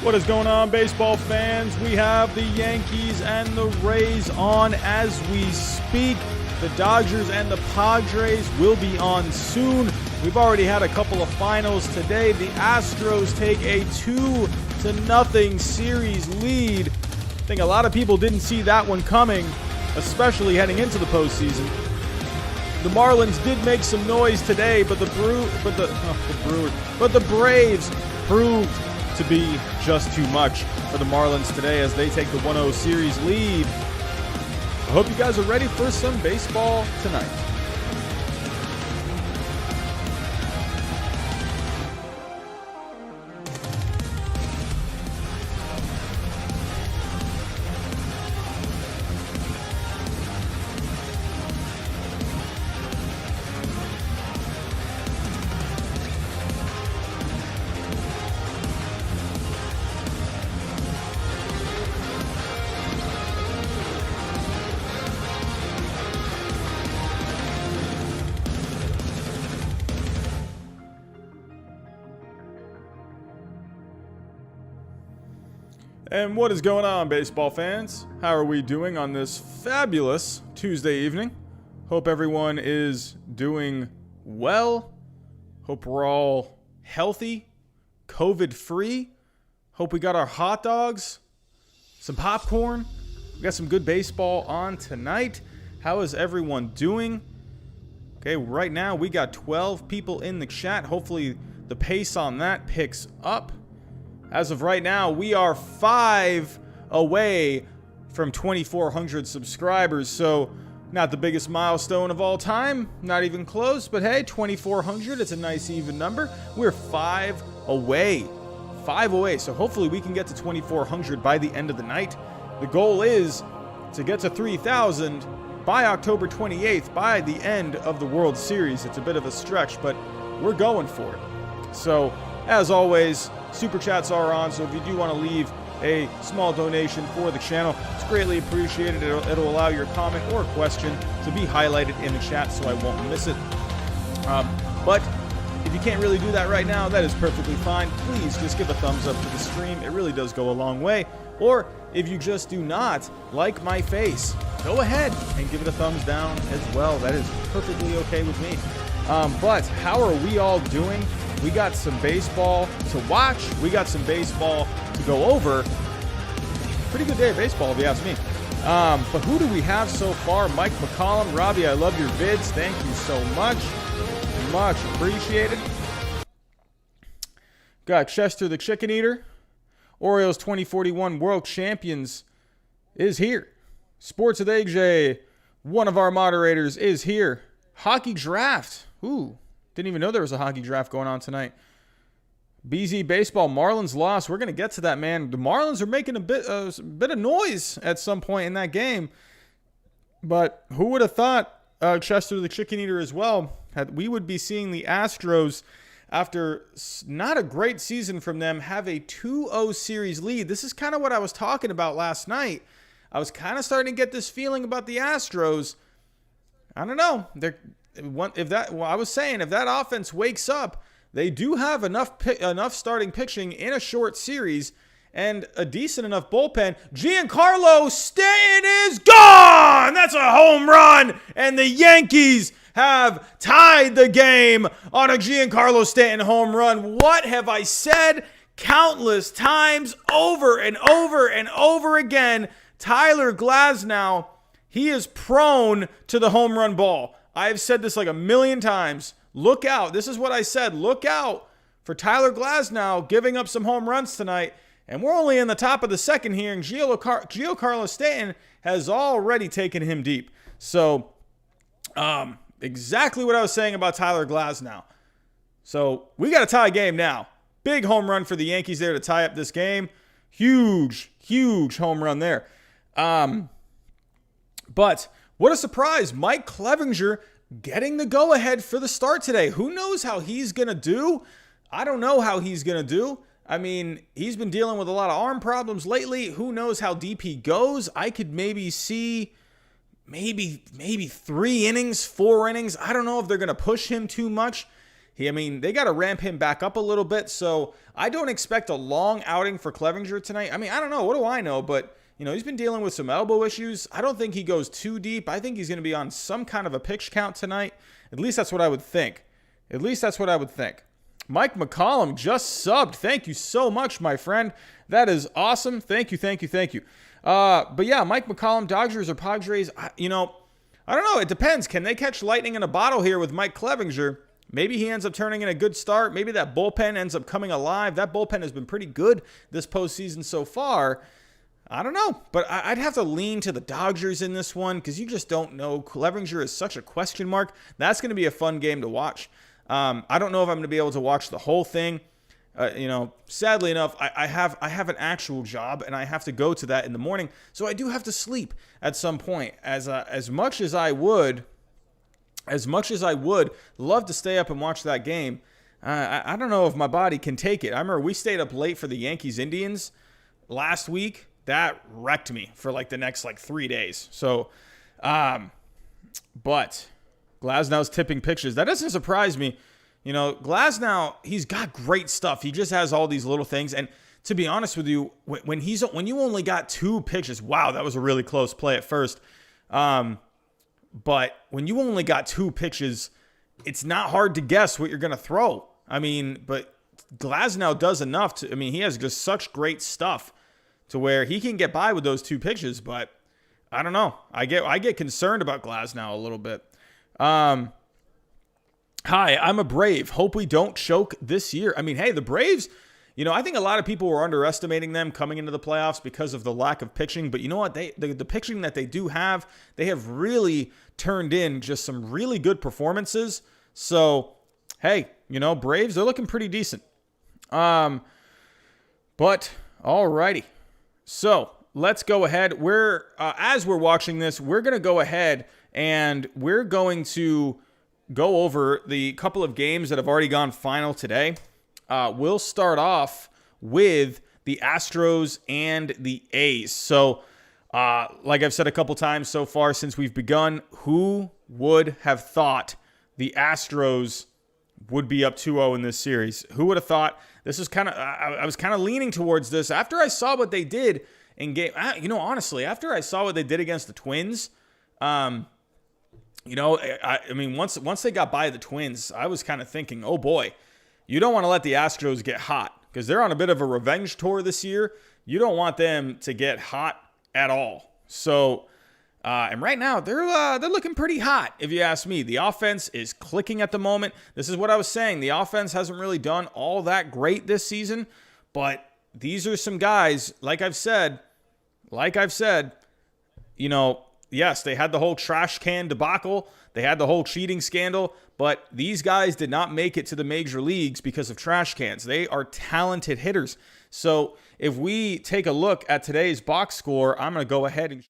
What is going on, baseball fans? We have the Yankees and the Rays on as we speak. The Dodgers and the Padres will be on soon. We've already had a couple of finals today. The Astros take a 2-0 series lead. I think a lot of people didn't see that one coming, especially heading into the postseason. The Marlins did make some noise today, but the Braves proved to be just too much for the Marlins today as they take the 1-0 series lead. I hope you guys are ready for some baseball tonight. And what is going on, baseball fans? How are we doing on this fabulous Tuesday evening? Hope everyone is doing well. Hope we're all healthy, COVID-free. Hope we got our hot dogs, some popcorn. We got some good baseball on tonight. How is everyone doing? Okay, right now we got 12 people in the chat. Hopefully the pace on that picks up. As of right now, we are 5 away from 2,400 subscribers. So, not the biggest milestone of all time. Not even close. But hey, 2,400, it's a nice even number. We're 5 away. 5 away. So, hopefully we can get to 2,400 by the end of the night. The goal is to get to 3,000 by October 28th, by the end of the World Series. It's a bit of a stretch, but we're going for it. So, as always, Super Chats are on, so if you do want to leave a small donation for the channel, it's greatly appreciated. It'll allow your comment or question to be highlighted in the chat so I won't miss it. But if you can't really do that right now, that is perfectly fine. Please just give a thumbs up to the stream. It really does go a long way. Or if you just do not like my face, go ahead and give it a thumbs down as well. That is perfectly okay with me. But how are we all doing? We got some baseball to watch. We got some baseball to go over. Pretty good day of baseball, if you ask me. But who do we have so far? Mike McCollum. Robbie, I love your vids. Thank you so much. Much appreciated. Got Chester the Chicken Eater. Orioles 2041 World Champions is here. Sports with AJ, one of our moderators, is here. Hockey Draft. Ooh. Didn't even know there was a hockey draft going on tonight. BZ Baseball, Marlins lost. We're going to get to that, man. The Marlins are making a bit of noise at some point in that game. But who would have thought, Chester the Chicken Eater as well, that we would be seeing the Astros, after not a great season from them, have a 2-0 series lead. This is kind of what I was talking about last night. I was kind of starting to get this feeling about the Astros. I don't know. If that offense wakes up, they do have enough starting pitching in a short series and a decent enough bullpen. Giancarlo Stanton is gone! That's a home run! And the Yankees have tied the game on a Giancarlo Stanton home run. What have I said countless times over and over and over again? Tyler Glasnow, he is prone to the home run ball. I've said this like a million times. Look out. This is what I said. Look out for Tyler Glasnow giving up some home runs tonight. And we're only in the top of the second here, and Giancarlo Stanton has already taken him deep. So, exactly what I was saying about Tyler Glasnow. So, we got a tie game now. Big home run for the Yankees there to tie up this game. Huge, huge home run there. But what a surprise. Mike Clevinger getting the go-ahead for the start today. Who knows how he's going to do? I don't know how he's going to do. I mean, he's been dealing with a lot of arm problems lately. Who knows how deep he goes? I could maybe see maybe 3 innings, 4 innings. I don't know if they're going to push him too much. They got to ramp him back up a little bit. So I don't expect a long outing for Clevinger tonight. I don't know. What do I know? But, he's been dealing with some elbow issues. I don't think he goes too deep. I think he's going to be on some kind of a pitch count tonight. At least that's what I would think. Mike McCollum just subbed. Thank you so much, my friend. That is awesome. Thank you. But yeah, Mike McCollum, Dodgers or Padres, I don't know. It depends. Can they catch lightning in a bottle here with Mike Clevinger? Maybe he ends up turning in a good start. Maybe that bullpen ends up coming alive. That bullpen has been pretty good this postseason so far. I don't know, but I'd have to lean to the Dodgers in this one because you just don't know. Clevinger is such a question mark. That's going to be a fun game to watch. I don't know if I'm going to be able to watch the whole thing. Sadly enough, I have an actual job and I have to go to that in the morning. So I do have to sleep at some point. As much as I would love to stay up and watch that game, I don't know if my body can take it. I remember we stayed up late for the Yankees Indians last week. That wrecked me for the next 3 days. So, but Glasnow's tipping pitches. That doesn't surprise me. Glasnow, he's got great stuff. He just has all these little things. And to be honest with you, when you only got 2 pitches, wow, that was a really close play at first. But when you only got 2 pitches, it's not hard to guess what you're going to throw. But Glasnow does enough to, he has just such great stuff to where he can get by with those 2 pitches. But I don't know. I get concerned about Glasnow a little bit. Hi, I'm a Brave. Hope we don't choke this year. Hey, the Braves, I think a lot of people were underestimating them coming into the playoffs because of the lack of pitching. But you know what? The pitching that they do have, they have really turned in just some really good performances. So, hey, Braves, they're looking pretty decent. But, alrighty. So, let's go ahead. As we're watching this, we're going to go ahead and we're going to go over the couple of games that have already gone final today. We'll start off with the Astros and the A's. So, like I've said a couple times so far since we've begun, who would have thought the Astros would be up 2-0 in this series? Who would have thought? This is I was kind of leaning towards this after I saw what they did in game. Honestly, after I saw what they did against the Twins, once they got by the Twins, I was kind of thinking, oh boy, you don't want to let the Astros get hot because they're on a bit of a revenge tour this year. You don't want them to get hot at all. So, and right now they're looking pretty hot, if you ask me. The offense is clicking at the moment. This is what I was saying. The offense hasn't really done all that great this season, but these are some guys, like I've said, yes, they had the whole trash can debacle. They had the whole cheating scandal, but these guys did not make it to the major leagues because of trash cans. They are talented hitters. So if we take a look at today's box score, I'm going to go ahead and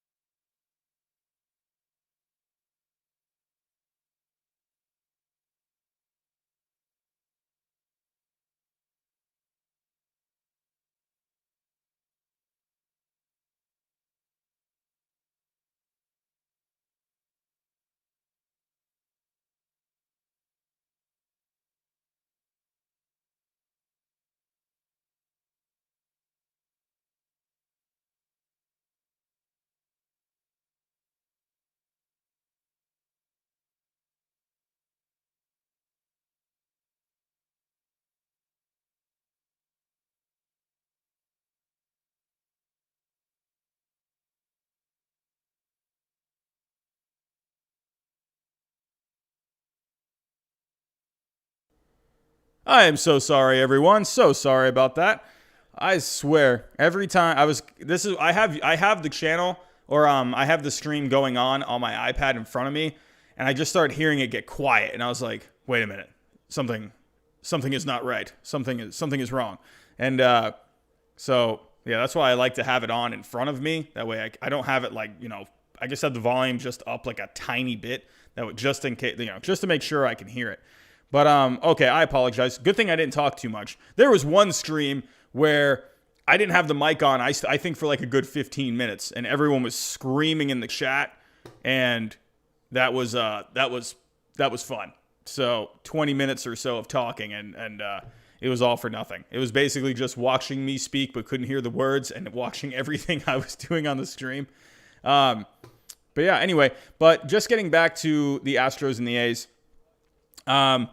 I am so sorry, everyone. So sorry about that. I swear, every time I have the channel or I have the stream going on my iPad in front of me, and I just started hearing it get quiet, and I was like, wait a minute, something is not right. Something is wrong, and so yeah, that's why I like to have it on in front of me. That way, I don't have it I just have the volume just up a tiny bit. That would just in case just to make sure I can hear it. But, okay, I apologize. Good thing I didn't talk too much. There was one stream where I didn't have the mic on, I think for a good 15 minutes, and everyone was screaming in the chat, and that was fun. So 20 minutes or so of talking, and it was all for nothing. It was basically just watching me speak but couldn't hear the words and watching everything I was doing on the stream. But yeah, anyway, but just getting back to the Astros and the A's. So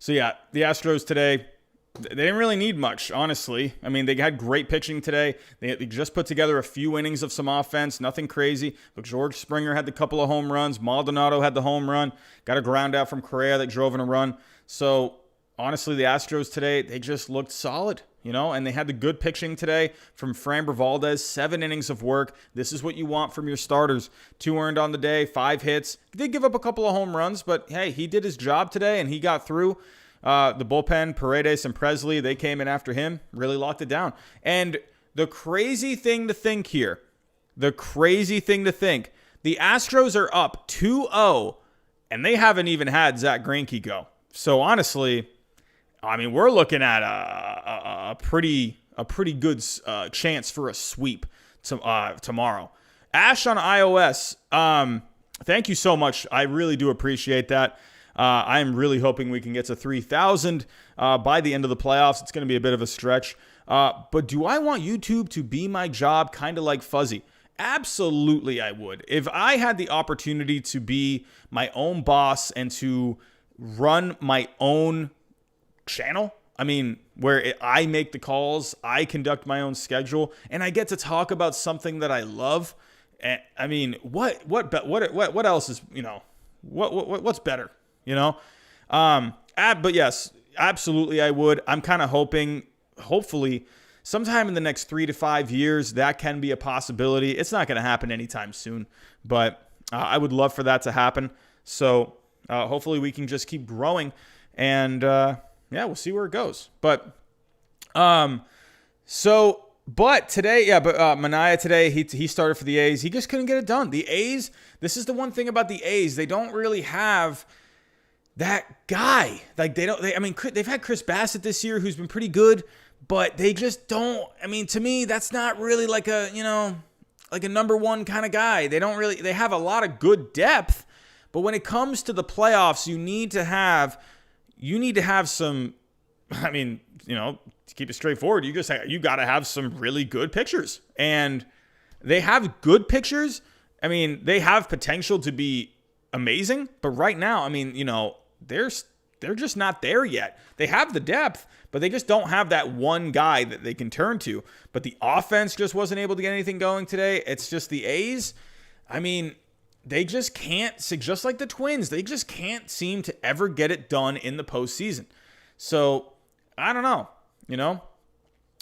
yeah, the Astros today, they didn't really need much, honestly. I mean, they had great pitching today. They just put together a few innings of some offense, nothing crazy. But George Springer had the couple of home runs. Maldonado had the home run. Got a ground out from Correa that drove in a run. So honestly, the Astros today, they just looked solid, and they had the good pitching today from Framber Valdez, 7 innings of work. This is what you want from your starters. 2 earned on the day, 5 hits. He did give up a couple of home runs, but hey, he did his job today and he got through. The bullpen, Paredes and Presley, they came in after him, really locked it down. And the crazy thing to think here, the Astros are up 2-0, and they haven't even had Zach Greinke go. So honestly, I mean, we're looking at a pretty good chance for a sweep tomorrow. Ash on iOS, thank you so much. I really do appreciate that. I'm really hoping we can get to 3,000 by the end of the playoffs. It's going to be a bit of a stretch. But do I want YouTube to be my job, kind of like Fuzzy? Absolutely, I would. If I had the opportunity to be my own boss and to run my own channel, I mean, where I make the calls, I conduct my own schedule, and I get to talk about something that I love. And I mean, what else is, what's better? But yes, absolutely I would. I'm kind of hopefully sometime in the next 3 to 5 years, that can be a possibility. It's not going to happen anytime soon, but I would love for that to happen. So hopefully we can just keep growing, and we'll see where it goes. But today, Manaea today, he started for the A's. He just couldn't get it done. The A's, this is the one thing about the A's, they don't really have that guy. Like they've had Chris Bassett this year, who's been pretty good, but they just don't. I mean, to me, that's not really like a number one kind of guy. They have a lot of good depth, but when it comes to the playoffs, you need to have some. I mean, to keep it straightforward, you got to have some really good pitchers, and they have good pitchers. I mean, they have potential to be amazing, but right now, I mean, they're just not there yet. They have the depth, but they just don't have that one guy that they can turn to. But the offense just wasn't able to get anything going today. It's just the A's. I mean, they just can't, just like the Twins, they just can't seem to ever get it done in the postseason. So, I don't know,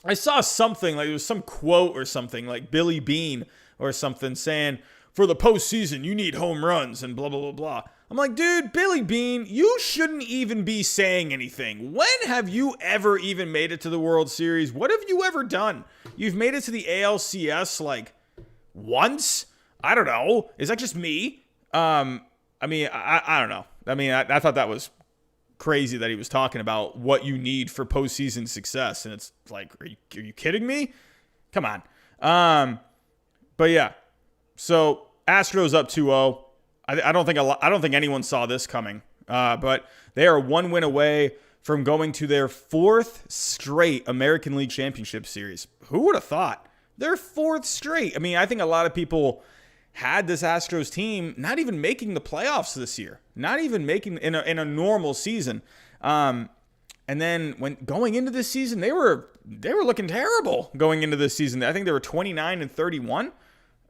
I saw something, like it was some quote or something, like Billy Beane or something saying, for the postseason, you need home runs and blah, blah, blah, blah. I'm like, dude, Billy Beane, you shouldn't even be saying anything. When have you ever even made it to the World Series? What have you ever done? You've made it to the ALCS like once? I don't know. Is that just me? I don't know. I mean, I thought that was crazy that he was talking about what you need for postseason success. And it's like, are you kidding me? Come on. But yeah. So Astros up 2-0. I don't think anyone saw this coming. But they are 1 win away from going to their 4th straight American League Championship Series. Who would have thought? Their 4th straight. I mean, I think a lot of people had this Astros team not even making the playoffs this year. Not even making in a normal season. And then when going into this season, they were looking terrible going into this season. I think they were 29-31.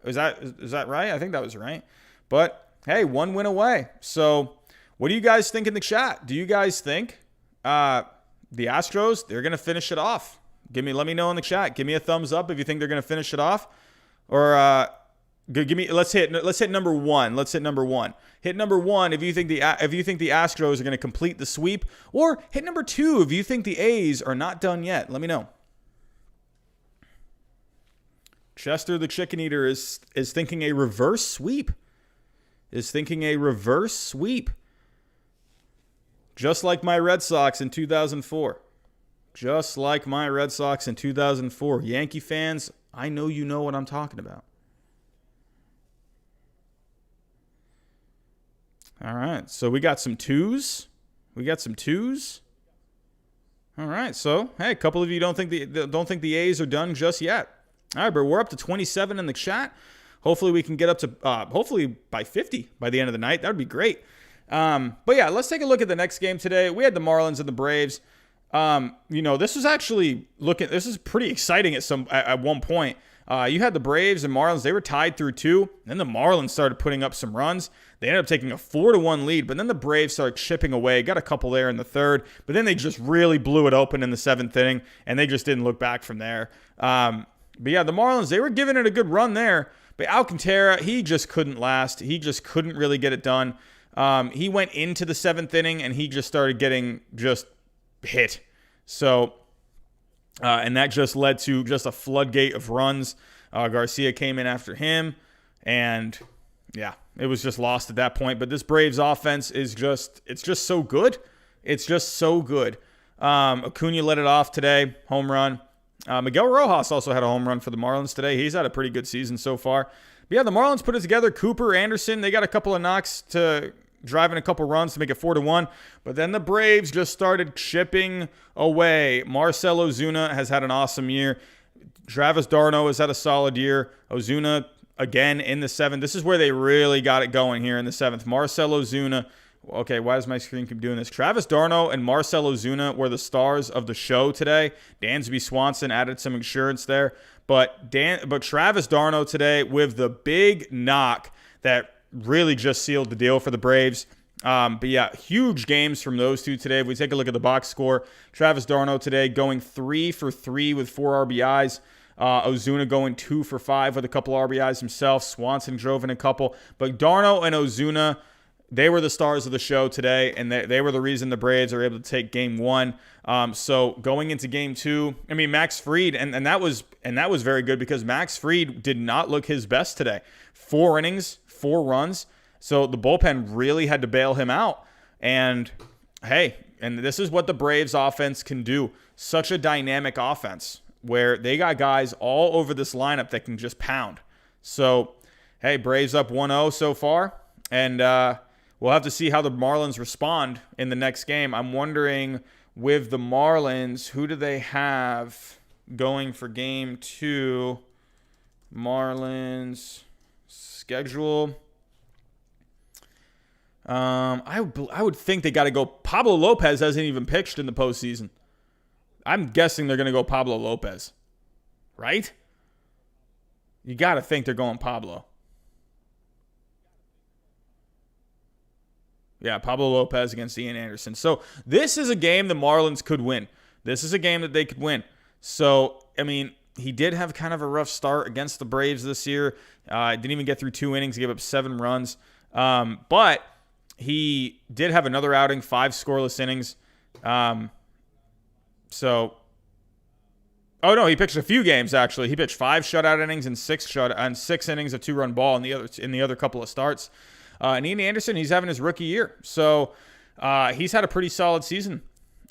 Is that right? I think that was right. But hey, 1 win away. So what do you guys think in the chat? Do you guys think the Astros, they're going to finish it off? Let me know in the chat. Give me a thumbs up if you think they're going to finish it off. Or let's hit number 1. Let's hit number 1. Hit number 1 if you think the Astros are going to complete the sweep, or hit number 2 if you think the A's are not done yet. Let me know. Chester the Chicken Eater is thinking a reverse sweep. Just like my Red Sox in 2004. Yankee fans, I know you know what I'm talking about. All right, so we got some 2s. We got some 2s. All right, so hey, a couple of you don't think the A's are done just yet. All right, but we're up to 27 in the chat. Hopefully we can get up to hopefully by 50 by the end of the night. That would be great. But yeah, let's take a look at the next game today. We had the Marlins and the Braves. This is pretty exciting at one point. You had the Braves and Marlins. They were tied through 2. Then the Marlins started putting up some runs. They ended up taking a 4-1 lead, but then the Braves started chipping away. Got a couple there in the 3rd, but then they just really blew it open in the 7th inning, and they just didn't look back from there. But yeah, the Marlins, they were giving it a good run there, but Alcantara, he just couldn't last. He just couldn't really get it done. He went into the 7th inning, and he just started getting just hit. So, and that just led to just a floodgate of runs. Garcia came in after him, and yeah, it was just lost at that point. But this Braves offense it's just so good. It's just so good. Acuna led it off today, home run. Miguel Rojas also had a home run for the Marlins today. He's had a pretty good season so far. But yeah, the Marlins put it together. Cooper, Anderson, they got a couple of knocks to driving a couple runs to make it 4-1. But then the Braves just started chipping away. Marcell Ozuna has had an awesome year. Travis d'Arnaud has had a solid year. Ozuna, again, in the 7th. This is where they really got it going here in the 7th. Marcell Ozuna. Okay, why does my screen keep doing this? Travis d'Arnaud and Marcell Ozuna were the stars of the show today. Dansby Swanson added some insurance there. But Travis d'Arnaud today with the big knock that really just sealed the deal for the Braves. But yeah, huge games from those two today. If we take a look at the box score, Travis d'Arnaud today going 3 for 3 with 4 RBIs. Ozuna going 2 for 5 with a couple RBIs himself. Swanson drove in a couple. But d'Arnaud and Ozuna, they were the stars of the show today, and they were the reason the Braves are able to take Game 1. So going into Game 2, I mean, Max Fried, and that was very good because Max Fried did not look his best today. 4 innings, 4 runs. So the bullpen really had to bail him out. And hey, and this is what the Braves offense can do. Such a dynamic offense where they got guys all over this lineup that can just pound. So, hey, Braves up 1-0 so far. And we'll have to see how the Marlins respond in the next game. I'm wondering with the Marlins, who do they have going for Game 2? Marlins schedule. I would think they got to go. Pablo Lopez hasn't even pitched in the postseason. I'm guessing they're going to go Pablo Lopez, right? You got to think they're going Pablo. Yeah, Pablo Lopez against Ian Anderson. So this is a game the Marlins could win. This is a game that they could win. So, I mean, he did have kind of a rough start against the Braves this year. Didn't even get through 2 innings. He gave up 7 runs. But he did have another outing, 5 scoreless innings. He pitched a few games actually. He pitched 5 shutout innings and 6 innings of 2-run ball in the other couple of starts. And Ian Anderson, he's having his rookie year, so he's had a pretty solid season.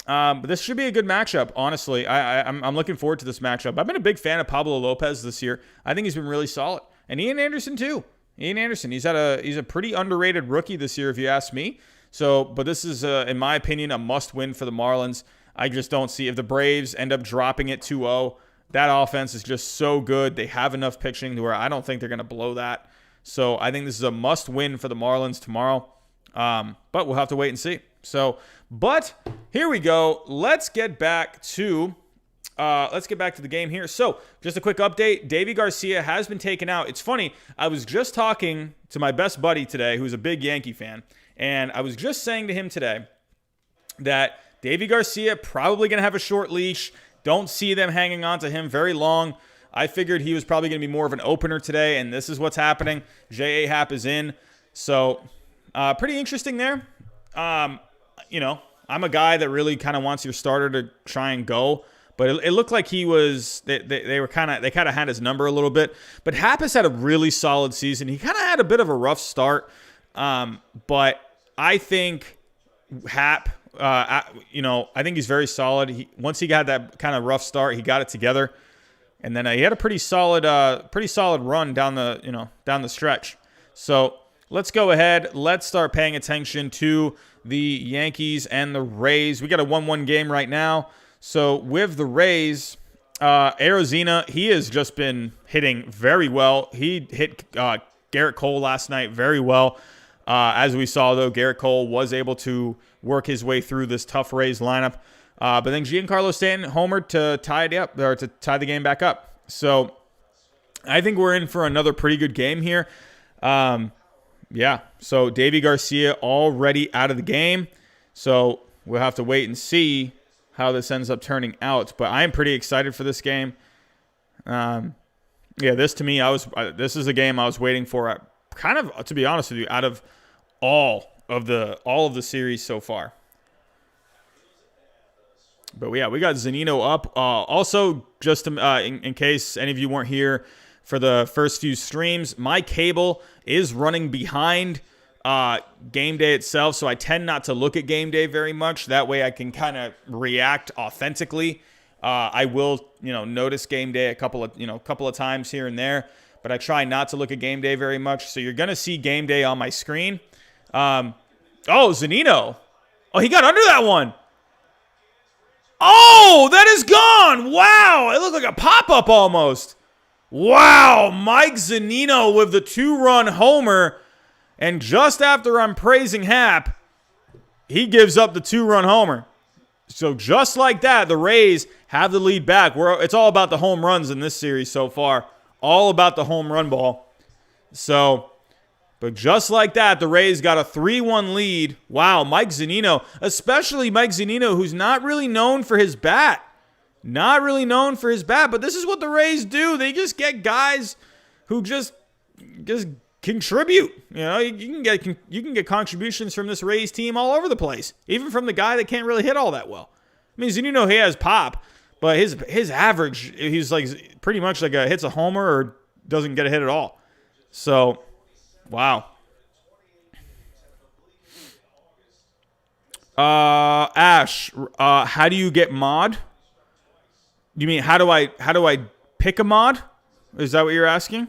But this should be a good matchup. Honestly, I'm looking forward to this matchup. I've been a big fan of Pablo Lopez this year. I think he's been really solid, and Ian Anderson too. Ian Anderson, he's a pretty underrated rookie this year, if you ask me. So, but this is, in my opinion, a must-win for the Marlins. I just don't see if the Braves end up dropping it 2-0. That offense is just so good. They have enough pitching to where I don't think they're going to blow that. So I think this is a must-win for the Marlins tomorrow. But we'll have to wait and see. So, but here we go. Let's get back to the game here. So, just a quick update. Deivi Garcia has been taken out. It's funny. I was just talking to my best buddy today, who's a big Yankee fan, and I was just saying to him today that Deivi Garcia probably going to have a short leash. Don't see them hanging on to him very long. I figured he was probably going to be more of an opener today, and this is what's happening. J.A. Happ is in. So, pretty interesting there. I'm a guy that really kind of wants your starter to try and go. But it looked like he was. They kind of had his number a little bit. But Happ has had a really solid season. He kind of had a bit of a rough start, but I think Happ. I think he's very solid. Once he got that kind of rough start, he got it together, and then he had a pretty solid run down the stretch. So let's go ahead. Let's start paying attention to the Yankees and the Rays. We got a 1-1 game right now. So with the Rays, Arizona, he has just been hitting very well. He hit Garrett Cole last night very well. As we saw, though, Garrett Cole was able to work his way through this tough Rays lineup. But then Giancarlo Stanton homered to tie it up, or to tie the game back up. So I think we're in for another pretty good game here. Yeah, so Davy Garcia already out of the game. So we'll have to wait and see how this ends up turning out. But I'm pretty excited for this game. Yeah, this to me, this is a game I was waiting for. Kind of, to be honest with you, out of all of the series so far. But yeah, we got Zunino up. Also, just to, in case any of you weren't here for the first few streams, my cable is running behind game day itself, so I tend not to look at game day very much. That way I can kind of react authentically. I will, notice game day a couple of times here and there, but I try not to look at game day very much. So you're going to see game day on my screen. Zunino. Oh, he got under that one. Oh, that is gone. Wow, it looked like a pop-up almost. Wow, Mike Zunino with the 2-run homer. And just after I'm praising Hap, he gives up the 2-run homer. So just like that, the Rays have the lead back. It's all about the home runs in this series so far. All about the home run ball. But just like that, the Rays got a 3-1 lead. Wow, Mike Zunino, especially Mike Zunino, who's not really known for his bat. Not really known for his bat, but this is what the Rays do. They just get guys who just contribute. You can get contributions from this Rays team all over the place, even from the guy that can't really hit all that well. I mean, Zunino, he has pop, but his average, he's like pretty much like hits a homer or doesn't get a hit at all. So, wow. Ash, how do you get mod? You mean how do I pick a mod? Is that what you're asking?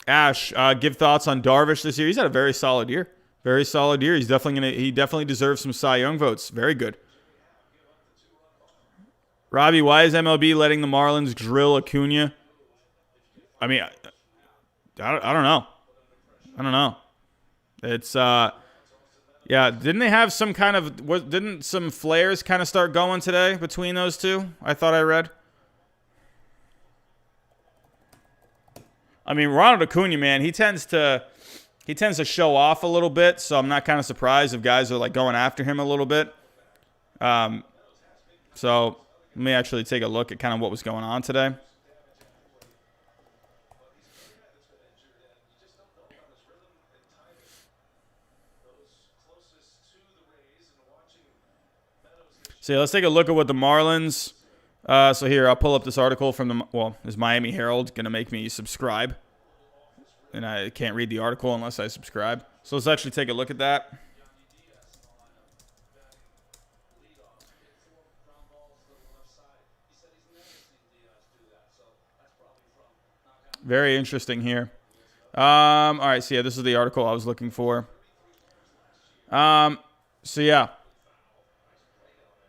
Ash, give thoughts on Darvish this year. He's had a very solid year. Very solid year. He definitely deserves some Cy Young votes. Very good. Robbie, why is MLB letting the Marlins drill Acuna? I mean, I don't know. I don't know. It's yeah, didn't they have some kind of didn't some flares kind of start going today between those two? I thought I read. I mean, Ronald Acuna, man, he tends to show off a little bit, so I'm not kind of surprised if guys are like going after him a little bit. So let me actually take a look at kind of what was going on today. So let's take a look at what the Marlins. So here, I'll pull up this article from is Miami Herald going to make me subscribe? And I can't read the article unless I subscribe. So let's actually take a look at that. Very interesting here. All right, so yeah, this is the article I was looking for. So yeah.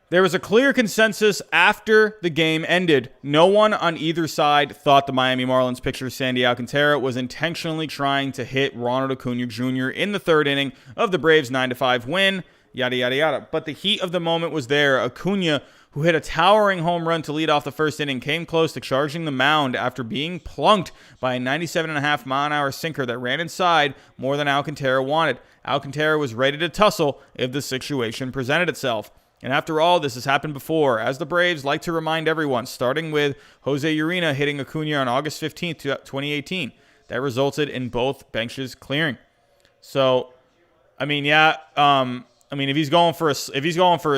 There was a clear consensus after the game ended. No one on either side thought the Miami Marlins pitcher Sandy Alcantara was intentionally trying to hit Ronald Acuna Jr. in the third inning of the Braves' 9-5 win, yada, yada, yada. But the heat of the moment was there. Acuna, who hit a towering home run to lead off the first inning, came close to charging the mound after being plunked by a 97.5-mile-an-hour sinker that ran inside more than Alcantara wanted. Alcantara was ready to tussle if the situation presented itself. And after all, this has happened before, as the Braves like to remind everyone, starting with Jose Urena hitting Acuna on August 15th, 2018. That resulted in both benches clearing. So, I mean, yeah, if he's going for a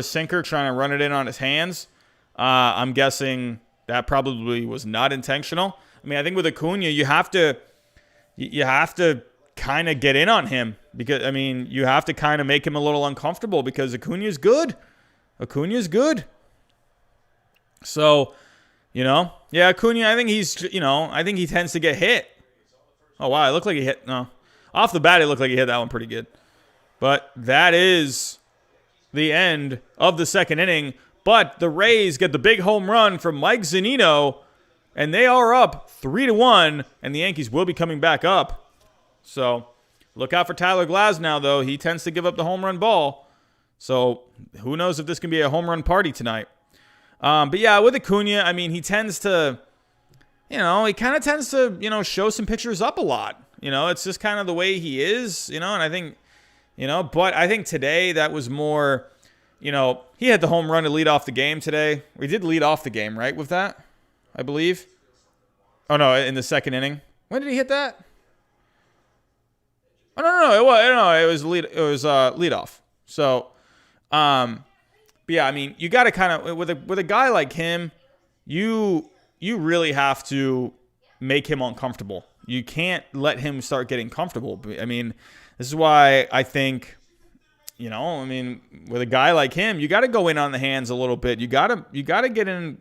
sinker, trying to run it in on his hands, I'm guessing that probably was not intentional. I mean, I think with Acuna, you have to kind of get in on him because, I mean, you have to kind of make him a little uncomfortable because Acuna's good. Acuna's good. So, yeah, Acuna, I think he tends to get hit. Oh, wow. It looked like he hit. No. Off the bat, it looked like he hit that one pretty good. But that is the end of the second inning. But the Rays get the big home run from Mike Zunino, and they are up 3-1, and the Yankees will be coming back up. So look out for Tyler Glasnow, though. He tends to give up the home run ball. So who knows if this can be a home run party tonight. But yeah, with Acuna, I mean, he tends to, he kind of tends to, show some pitchers up a lot. It's just kind of the way he is, and I think, but I think today that was more, he had the home run to lead off the game today. We did lead off the game, right, with that, I believe. Oh, no, in the second inning. When did he hit that? Oh, no, it was lead off. So, but yeah, I mean, you got to kind of, with a guy like him, you really have to make him uncomfortable. You can't let him start getting comfortable. I mean, this is why I think, with a guy like him, you got to go in on the hands a little bit. You got to get in,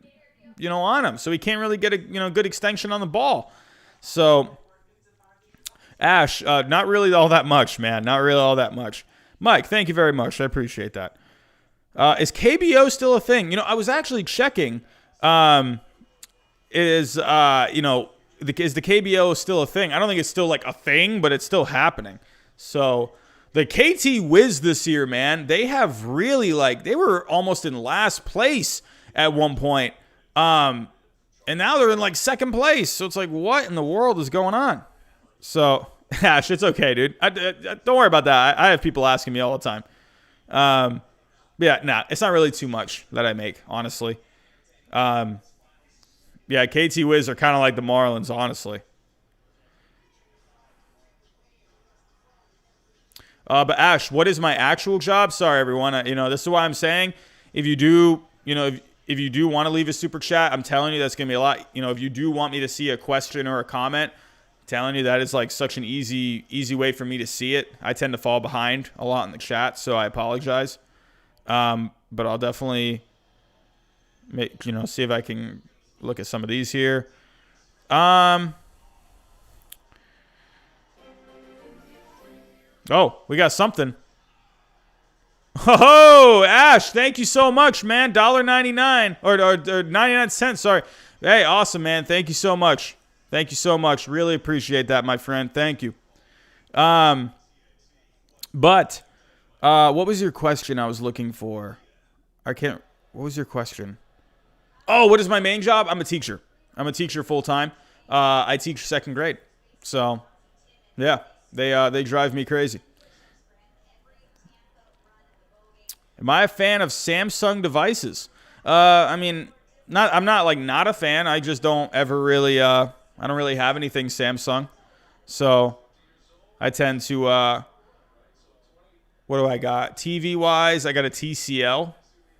on him. So he can't really get a, good extension on the ball. So, Ash, not really all that much, man. Not really all that much. Mike, thank you very much. I appreciate that. Is KBO still a thing? I was actually checking. Is the KBO still a thing? I don't think it's still like a thing, but it's still happening. So the KT Wiz this year, man, they have really they were almost in last place at one point. And now they're in second place. So it's what in the world is going on? So Ash, it's okay, dude. Don't worry about that. I have people asking me all the time. Yeah, it's not really too much that I make, honestly. Yeah, KT Wiz are kind of like the Marlins, honestly. But Ash, what is my actual job? Sorry, everyone. This is why I'm saying if you do, if you do want to leave a super chat, I'm telling you that's going to be a lot. If you do want me to see a question or a comment, I'm telling you that is such an easy way for me to see it. I tend to fall behind a lot in the chat, so I apologize. But I'll definitely see if I can look at some of these here. Oh, we got something. Oh, Ash, thank you so much, man. $1.99 or 99 cents, sorry. Hey, awesome, man. Thank you so much. Thank you so much. Really appreciate that, my friend. Thank you. But what was your question I was looking for? What was your question? Oh, what is my main job? I'm a teacher. I'm a teacher full-time. I teach second grade. So, yeah, they drive me crazy. Am I a fan of Samsung devices? I'm not not a fan. I just don't ever really I don't really have anything Samsung. So, I tend to what do I got? TV-wise, I got a TCL.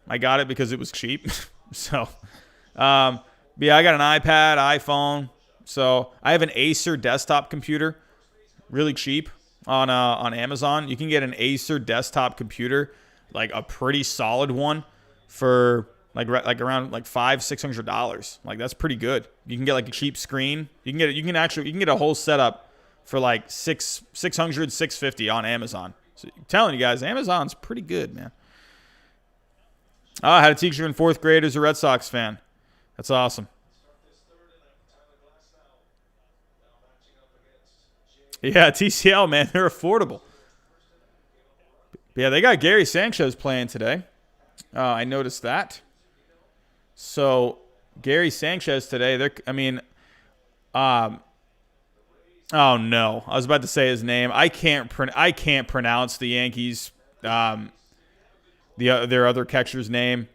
I got it because it was cheap. So, yeah, I got an iPad, iPhone. So I have an Acer desktop computer, really cheap on Amazon. You can get an Acer desktop computer, a pretty solid one, for around $500-$600. That's pretty good. You can get a cheap screen. You can get a whole setup for $600-$650 on Amazon. So I'm telling you guys, Amazon's pretty good, man. I had a teacher in fourth grade who's a Red Sox fan. That's awesome. Yeah, TCL, man, they're affordable. But yeah, they got Gary Sanchez playing today. I noticed that. So Gary Sanchez today, oh no, I was about to say his name. I can't pronounce the Yankees. Their other catcher's name.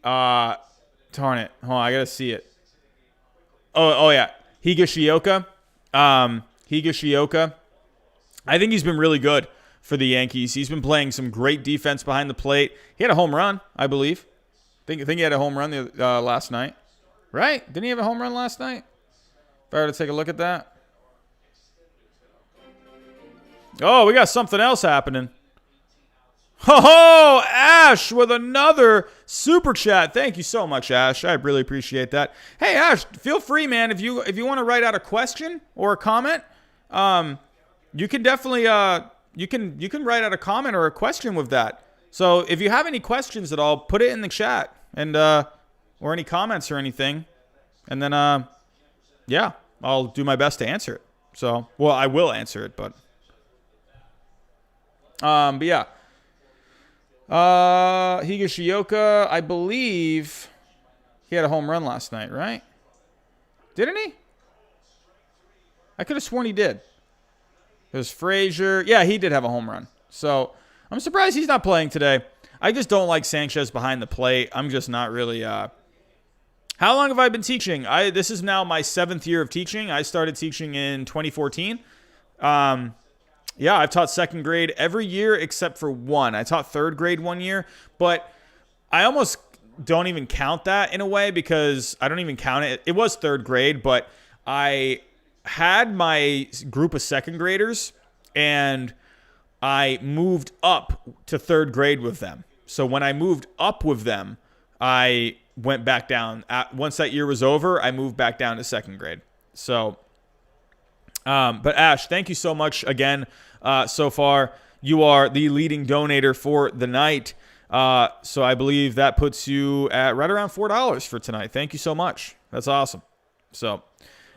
Darn it. Hold on, I gotta see it. Oh yeah. Higashioka. Higashioka. I think he's been really good for the Yankees. He's been playing some great defense behind the plate. He had a home run, I believe. I think he had a home run last night. Right? Didn't he have a home run last night? If I were to take a look at that. Oh, we got something else happening. Oh, Ash with another super chat. Thank you so much, Ash. I really appreciate that. Hey, Ash, feel free, man. If you want to write out a question or a comment, You can definitely you can write out a comment or a question with that. So if you have any questions at all, put it in the chat and or any comments or anything, and then yeah, I'll do my best to answer it. So well, I will answer it, but yeah. Higashioka, I believe he had a home run last night, right? Didn't he? I could have sworn he did. There's Frazier. Yeah, he did have a home run. So I'm surprised he's not playing today. I just don't like Sanchez behind the plate. I'm just not really. How long have I been teaching? This is now my 7th year of teaching. I started teaching in 2014. Yeah, I've taught 2nd grade every year except for one. I taught 3rd grade one year, but I almost don't even count that in a way because I don't even count it. It was 3rd grade, but I had my group of 2nd graders and I moved up to 3rd grade with them. So when I moved up with them, I went back down. Once that year was over, I moved back down to 2nd grade. So, but Ash, thank you so much again. So far, you are the leading donator for the night. So I believe that puts you at right around $4 for tonight. Thank you so much. That's awesome. So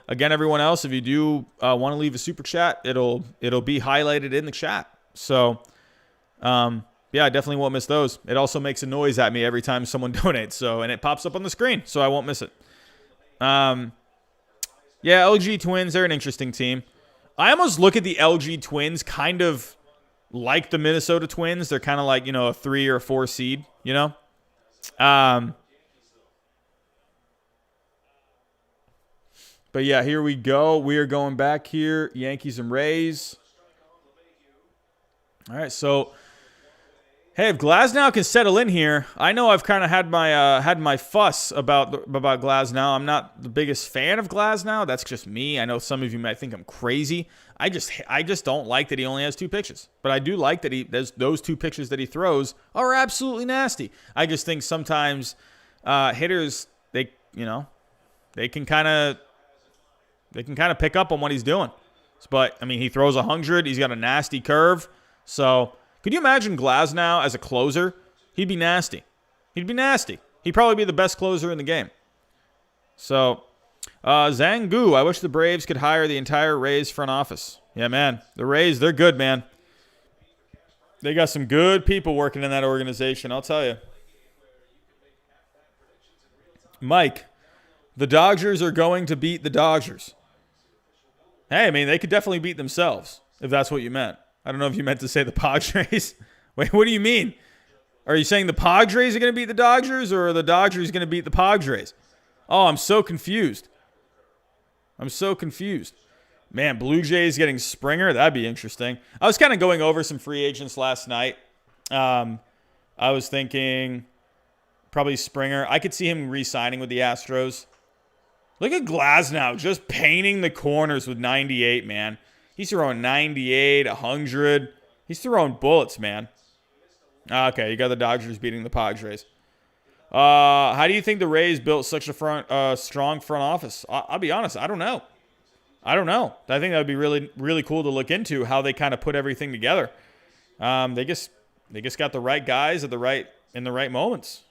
again, everyone else, if you do want to leave a super chat, it'll be highlighted in the chat. So, yeah, I definitely won't miss those. It also makes a noise at me every time someone donates. So, and it pops up on the screen, so I won't miss it. Yeah, LG Twins, they're an interesting team. I almost look at the LG Twins kind of like the Minnesota Twins. They're kind of like, a 3 or a 4 seed, But yeah, here we go. We are going back here. Yankees and Rays. All right, so hey, if Glasnow can settle in here, I know I've kind of had my fuss about Glasnow. I'm not the biggest fan of Glasnow. That's just me. I know some of you might think I'm crazy. I just don't like that he only has 2 pitches. But I do like that those 2 pitches that he throws are absolutely nasty. I just think sometimes hitters they can kind of pick up on what he's doing. But I mean, he throws 100. He's got a nasty curve. So could you imagine Glasnow as a closer? He'd be nasty. He'd probably be the best closer in the game. So, Zangu, I wish the Braves could hire the entire Rays front office. Yeah, man. The Rays, they're good, man. They got some good people working in that organization, I'll tell you. Mike, the Dodgers are going to beat the Dodgers. Hey, I mean, they could definitely beat themselves, if that's what you meant. I don't know if you meant to say the Padres. Wait, what do you mean? Are you saying the Padres are going to beat the Dodgers or are the Dodgers going to beat the Padres? Oh, I'm so confused. Man, Blue Jays getting Springer. That'd be interesting. I was kind of going over some free agents last night. I was thinking probably Springer. I could see him re-signing with the Astros. Look at Glasnow just painting the corners with 98, man. He's throwing 98, 100. He's throwing bullets, man. Okay, you got the Dodgers beating the Padres. How do you think the Rays built such a strong front office? I'll be honest, I don't know. I think that would be really, really cool to look into how they kind of put everything together. They just got the right guys in the right moments.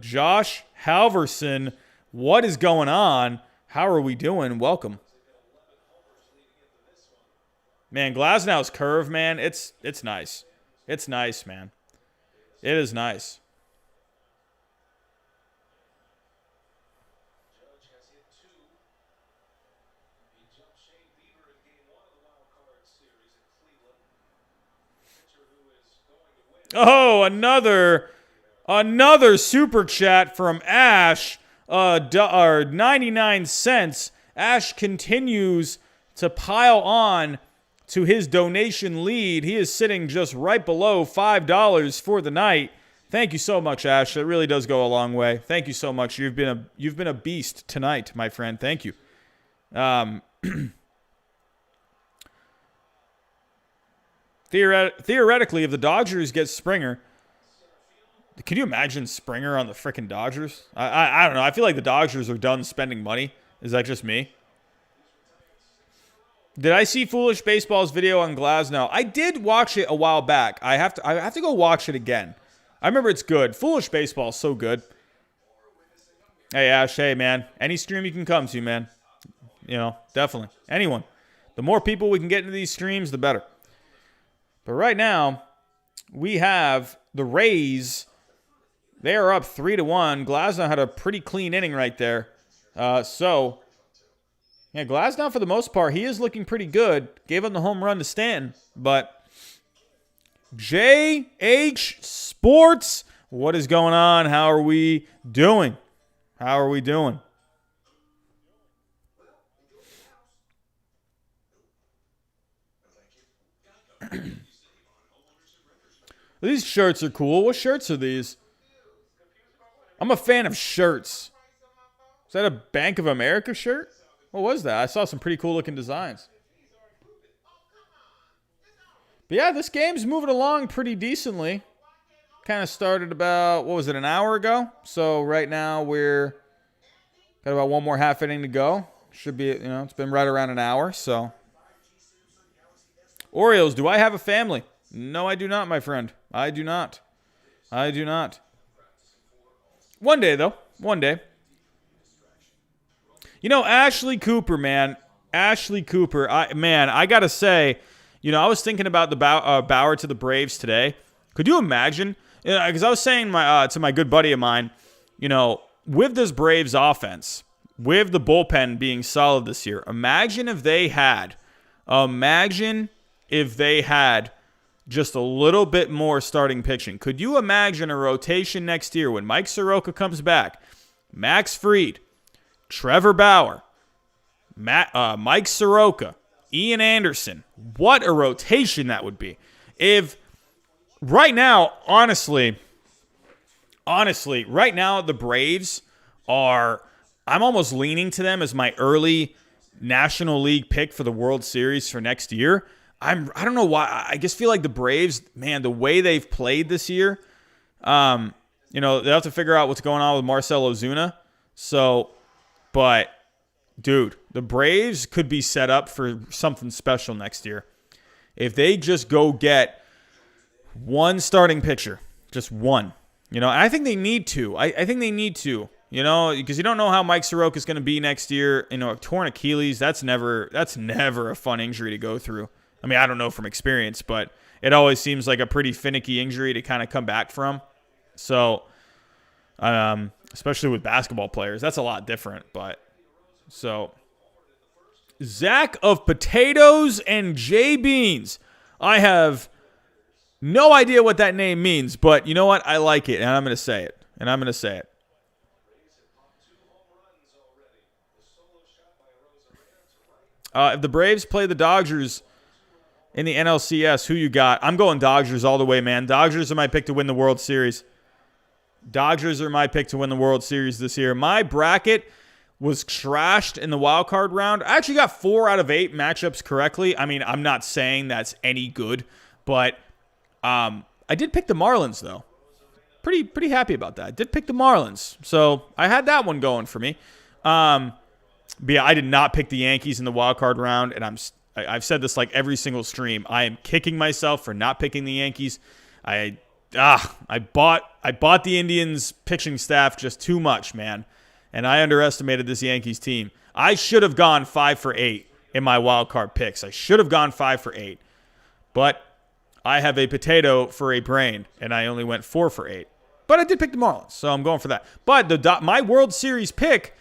Josh Halverson, what is going on? How are we doing? Welcome. Man, Glasnow's curve, man, it's nice. It's nice, man. It is nice. Oh, another super chat from Ash. 99 cents. Ash continues to pile on to his donation lead. He is sitting just right below $5 for the night. Thank you so much, Ash. It really does go a long way. Thank you so much. You've been a beast tonight, my friend. Thank you. Theoretically, if the Dodgers get Springer, can you imagine Springer on the frickin' Dodgers? I don't know. I feel like the Dodgers are done spending money. Is that just me? Did I see Foolish Baseball's video on Glasnow? I did watch it a while back. I have to go watch it again. I remember it's good. Foolish Baseball is so good. Hey, Ash, hey, man. Any stream you can come to, man. You know, definitely. Anyone. The more people we can get into these streams, the better. But right now, we have the Rays. They are up 3-1. Glasnow had a pretty clean inning right there. Yeah, Glasnow, for the most part, he is looking pretty good. Gave up the home run to Stanton. But JH Sports, what is going on? How are we doing? How are we doing? These shirts are cool. What shirts are these? I'm a fan of shirts. Is that a Bank of America shirt? What was that? I saw some pretty cool looking designs. But yeah, this game's moving along pretty decently. Kind of started about, what was it, an hour ago? So right now we're got about one more half inning to go. Should be, it's been right around an hour, so. Orioles, do I have a family? No, I do not, my friend. I do not. I do not. One day, though. One day. Ashley Cooper, man. Ashley Cooper. I got to say, I was thinking about the Bauer to the Braves today. Could you imagine? Because I was saying to my good buddy of mine, with this Braves offense, with the bullpen being solid this year, imagine if they had just a little bit more starting pitching. Could you imagine a rotation next year when Mike Soroka comes back, Max Fried, Trevor Bauer, Mike Soroka, Ian Anderson? What a rotation that would be. If right now, honestly, right now the Braves are, I'm almost leaning to them as my early National League pick for the World Series for next year. I don't know why. I just feel like the Braves, man, the way they've played this year, they'll have to figure out what's going on with Marcell Ozuna. So, but, dude, the Braves could be set up for something special next year. If they just go get one starting pitcher, just one, and I think they need to. I think they need to, because you don't know how Mike Soroka is going to be next year. A torn Achilles, that's never a fun injury to go through. I mean, I don't know from experience, but it always seems like a pretty finicky injury to kind of come back from. So, especially with basketball players, that's a lot different. But so, Zach of Potatoes and J Beans. I have no idea what that name means, but you know what? I like it, and I'm going to say it. If the Braves play the Dodgers in the NLCS, who you got? I'm going Dodgers all the way, man. Dodgers are my pick to win the World Series. Dodgers are my pick to win the World Series this year. My bracket was trashed in the wild card round. I actually got 4 out of 8 matchups correctly. I mean, I'm not saying that's any good, but I did pick the Marlins, though. Pretty happy about that. I did pick the Marlins, so I had that one going for me. But yeah, I did not pick the Yankees in the wild card round, and I've said this like every single stream. I am kicking myself for not picking the Yankees. I bought the Indians pitching staff just too much, man. And I underestimated this Yankees team. I should have gone 5 for 8 in my wild card picks. I should have gone 5 for 8. But I have a potato for a brain, and I only went 4 for 8. But I did pick the Marlins, so I'm going for that. But my World Series pick,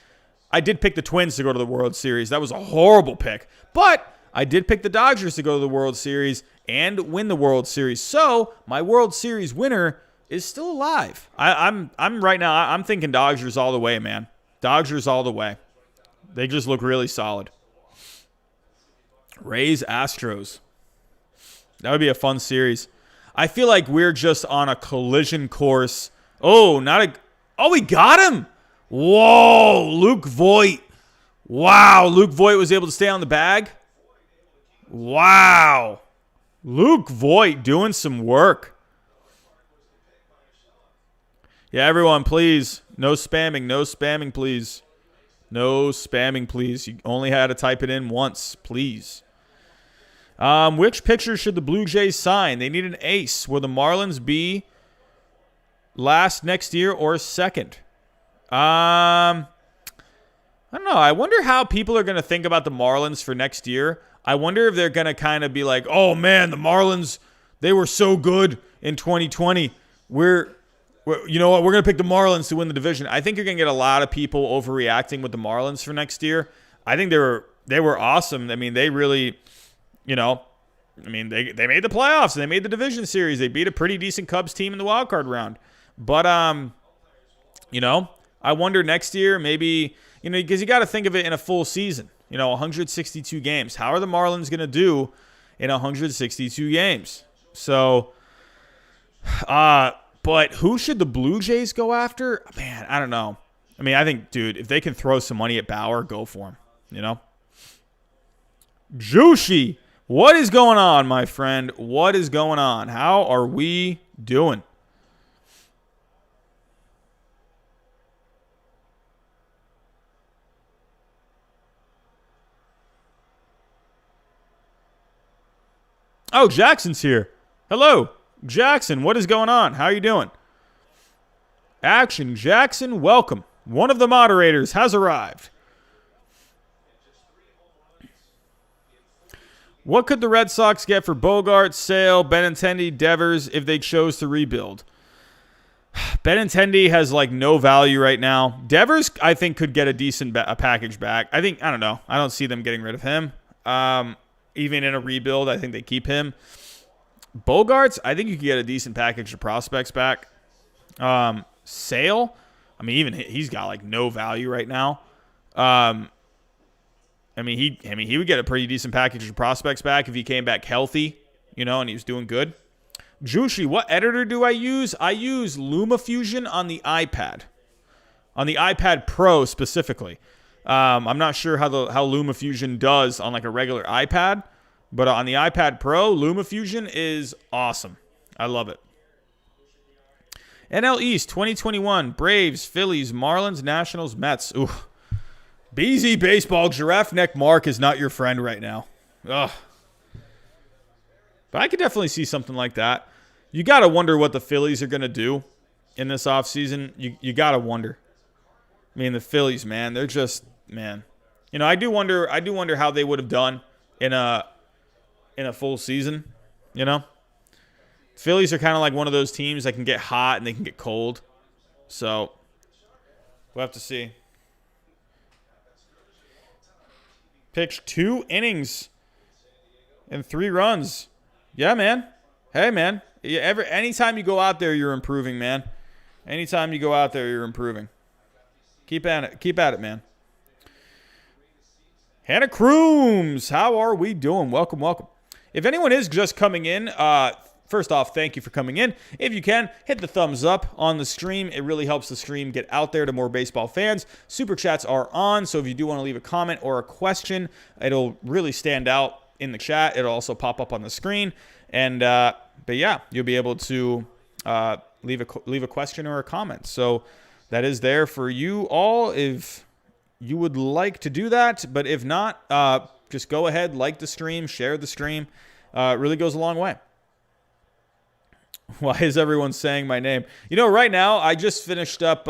I did pick the Twins to go to the World Series. That was a horrible pick. But I did pick the Dodgers to go to the World Series and win the World Series. So my World Series winner is still alive. I'm right now, I'm thinking Dodgers all the way, man. Dodgers all the way. They just look really solid. Rays, Astros. That would be a fun series. I feel like we're just on a collision course. Oh, we got him. Whoa, Luke Voit. Wow, Luke Voit was able to stay on the bag. Wow. Luke Voit doing some work. Yeah, everyone, please. No spamming. No spamming, please. No spamming, please. You only had to type it in once, please. Which pitcher should the Blue Jays sign? They need an ace. Will the Marlins be last next year or second? I don't know. I wonder how people are going to think about the Marlins for next year. I wonder if they're going to kind of be like, oh, man, the Marlins, they were so good in 2020. You know what? We're going to pick the Marlins to win the division. I think you're going to get a lot of people overreacting with the Marlins for next year. I think they were awesome. I mean, they really, they made the playoffs and they made the division series. They beat a pretty decent Cubs team in the wild card round. But, I wonder next year maybe, because you got to think of it in a full season, 162 games. How are the Marlins going to do in 162 games? So, but who should the Blue Jays go after? Man, I don't know. I mean, I think, dude, if they can throw some money at Bauer, go for him, Juicy, what is going on, my friend? What is going on? How are we doing? Oh, Jackson's here. Hello, Jackson. What is going on? How are you doing? Action Jackson, welcome. One of the moderators has arrived. What could the Red Sox get for Bogart, Sale, Benintendi, Devers if they chose to rebuild? Benintendi has no value right now. Devers, I think, could get a decent package back. I don't know. I don't see them getting rid of him. Even in a rebuild, I think they keep him. Bogarts, I think you could get a decent package of prospects back. Sale, I mean, even he's got no value right now. He would get a pretty decent package of prospects back if he came back healthy, and he was doing good. Jushi, what editor do I use? I use LumaFusion on the iPad. On the iPad Pro specifically. I'm not sure how LumaFusion does on a regular iPad, but on the iPad Pro, LumaFusion is awesome. I love it. NL East 2021, Braves, Phillies, Marlins, Nationals, Mets. Ooh. BZ Baseball, Giraffe Neck Mark is not your friend right now. Ugh. But I could definitely see something like that. You got to wonder what the Phillies are going to do in this offseason. You got to wonder. I mean, the Phillies, man, they're just, man. I do wonder how they would have done in a full season, Phillies are kind of like one of those teams that can get hot and they can get cold. So, we'll have to see. Pitched 2 innings and 3 runs. Yeah, man. Hey, man. Anytime you go out there, you're improving, man. Anytime you go out there, you're improving. Keep at it, man. Hannah Crooms, how are we doing? Welcome. If anyone is just coming in, first off, thank you for coming in. If you can, hit the thumbs up on the stream. It really helps the stream get out there to more baseball fans. Super chats are on, so if you do want to leave a comment or a question, it'll really stand out in the chat. It'll also pop up on the screen. And but yeah, you'll be able to leave a question or a comment. So that is there for you all if you would like to do that. But if not, just go ahead, like the stream, share the stream. It really goes a long way. Why is everyone saying my name? Right now I just finished up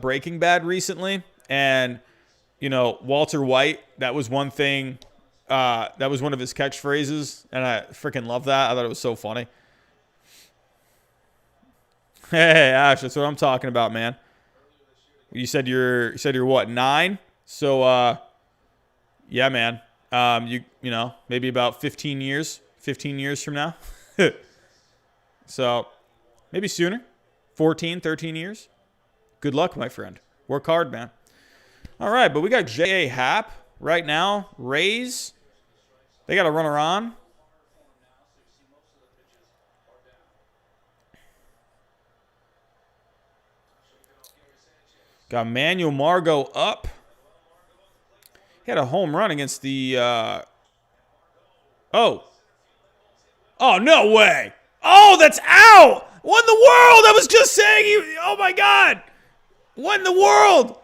Breaking Bad recently, and Walter White, that was one thing. That was one of his catchphrases, and I freaking love that. I thought it was so funny. Hey, Ash, that's what I'm talking about, man. You said you're what, 9? So yeah, man. Maybe about 15 years from now. So maybe sooner. 14, 13 years. Good luck, my friend. Work hard, man. All right, but we got J.A. Happ right now. Rays. They got a runner on. Got Manuel Margot up. He had a home run against the... Oh, no way. Oh, that's out. What in the world? I was just saying oh, my God. What in the world?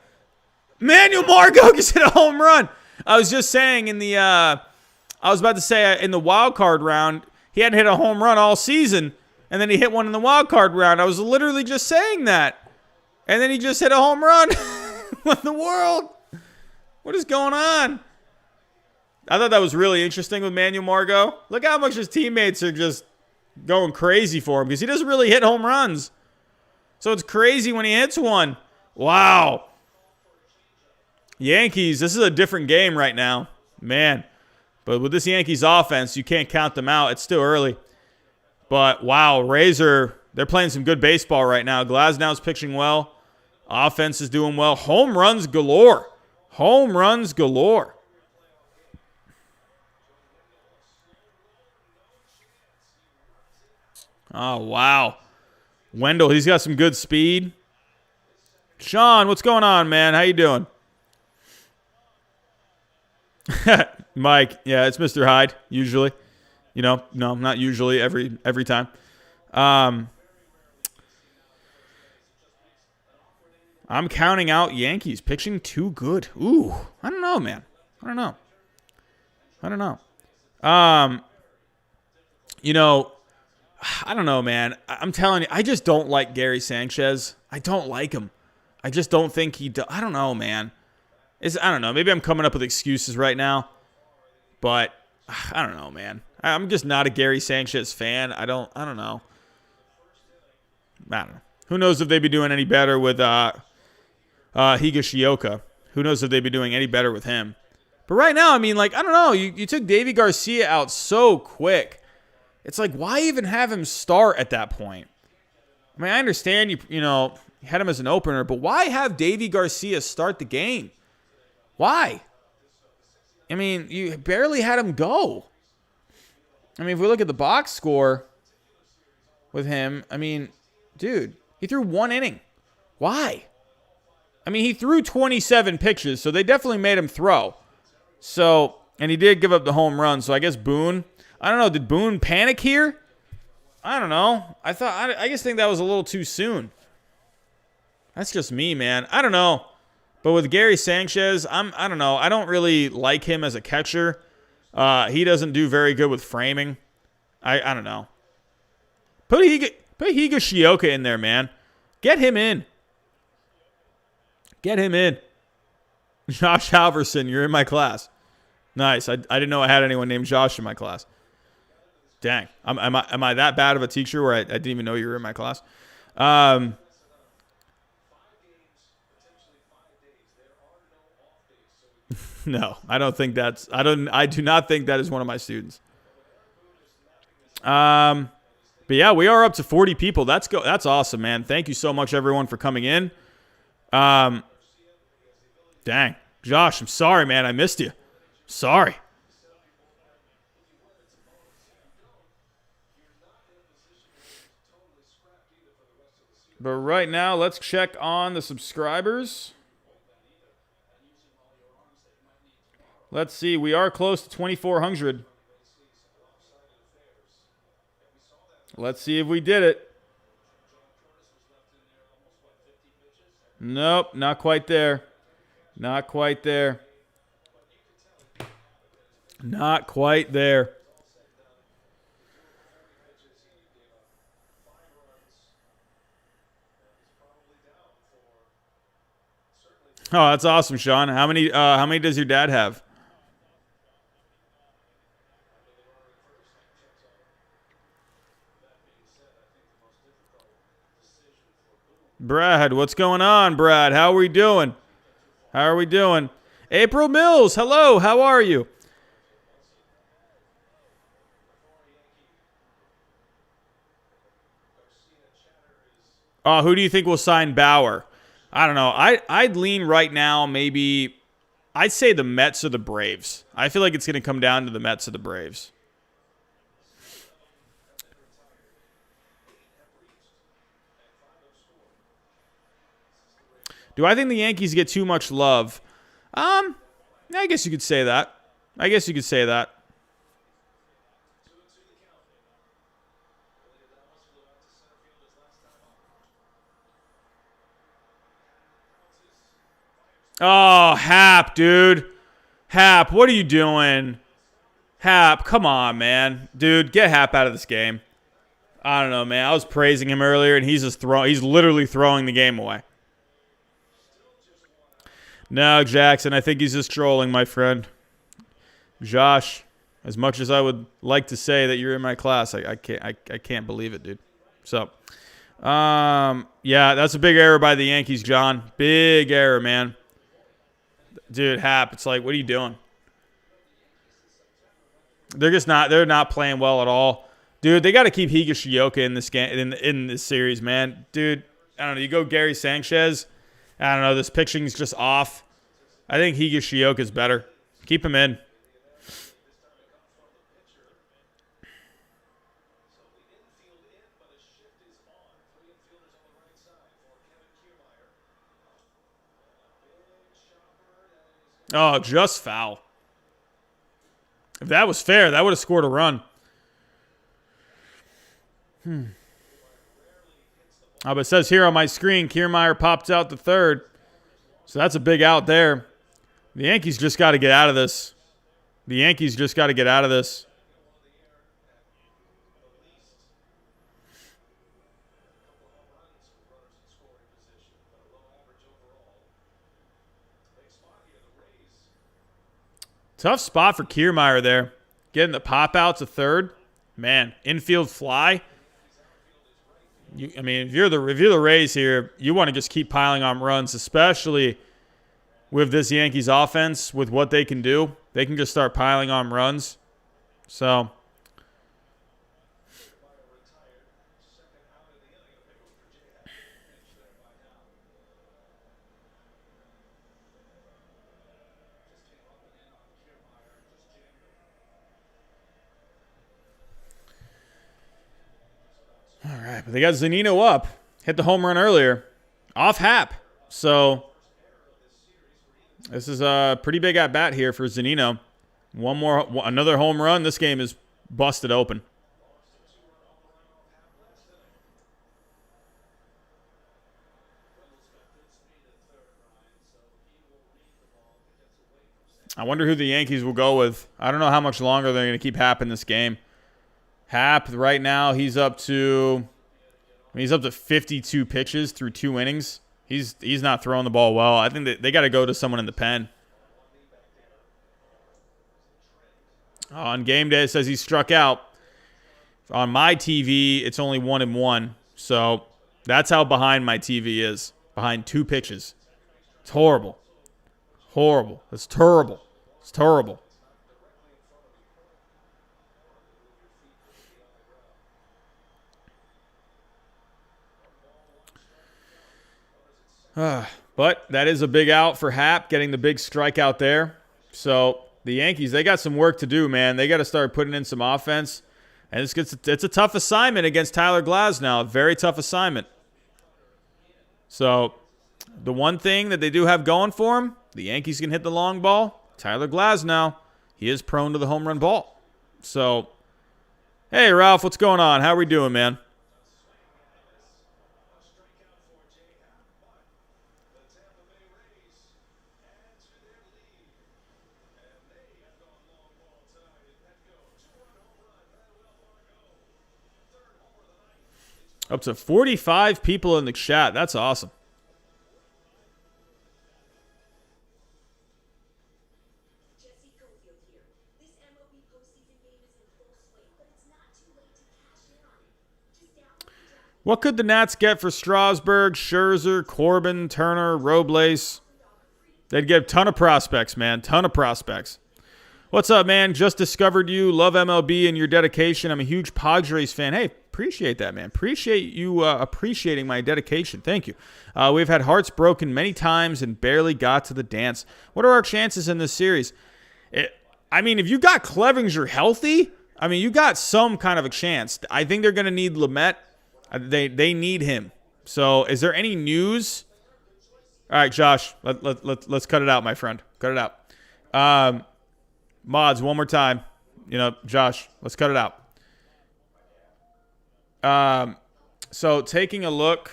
Manuel Margot just hit a home run. I was just saying in the... I was about to say in the wild card round, he hadn't hit a home run all season, and then he hit one in the wild card round. I was literally just saying that. And then he just hit a home run. What in the world? What is going on? I thought that was really interesting with Manuel Margot. Look how much his teammates are just going crazy for him because he doesn't really hit home runs. So it's crazy when he hits one. Wow. Yankees, this is a different game right now. Man. But with this Yankees offense, you can't count them out. It's still early. But, wow, Rays they're playing some good baseball right now. Glasnow's pitching well. Offense is doing well. Home runs galore. Home runs galore. Oh, wow. Wendell, he's got some good speed. Sean, what's going on, man? How you doing? Mike, yeah, it's Mr. Hyde, usually. You know, no, not usually, every time. I'm counting out Yankees pitching too good. Ooh, I don't know, man. I don't know. You know, I don't know, man. I'm telling you, I just don't like Gary Sanchez. I don't like him. I just don't think I don't know, man. I don't know. Maybe I'm coming up with excuses right now. But I don't know, man. I'm just not a Gary Sanchez fan. I don't know. I don't know. Who knows if they'd be doing any better with Higashioka. Who knows if they'd be doing any better with him. But right now, I mean, like, I don't know. You took Davy Garcia out so quick. It's like, why even have him start at that point? I mean, I understand you had him as an opener, but why have Davy Garcia start the game? Why? I mean, you barely had him go. I mean, if we look at the box score with him, I mean, dude, he threw 1 inning. Why? I mean, he threw 27 pitches, so they definitely made him throw. So, and he did give up the home run, so I guess Boone, I don't know, did Boone panic here? I don't know. I just think that was a little too soon. That's just me, man. I don't know. But with Gary Sanchez, I don't know. I don't really like him as a catcher. He doesn't do very good with framing. I don't know. Put Higashioka in there, man. Get him in. Get him in. Josh Halverson, you're in my class. Nice. I didn't know I had anyone named Josh in my class. Dang. Am I that bad of a teacher where I didn't even know you were in my class? No, I don't think I do not think that is one of my students. But yeah, we are up to 40 people. That's awesome, man. Thank you so much, everyone, for coming in. Dang. Josh, I'm sorry, man. I missed you. Sorry. But right now, let's check on the subscribers. Let's see. We are close to 2,400. Let's see if we did it. Nope, not quite there. Not quite there. Not quite there. Oh, that's awesome, Sean. How many does your dad have? Brad, what's going on, Brad? How are we doing? How are we doing? April Mills, hello. How are you? Who do you think will sign Bauer? I don't know. I'd lean right now maybe. I'd say the Mets or the Braves. I feel like it's going to come down to the Mets or the Braves. Do I think the Yankees get too much love? I guess you could say that. Oh, Hap, dude. Hap, what are you doing? Hap, come on, man. Dude, get Hap out of this game. I don't know, man. I was praising him earlier, and he's literally throwing the game away. No, Jackson, I think he's just trolling, my friend. Josh, as much as I would like to say that you're in my class, I can't believe it, dude. So, yeah, that's a big error by the Yankees, John. Big error, man. Dude, Hap, it's like, what are you doing? They're not playing well at all. Dude, they got to keep Higashioka in this game, in this series, man. Dude, I don't know. You go Gary Sanchez. I don't know. This pitching's just off. I think Higashioka's better. Keep him in. Oh, just foul. If that was fair, that would have scored a run. But it says here on my screen, Kiermaier popped out the third. So that's a big out there. The Yankees just got to get out of this. Tough spot for Kiermaier there. Getting the pop out to third. Man, infield fly. If you're the Rays here, you want to just keep piling on runs, especially with this Yankees offense, with what they can do. They can just start piling on runs. So, all right, but they got Zunino up. Hit the home run earlier. Off Hap. So, this is a pretty big at-bat here for Zunino. Another home run. This game is busted open. I wonder who the Yankees will go with. I don't know how much longer they're going to keep Hap in this game. Hap, right now, he's up to 52 pitches through 2 innings. He's not throwing the ball well. I think they got to go to someone in the pen. On game day, it says he struck out. On my TV, it's only 1-1. So that's how behind my TV is. Behind 2 pitches. It's horrible. Horrible. It's terrible. It's terrible. But that is a big out for Hap, getting the big strikeout there. So the Yankees, they got some work to do, man. They got to start putting in some offense. And it's a tough assignment against Tyler Glasnow. A very tough assignment. So the one thing that they do have going for them, the Yankees can hit the long ball. Tyler Glasnow, he is prone to the home run ball. So, hey, Ralph, what's going on? How we doing, man? Up to 45 people in the chat. That's awesome. What could the Nats get for Strasburg, Scherzer, Corbin, Turner, Robles? They'd get a ton of prospects, man. Ton of prospects. What's up, man? Just discovered you. Love MLB and your dedication. I'm a huge Padres fan. Hey, appreciate that, man. Appreciate you appreciating my dedication. Thank you. We've had hearts broken many times and barely got to the dance. What are our chances in this series? If you got Clevinger healthy, you got some kind of a chance. I think they're going to need Lamet. They need him. So is there any news? All right, Josh, let's cut it out, my friend. Cut it out. Mods, one more time. Josh, let's cut it out. So taking a look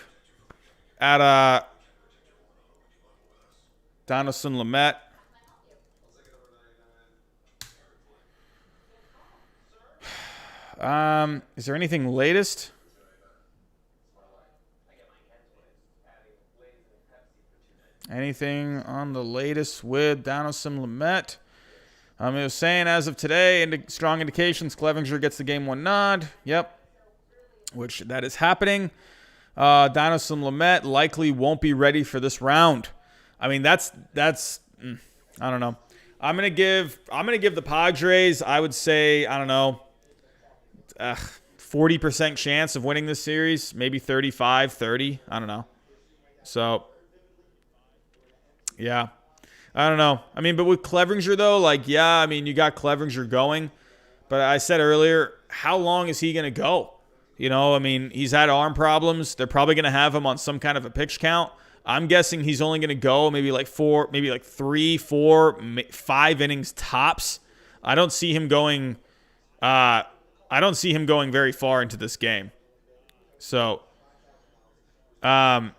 at Donaldson Lamet. Is there anything latest? Anything on the latest with Donaldson Lamet? It was saying as of today, strong indications, Clevinger gets the game 1 nod. Yep. Which that is happening. Donaldson Lamet likely won't be ready for this round. I mean, that's I don't know. I'm gonna give the Padres, I would say, I don't know, 40% chance of winning this series, maybe 35, 30. I don't know. So, yeah. I don't know. I mean, but with Clevinger, though, like, yeah, I mean, you got Clevinger going. But I said earlier, how long is he going to go? You know, I mean, he's had arm problems. They're probably going to have him on some kind of a pitch count. I'm guessing he's only going to go maybe like 3, 4, 5 innings tops. I don't see him going very far into this game. So, the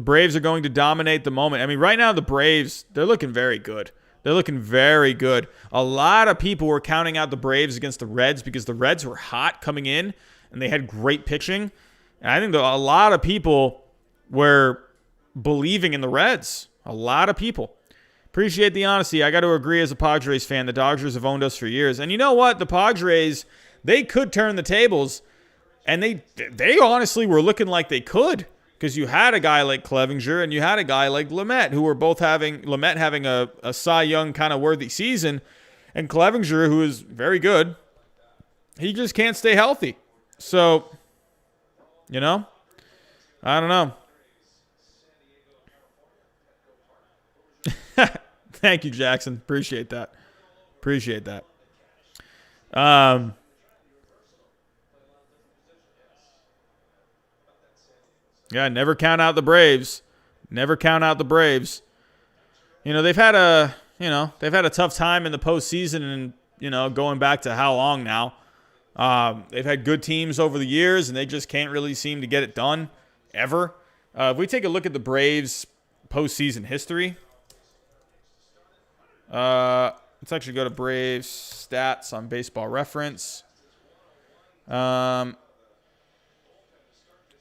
Braves are going to dominate the moment. I mean, right now the Braves, they're looking very good. They're looking very good. A lot of people were counting out the Braves against the Reds because the Reds were hot coming in and they had great pitching. And I think that a lot of people were believing in the Reds. A lot of people. Appreciate the honesty. I got to agree as a Padres fan. The Dodgers have owned us for years. And you know what? The Padres, they could turn the tables. And they honestly were looking like they could. Because you had a guy like Clevinger and you had a guy like Lamet, who were both having a Cy Young kind of worthy season, and Clevinger, who is very good, he just can't stay healthy. So, you know, I don't know. Thank you, Jackson. Appreciate that. Yeah, never count out the Braves. Never count out the Braves. You know, they've had a tough time in the postseason, and, you know, going back to how long now. They've had good teams over the years, and they just can't really seem to get it done ever. If we take a look at the Braves' postseason history, let's actually go to Braves stats on Baseball Reference.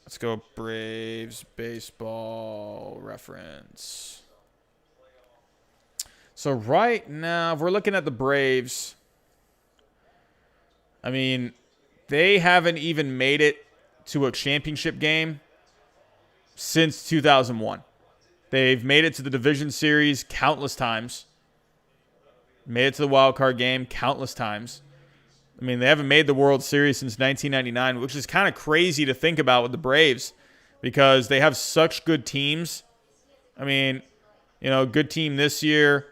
Let's go Braves Baseball Reference. So right now, if we're looking at the Braves, I mean, they haven't even made it to a championship game since 2001. They've made it to the division series countless times. Made it to the wild card game countless times. I mean, they haven't made the World Series since 1999, which is kind of crazy to think about with the Braves because they have such good teams. I mean, you know, good team this year.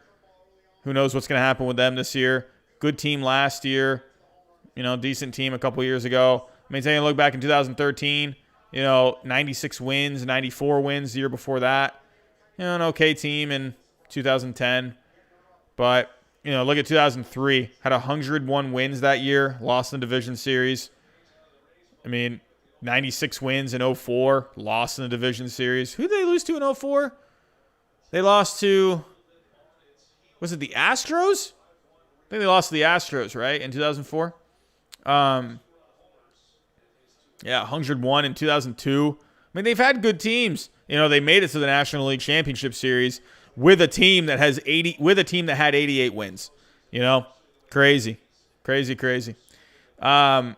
Who knows what's going to happen with them this year? Good team last year. You know, decent team a couple years ago. I mean, taking a look back in 2013, you know, 96 wins, 94 wins the year before that. You know, an okay team in 2010. But, you know, look at 2003. Had 101 wins that year. Lost in the division series. I mean, 96 wins in 2004. Lost in the division series. Who did they lose to in 2004? They lost to, was it the Astros? I think they lost to the Astros, right, in 2004? Yeah, 101 in 2002. I mean, they've had good teams. You know, they made it to the National League Championship Series with a team that had 88 wins. You know, crazy. Yeah,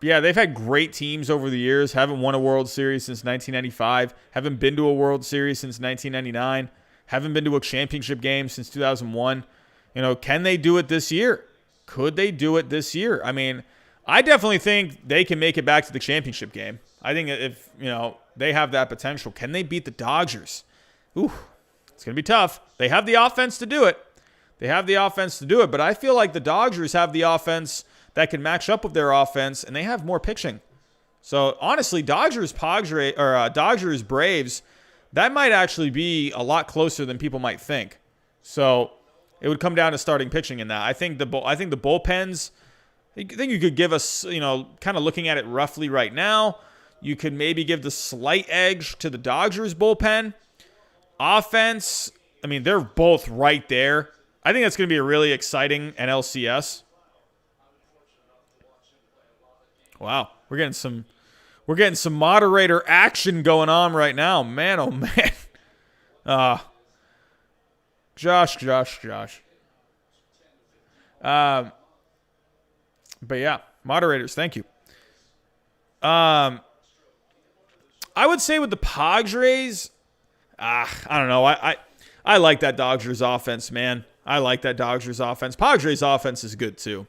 they've had great teams over the years. Haven't won a World Series since 1995. Haven't been to a World Series since 1999. Haven't been to a championship game since 2001. You know, can they do it this year? Could they do it this year? I mean, I definitely think they can make it back to the championship game. I think if, you know, they have that potential. Can they beat the Dodgers? Ooh, it's going to be tough. They have the offense to do it. But I feel like the Dodgers have the offense that can match up with their offense, and they have more pitching. So, honestly, Dodgers, Braves, that might actually be a lot closer than people might think. So, it would come down to starting pitching in that. I think the bullpens, I think you could give us, you know, kind of looking at it roughly right now, you could maybe give the slight edge to the Dodgers bullpen. Offense, I mean, they're both right there. I think that's going to be a really exciting NLCS. Wow, we're getting some moderator action going on right now. Man, oh man. Josh. But yeah, moderators, thank you. I would say with the Padres, I don't know. I like that Dodgers offense, man. I like that Dodgers offense. Padres offense is good too.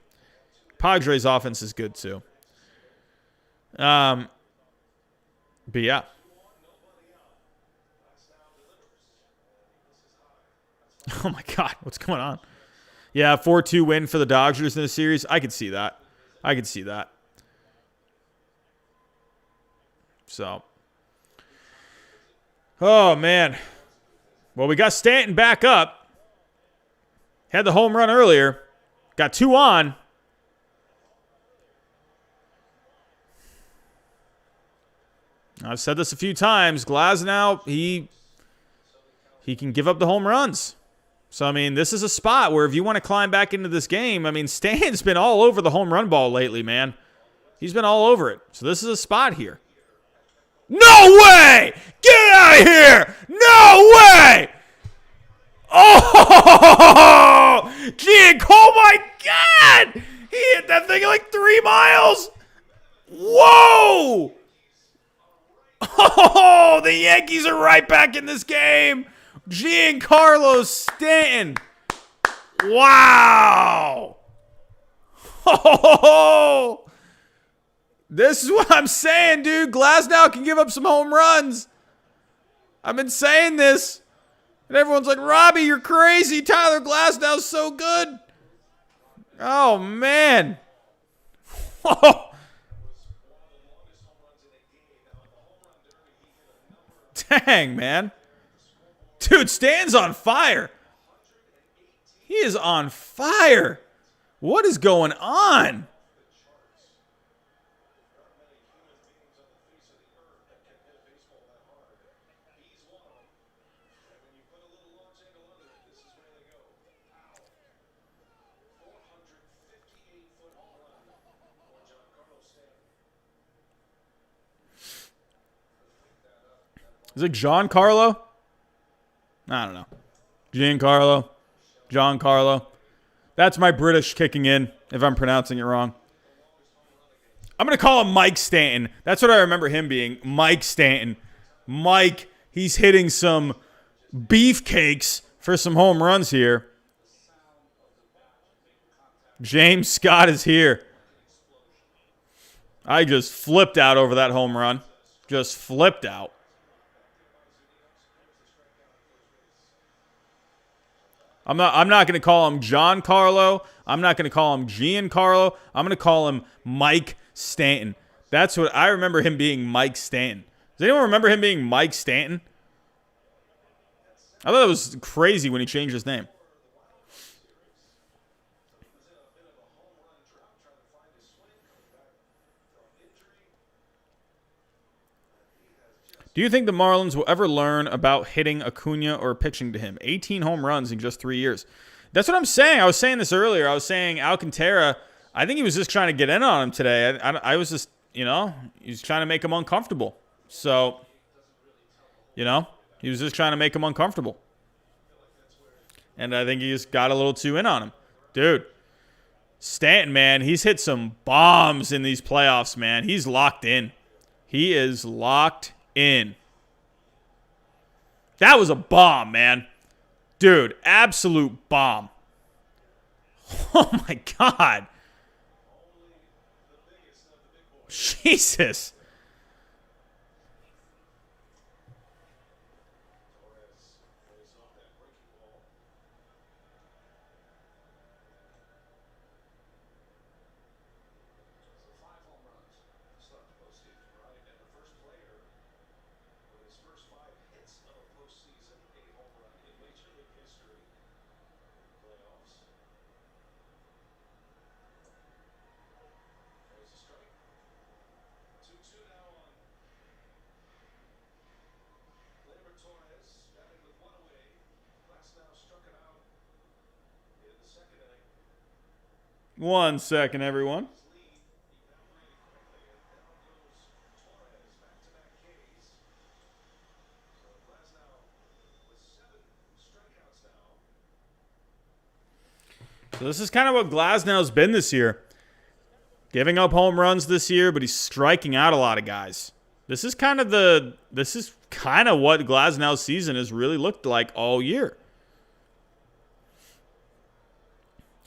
But yeah. Oh my God, what's going on? Yeah, 4-2 win for the Dodgers in the series. I could see that. So. Oh, man. Well, we got Stanton back up. Had the home run earlier. Got 2 on. I've said this a few times. Glasnow, he can give up the home runs. So, I mean, this is a spot where if you want to climb back into this game, I mean, Stan's been all over the home run ball lately, man. He's been all over it. So this is a spot here. No way! Get out of here! No way! Oh! Oh my God! He hit that thing at like 3 miles! Whoa! Oh, the Yankees are right back in this game! Giancarlo Stanton. Wow. Oh, this is what I'm saying, dude. Glasnow can give up some home runs. I've been saying this. And everyone's like, Robbie, you're crazy. Tyler Glasnow's so good. Oh, man. Oh. Dang, man. Dude, Stan's on fire. He is on fire. What is going on? Is it Giancarlo? I don't know. Giancarlo. That's my British kicking in, if I'm pronouncing it wrong. I'm going to call him Mike Stanton. That's what I remember him being. Mike Stanton. Mike, he's hitting some beefcakes for some home runs here. James Scott is here. I just flipped out over that home run. Just flipped out. I'm not going to call him Giancarlo. I'm not going to call him Giancarlo. I'm going to call him Mike Stanton. That's what I remember him being, Mike Stanton. Does anyone remember him being Mike Stanton? I thought that was crazy when he changed his name. Do you think the Marlins will ever learn about hitting Acuna or pitching to him? 18 home runs in just 3 years. That's what I'm saying. I was saying this earlier. I was saying Alcantara, I think he was just trying to get in on him today. I was just, he was trying to make him uncomfortable. So, he was just trying to make him uncomfortable. And I think he just got a little too in on him. Dude, Stanton, man, he's hit some bombs in these playoffs, man. He's locked in. He is locked in. That was a bomb, man. Dude, absolute bomb. Oh my God. Jesus. One second, everyone. So this is kind of what Glasnow's been this year. Giving up home runs this year, but he's striking out a lot of guys. This is kind of what Glasnow's season has really looked like all year.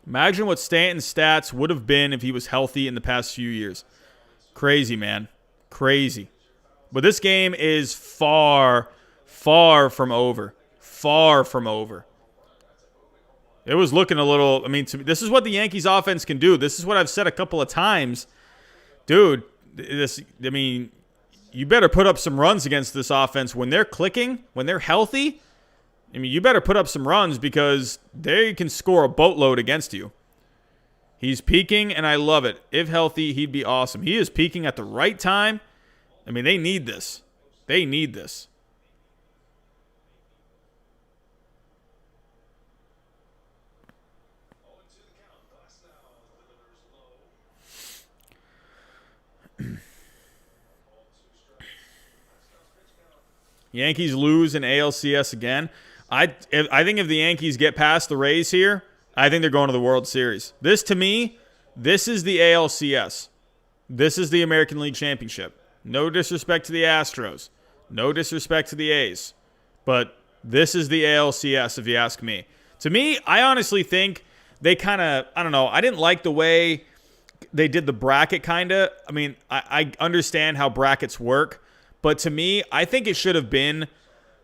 Imagine what Stanton's stats would have been if he was healthy in the past few years. Crazy, man. Crazy. But this game is far, far from over. Far from over. It was looking a little, this is what the Yankees offense can do. This is what I've said a couple of times. Dude, you better put up some runs against this offense. When they're clicking, when they're healthy, you better put up some runs because they can score a boatload against you. He's peaking, and I love it. If healthy, he'd be awesome. He is peaking at the right time. They need this. They need this. Yankees lose in ALCS again. I think if the Yankees get past the Rays here, I think they're going to the World Series. This, to me, this is the ALCS. This is the American League Championship. No disrespect to the Astros. No disrespect to the A's. But this is the ALCS, if you ask me. To me, I honestly think they kind of, I don't know, I didn't like the way they did the bracket kind of. I understand how brackets work. But to me, I think it should have been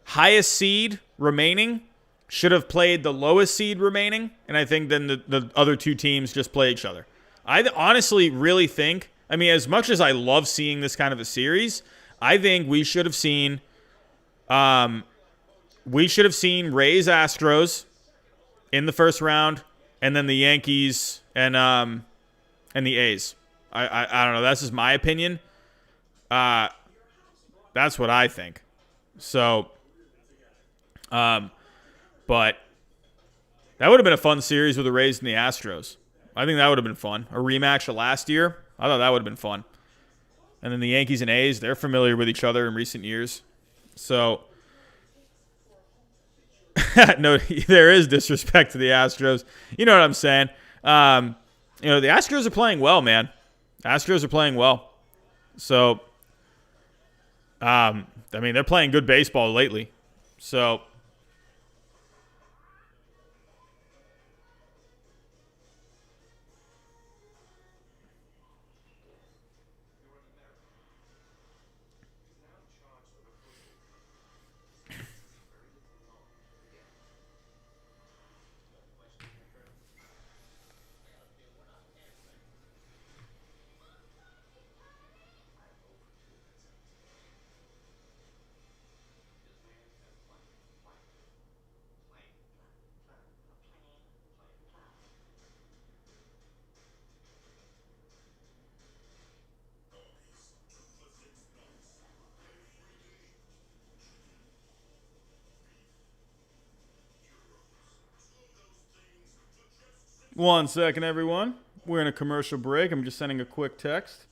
highest seed remaining should have played the lowest seed remaining, and I think then the other two teams just play each other. I honestly really think, as much as I love seeing this kind of a series, I think we should have seen Rays Astros in the first round, and then the Yankees and the A's. I don't know. That's just my opinion. That's what I think. So, but that would have been a fun series with the Rays and the Astros. I think that would have been fun. A rematch of last year. I thought that would have been fun. And then the Yankees and A's, they're familiar with each other in recent years. So, no, there is disrespect to the Astros. You know what I'm saying? The Astros are playing well, man. Astros are playing well. So, they're playing good baseball lately. So, one second, everyone. We're in a commercial break. I'm just sending a quick text.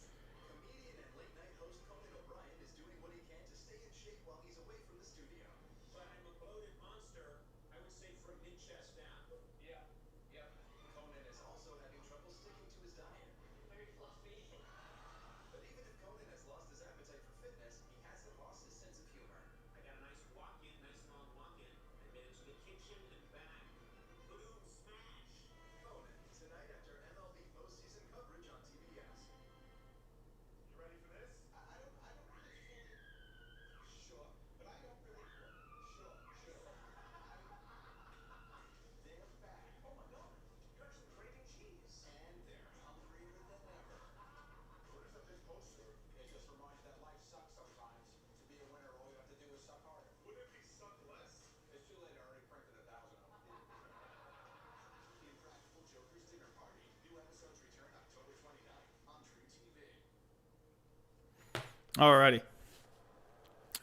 Alrighty.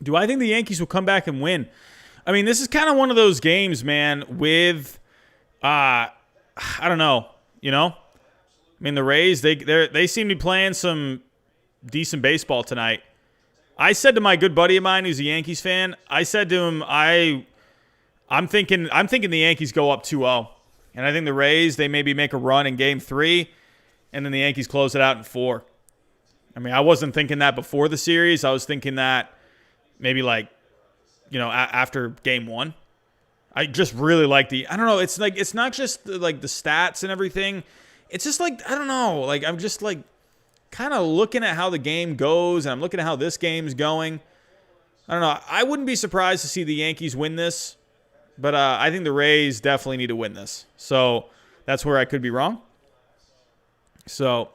Do I think the Yankees will come back and win? This is kind of one of those games, man, with, I don't know, the Rays, they seem to be playing some decent baseball tonight. I said to my good buddy of mine who's a Yankees fan, I said to him, I'm thinking the Yankees go up 2-0. And I think the Rays, they maybe make a run in Game 3, and then the Yankees close it out in 4. I mean, I wasn't thinking that before the series. I was thinking that maybe after Game 1. I just really like I don't know, it's not just the stats and everything. It's just I don't know, I'm just kind of looking at how the game goes, and I'm looking at how this game's going. I don't know. I wouldn't be surprised to see the Yankees win this, but I think the Rays definitely need to win this. So that's where I could be wrong. So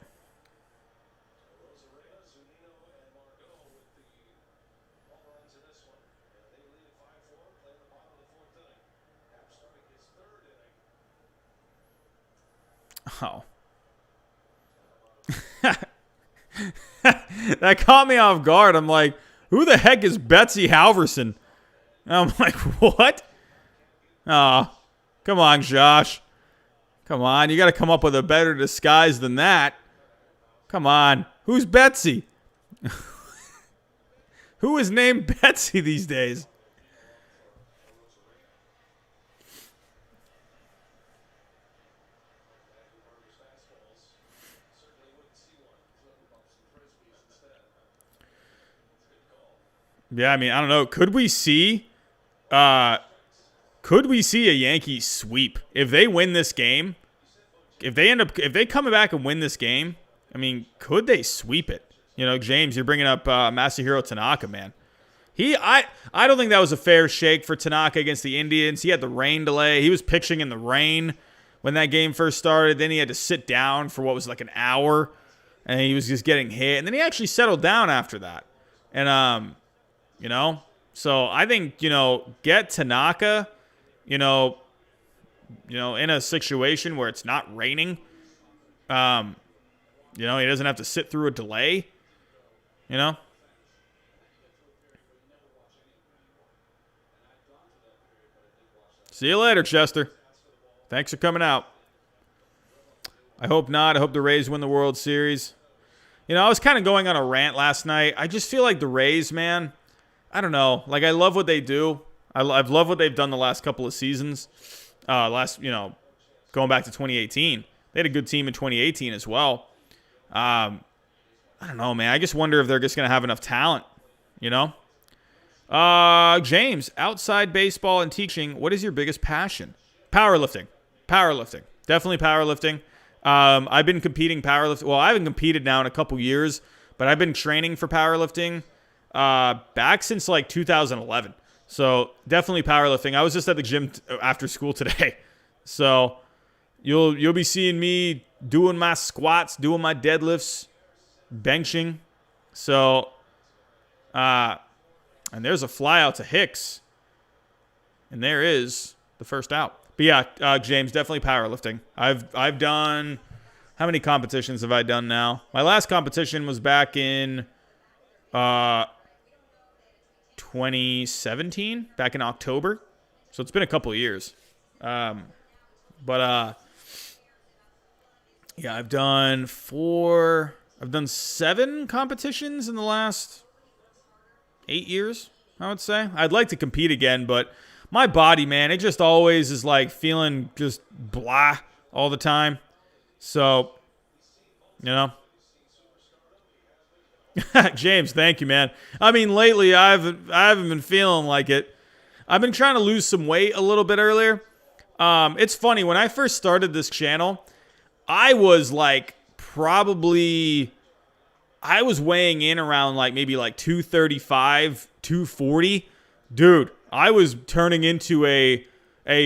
oh. That caught me off guard. I'm like, who the heck is Betsy Halverson? And I'm like, what? Oh, come on, Josh. Come on. You got to come up with a better disguise than that. Come on. Who's Betsy? Who is named Betsy these days? Yeah, I mean, I don't know. Could we see a Yankees sweep if they win this game? If they come back and win this game, I mean, could they sweep it? You know, James, you're bringing up Masahiro Tanaka, man. I don't think that was a fair shake for Tanaka against the Indians. He had the rain delay. He was pitching in the rain when that game first started. Then he had to sit down for what was an hour, and he was just getting hit. And then he actually settled down after that. And so I think, get Tanaka, in a situation where it's not raining. He doesn't have to sit through a delay, See you later, Chester. Thanks for coming out. I hope not. I hope the Rays win the World Series. I was kind of going on a rant last night. I just feel like the Rays, man, I don't know. I love what they do. I've loved what they've done the last couple of seasons. Going back to 2018. They had a good team in 2018 as well. I don't know, man. I just wonder if they're just going to have enough talent, James, outside baseball and teaching, what is your biggest passion? Powerlifting. Definitely powerlifting. I've been competing powerlifting. Well, I haven't competed now in a couple years, but I've been training for powerlifting back since 2011. So definitely powerlifting. I was just at the gym after school today. So you'll be seeing me doing my squats, doing my deadlifts, benching. So and there's a fly out to Hicks. And there is the first out. But yeah, James, definitely powerlifting. I've done, how many competitions have I done now? My last competition was back in 2017, back in October. So it's been a couple of years. Yeah, I've done 7 competitions in the last 8 years, I would say. I'd like to compete again, but my body, man, it just always is feeling just blah all the time. So, James, thank you, man. I mean, lately I haven't been feeling like it. I've been trying to lose some weight a little bit earlier. It's funny, when I first started this channel, I was I was weighing in around maybe 235, 240. Dude, I was turning into a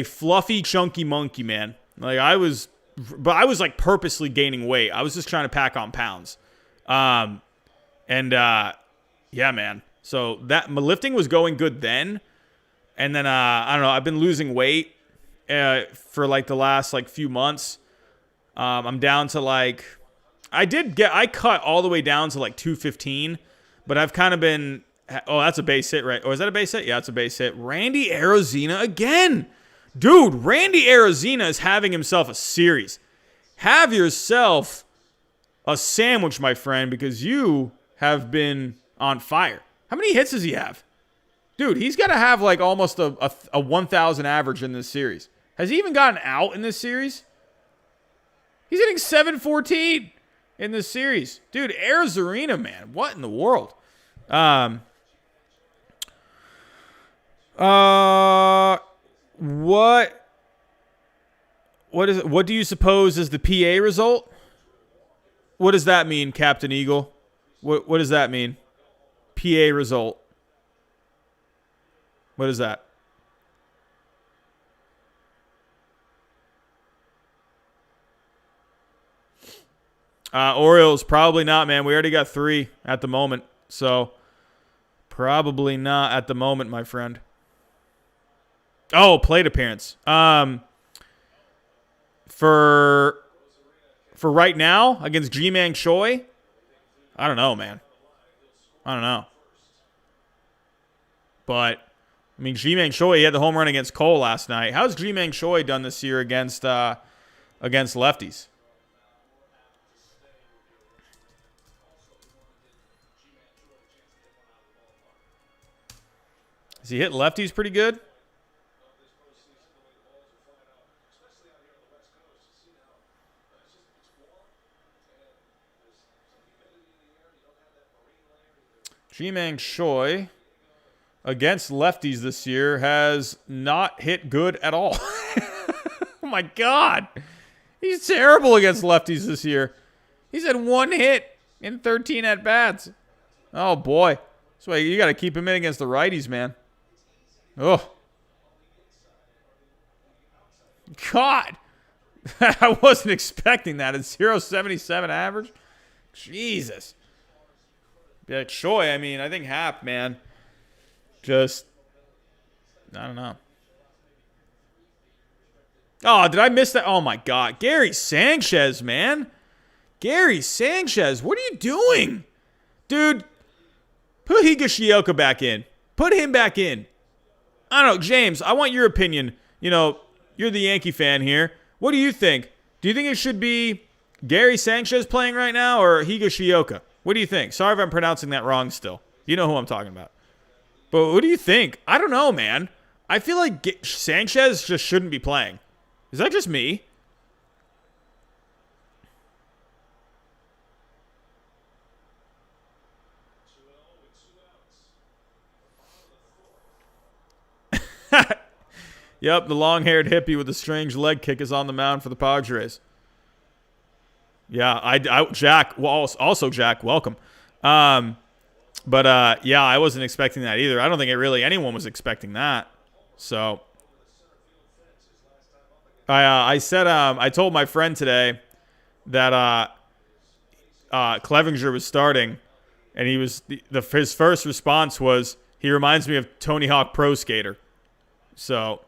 fluffy, chunky monkey, man. I was purposely gaining weight. I was just trying to pack on pounds. Yeah, man. So my lifting was going good then. And then, I don't know, I've been losing weight for the last few months. I'm down to I cut all the way down to 215, but I've kind of been, oh, that's a base hit, right? Or is that a base hit? Yeah, it's a base hit. Randy Arozarena again. Dude, Randy Arozarena is having himself a series. Have yourself a sandwich, my friend, because you have been on fire. How many hits does he have? Dude, he's got to have almost a 1,000 average in this series. Has he even gotten out in this series? He's hitting .714 in this series. Dude, Arizarena, man. What in the world? What is it? What do you suppose is the PA result? What does that mean, Captain Eagle? What does that mean? PA result. What is that? Orioles, probably not, man. We already got 3 at the moment. So, probably not at the moment, my friend. Oh, plate appearance. For right now, against Ji-Man Choi, I don't know, man. I don't know. But, I mean, Ji-Man Choi, he had the home run against Cole last night. How's Ji-Man Choi done this year against lefties? Has he hit lefties pretty good? Ji-Man Choi against lefties this year has not hit good at all. Oh my God. He's terrible against lefties this year. He's had 1 hit in 13 at-bats. Oh boy. That's why you got to keep him in against the righties, man. Oh. God. I wasn't expecting that. It's .077 average. Jesus. Yeah, Choi, I mean, I think Hap, man. Just, I don't know. Oh, did I miss that? Oh, my God. Gary Sanchez, man. Gary Sanchez, what are you doing? Dude, put Higashioka back in. Put him back in. I don't know. James, I want your opinion. You know, you're the Yankee fan here. What do you think? Do you think it should be Gary Sanchez playing right now or Higashioka? What do you think? Sorry if I'm pronouncing that wrong still. You know who I'm talking about. But what do you think? I don't know, man. I feel like Sanchez just shouldn't be playing. Is that just me? Yep, the long-haired hippie with the strange leg kick is on the mound for the Padres. Yeah, Jack, well, also Jack, welcome. Yeah, I wasn't expecting that either. I don't think anyone was expecting that. So, I told my friend today that Clevinger was starting, and his first response was, he reminds me of Tony Hawk Pro Skater. So,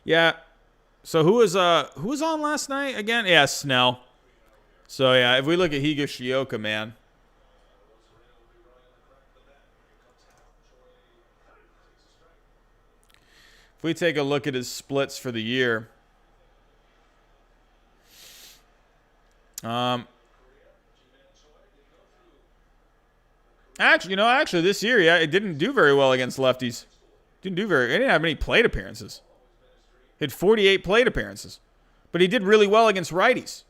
yeah. So who was on last night again? Yeah, Snell. So yeah, if we look at Higashioka, man. If we take a look at his splits for the year. Actually, this year, yeah, it didn't do very well against lefties. It didn't have many plate appearances. He had 48 plate appearances. But he did really well against righties.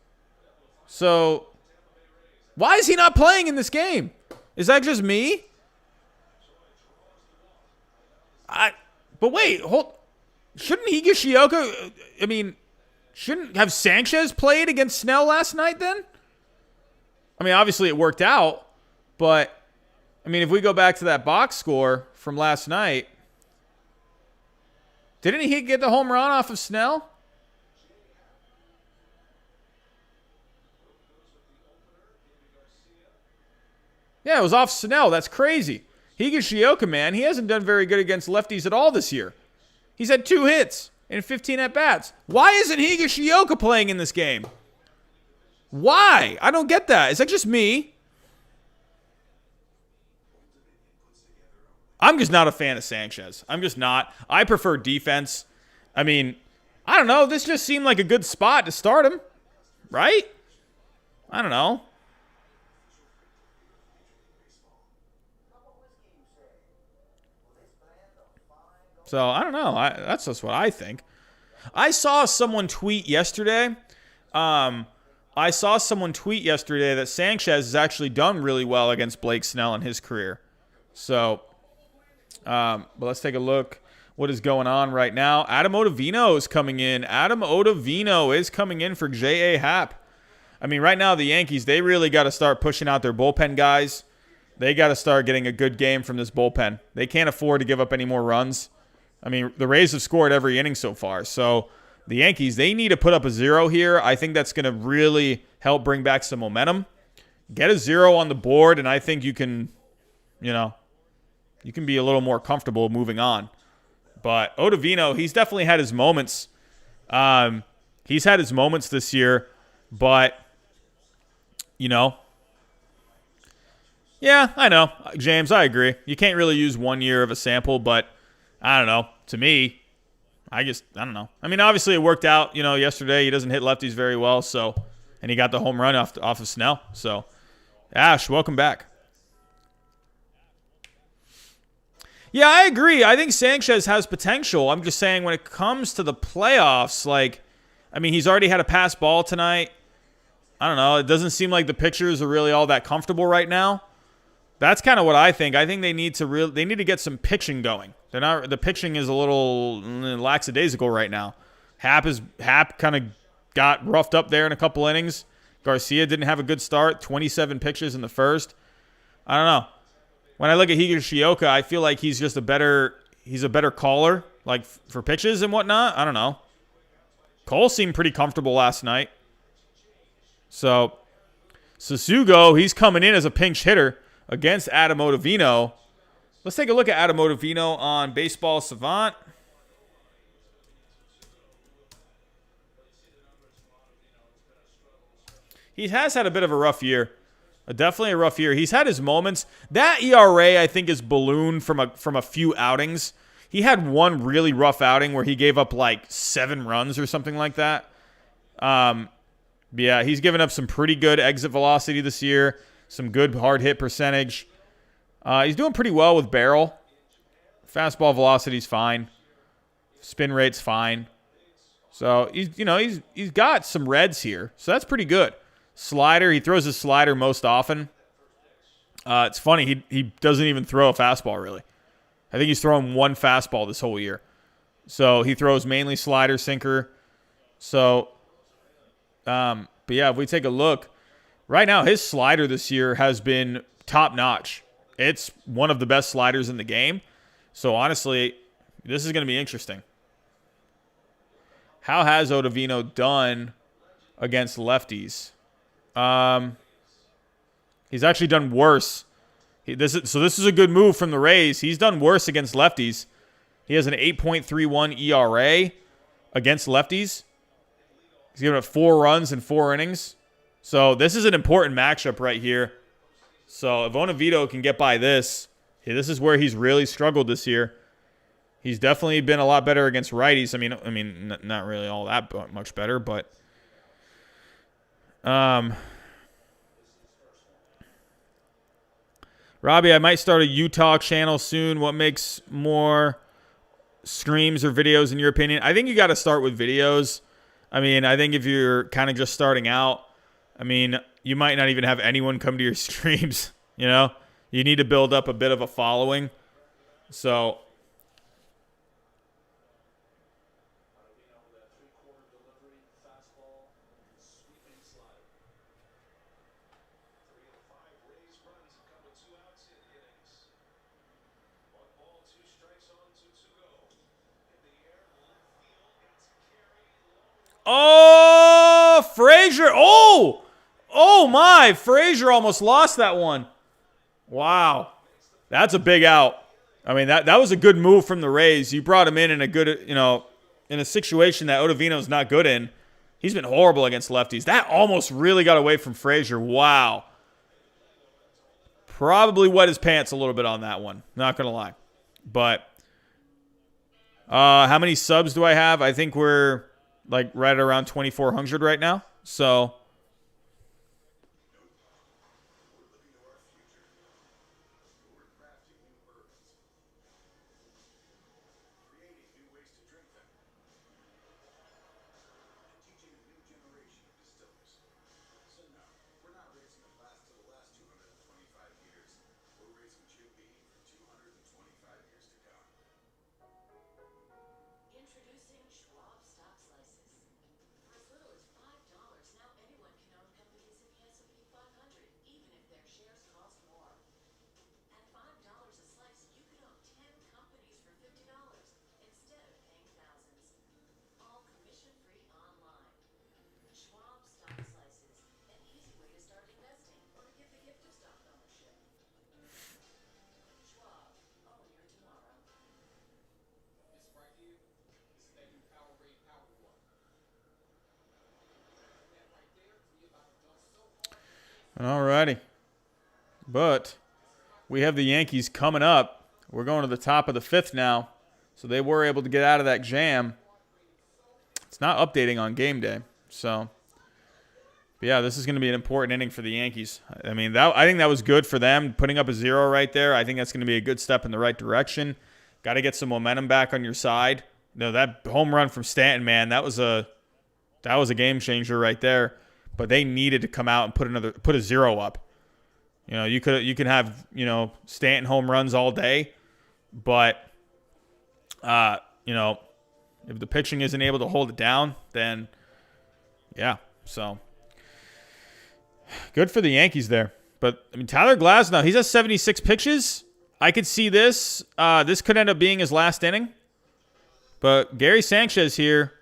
So, why is he not playing in this game? Is that just me? But wait, shouldn't Higashioka, shouldn't have Sanchez played against Snell last night then? I mean, obviously it worked out, but, if we go back to that box score from last night, didn't he get the home run off of Snell? Yeah, it was off Snell. That's crazy. Higashioka, man, he hasn't done very good against lefties at all this year. He's had 2 hits and 15 at-bats. Why isn't Higashioka playing in this game? Why? I don't get that. Is that just me? I'm just not a fan of Sanchez. I'm just not. I prefer defense. I don't know. This just seemed like a good spot to start him. Right? I don't know. So, I don't know. That's just what I think. I saw someone tweet yesterday. That Sanchez has actually done really well against Blake Snell in his career. So, but let's take a look what is going on right now. Adam Ottavino is coming in. For J.A. Happ. I mean, right now the Yankees, they really got to start pushing out their bullpen guys. They got to start getting a good game from this bullpen. They can't afford to give up any more runs. I mean, the Rays have scored every inning so far. So the Yankees, they need to put up a 0 here. I think that's going to really help bring back some momentum. Get a 0 on the board, and I think you can, you can be a little more comfortable moving on. But Ottavino, he's definitely had his moments. He's had his moments this year, but, yeah, I know. James, I agree. You can't really use 1 year of a sample, but I don't know. To me, I don't know. I mean, obviously it worked out, yesterday. He doesn't hit lefties very well, and he got the home run off of Snell. So, Ash, welcome back. Yeah, I agree. I think Sanchez has potential. I'm just saying when it comes to the playoffs, he's already had a pass ball tonight. I don't know. It doesn't seem like the pitchers are really all that comfortable right now. That's kind of what I think. I think they need to get some pitching going. The pitching is a little lackadaisical right now. Happ kind of got roughed up there in a couple innings. Garcia didn't have a good start. 27 pitches in the first. I don't know. When I look at Higashioka, I feel like he's a better caller, for pitches and whatnot. I don't know. Cole seemed pretty comfortable last night. So, Sasugo, he's coming in as a pinch hitter against Adam Ottavino. Let's take a look at Adam Ottavino on Baseball Savant. He has had a bit of a rough year. Definitely a rough year. He's had his moments. That ERA, I think, is ballooned from a few outings. He had one really rough outing where he gave up 7 runs or something like that. Yeah, he's given up some pretty good exit velocity this year. Some good hard hit percentage. He's doing pretty well with barrel. Fastball velocity's fine. Spin rate's fine. So he's got some reds here. So that's pretty good. Slider, he throws his slider most often. It's funny, he doesn't even throw a fastball, really. I think he's thrown one fastball this whole year. So he throws mainly slider, sinker. So, but yeah, if we take a look, right now his slider this year has been top-notch. It's one of the best sliders in the game. So honestly, this is going to be interesting. How has Ottavino done against lefties? He's actually done worse. This is a good move from the Rays. He's done worse against lefties. He has an 8.31 ERA against lefties. He's given up 4 runs in 4 innings. So this is an important matchup right here. So if Ottavino can get by this is where he's really struggled this year. He's definitely been a lot better against righties. I mean, not really all that much better, but Robbie, I might start a Utah channel soon. What makes more streams or videos in your opinion? I think you got to start with videos. I mean, I think if you're kind of just starting out, I mean, you might not even have anyone come to your streams, You need to build up a bit of a following. So oh, Frazier. Oh my. Frazier almost lost that one. Wow. That's a big out. I mean, that was a good move from the Rays. You brought him in a good, in a situation that Ottavino's not good in. He's been horrible against lefties. That almost really got away from Frazier. Wow. Probably wet his pants a little bit on that one. Not going to lie. But how many subs do I have? I think we're right around 2,400 right now. So Alrighty. But we have the Yankees coming up. We're going to the top of the 5th now. So they were able to get out of that jam. It's not updating on game day. So, but yeah, this is going to be an important inning for the Yankees. I mean, I think that was good for them, putting up a 0 right there. I think that's going to be a good step in the right direction. Got to get some momentum back on your side. No, that home run from Stanton, man, that was a game changer right there. But they needed to come out and put a 0 up. You know, you can have, Stanton home runs all day, but if the pitching isn't able to hold it down, then yeah. So good for the Yankees there. But I mean, Tyler Glasnow, he's at 76 pitches. I could see this. This could end up being his last inning. But Gary Sanchez here,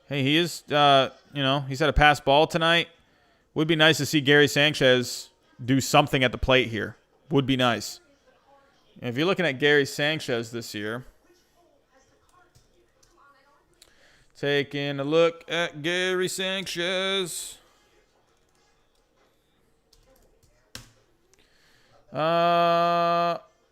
hey, he is, he's had a pass ball tonight. Would be nice to see Gary Sanchez do something at the plate here. Would be nice. And if you're looking at Gary Sanchez this year, taking a look at Gary Sanchez.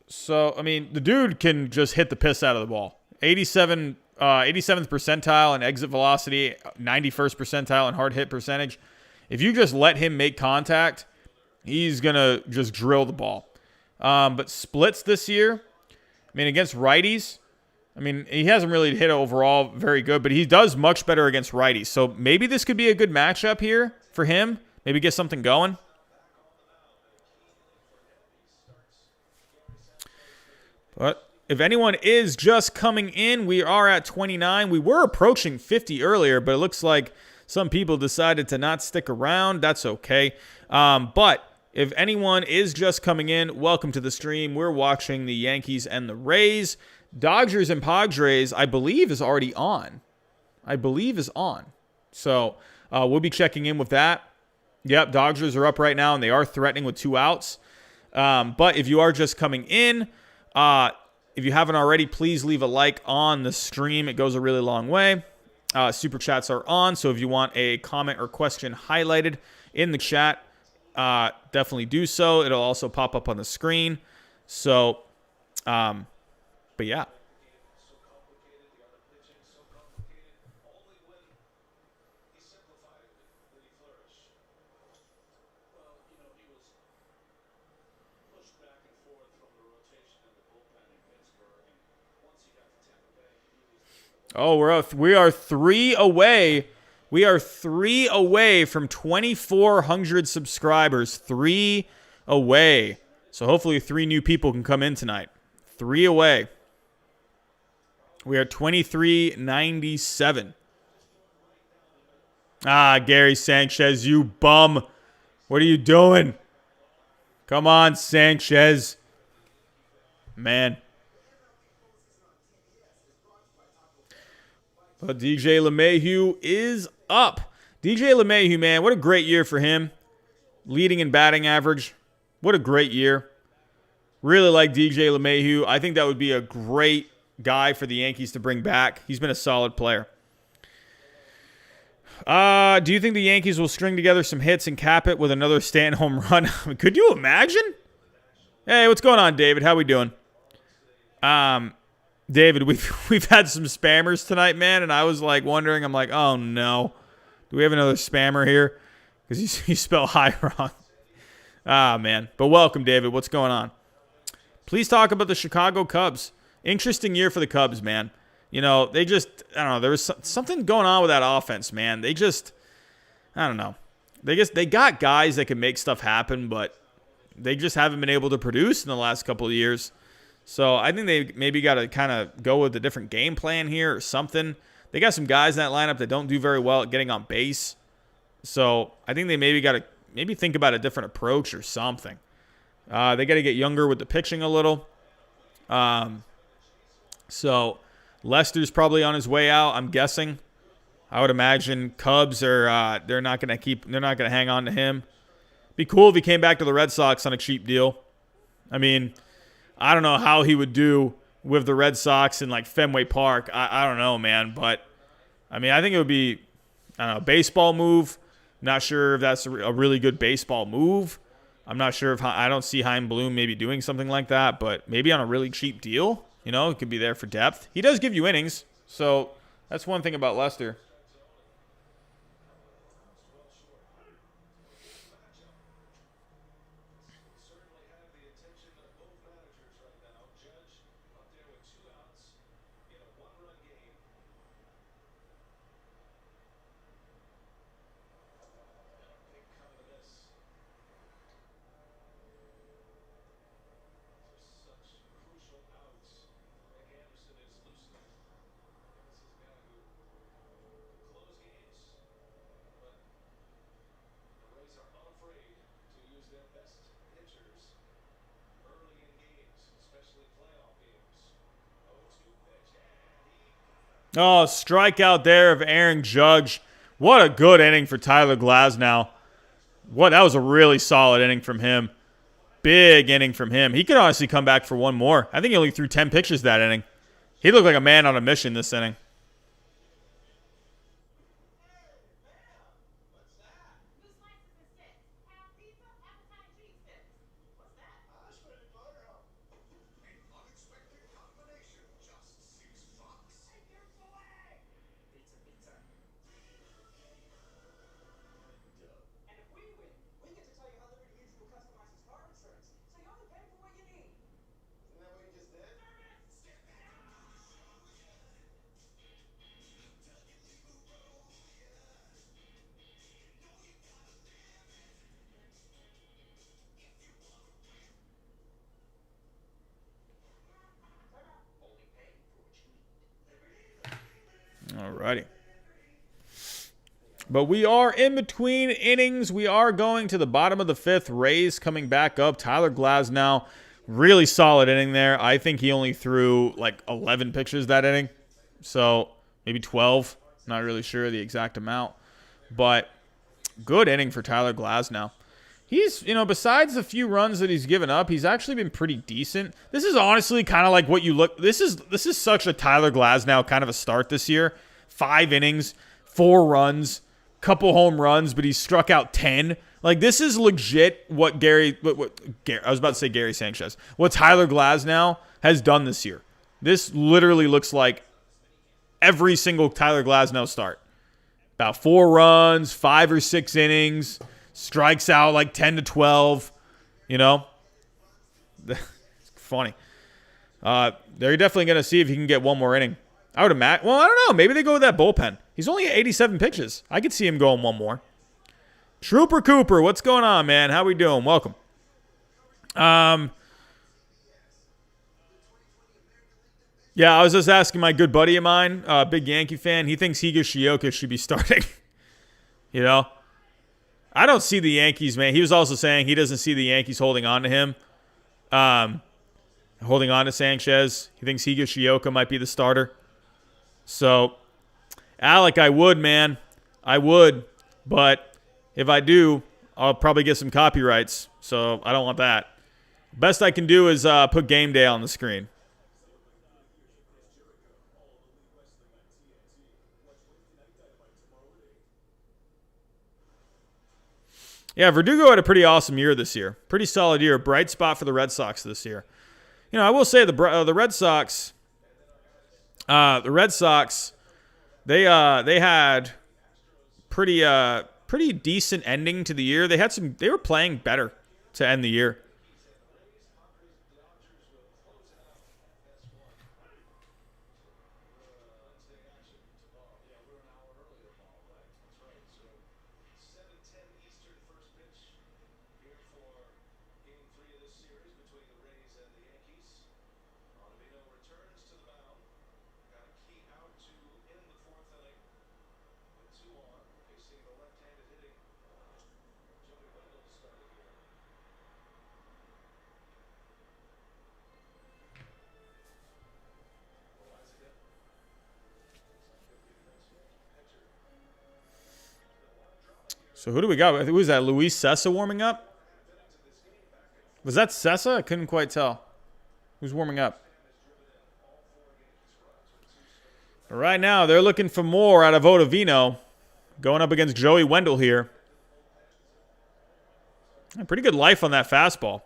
So, I mean, the dude can just hit the piss out of the ball. 87th percentile in exit velocity, 91st percentile in hard hit percentage. If you just let him make contact, he's going to just drill the ball. But splits this year, I mean, against righties, I mean, he hasn't really hit overall very good, but he does much better against righties. So maybe this could be a good matchup here for him. Maybe get something going. But if anyone is just coming in, we are at 29. We were approaching 50 earlier, but it looks like some people decided to not stick around. That's okay. But if anyone is just coming in, welcome to the stream. We're watching the Yankees and the Rays. Dodgers and Padres, I believe, is already on. So we'll be checking in with that. Yep, Dodgers are up right now, and they are threatening with 2 outs. But if you are just coming in, if you haven't already, please leave a like on the stream. It goes a really long way. Super chats are on, so if you want a comment or question highlighted in the chat, definitely do so. It'll also pop up on the screen. So, but yeah. Oh, we are 3 away. We are 3 away from 2,400 subscribers. 3 away. So hopefully 3 new people can come in tonight. 3 away. We are 2397. Gary Sanchez, you bum. What are you doing? Come on, Sanchez. Man. But DJ LeMahieu is up. DJ LeMahieu, man, what a great year for him. Leading in batting average. What a great year. Really like DJ LeMahieu. I think that would be a great guy for the Yankees to bring back. He's been a solid player. Do you think the Yankees will string together some hits and cap it with another Stanton home run? Could you imagine? Hey, what's going on, David? How we doing? David, we've had some spammers tonight, man, and I was like wondering, I'm like, oh no, do we have another spammer here? Because you spell hi wrong. Man. But welcome, David. What's going on? Please talk about the Chicago Cubs. Interesting year for the Cubs, man. You know, they just, I don't know, there was something going on with that offense, man. They just, I don't know. They got guys that can make stuff happen, but they just haven't been able to produce in the last couple of years. So I think they maybe got to kind of go with a different game plan here or something. They got some guys in that lineup that don't do very well at getting on base. So I think they maybe got to think about a different approach or something. They got to get younger with the pitching a little. So Lester's probably on his way out, I'm guessing. I would imagine Cubs are they're not going to hang on to him. Be cool if he came back to the Red Sox on a cheap deal. I mean, I don't know how he would do with the Red Sox in like Fenway Park. I don't know, man. But, I mean, I think it would be, I don't know, baseball move. Not sure if that's a really good baseball move. I'm not sure if I don't see Chaim Bloom maybe doing something like that, but maybe on a really cheap deal. You know, it could be there for depth. He does give you innings, so that's one thing about Lester. Oh, strikeout there of Aaron Judge. What a good inning for Tyler Glasnow. That was a really solid inning from him. Big inning from him. He could honestly come back for one more. I think he only threw 10 pitches that inning. He looked like a man on a mission this inning. Alrighty. But we are in between innings. We are going to the bottom of the fifth. Rays coming back up. Tyler Glasnow, really solid inning there. I think he only threw like 11 pitches that inning. So maybe 12. Not really sure the exact amount. But good inning for Tyler Glasnow. He's, besides the few runs that he's given up, he's actually been pretty decent. This is honestly kind of like what you look. This is such a Tyler Glasnow kind of a start this year. 5 innings, 4 runs, couple home runs, but he struck out 10. Like, this is legit what I was about to say Gary Sanchez. What Tyler Glasnow has done this year. This literally looks like every single Tyler Glasnow start. About 4 runs, 5 or 6 innings, strikes out like 10 to 12. It's funny. They're definitely going to see if he can get one more inning. I would imagine. Well, I don't know. Maybe they go with that bullpen. He's only at 87 pitches. I could see him going one more. Trooper Cooper, what's going on, man? How we doing? Welcome. Yeah, I was just asking my good buddy of mine, big Yankee fan. He thinks Higashioka should be starting. I don't see the Yankees, man. He was also saying he doesn't see the Yankees holding on to him. Holding on to Sanchez. He thinks Higashioka might be the starter. So, Alec, I would, man. I would. But if I do, I'll probably get some copyrights. So, I don't want that. Best I can do is put game day on the screen. Yeah, Verdugo had a pretty awesome year this year. Pretty solid year. Bright spot for the Red Sox this year. I will say the Red Sox... they had pretty decent ending to the year. They were playing better to end the year. So who do we got? Who was that? Luis Cessa warming up? Was that Cessa? I couldn't quite tell. Who's warming up? Right now, they're looking for more out of Ottavino. Going up against Joey Wendell here. Pretty good life on that fastball.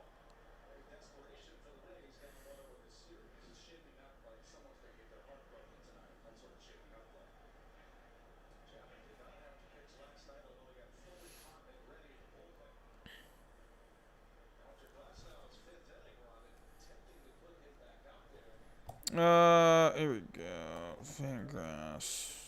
Here we go. Fangrass.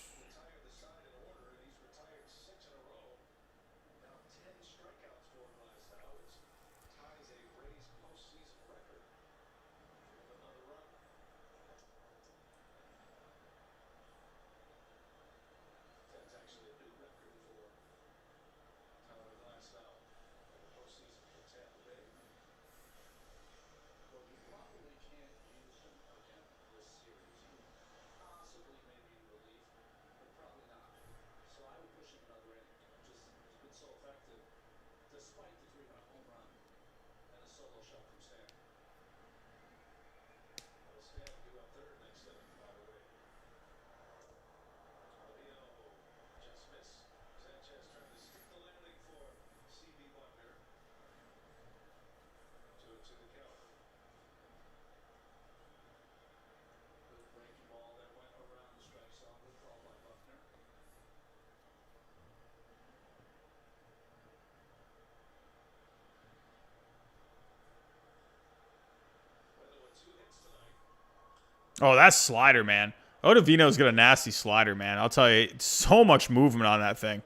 Oh, that's slider, man. Ottavino's got a nasty slider, man. I'll tell you, so much movement on that thing.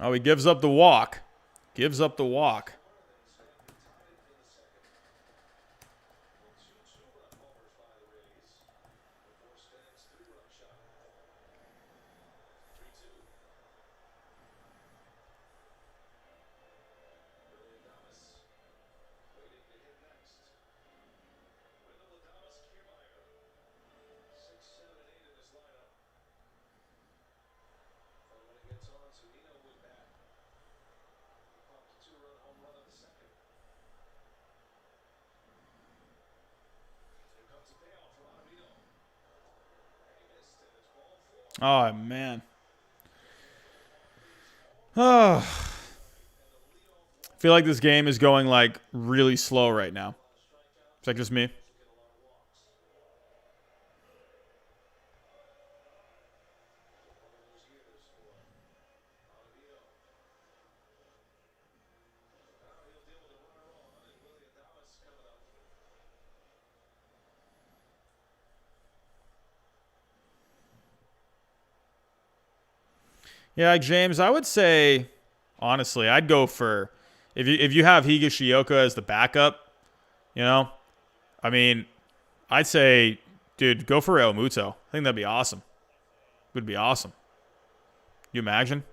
Oh, he gives up the walk. Gives up the walk. Oh, man. Oh. I feel like this game is going, like, really slow right now. Is that just me? Yeah, James, I would say, honestly, I'd go for if you have Higashioka as the backup, you know, I mean, I'd say, dude, go for El Muto. I think that'd be awesome. Would be awesome. You imagine?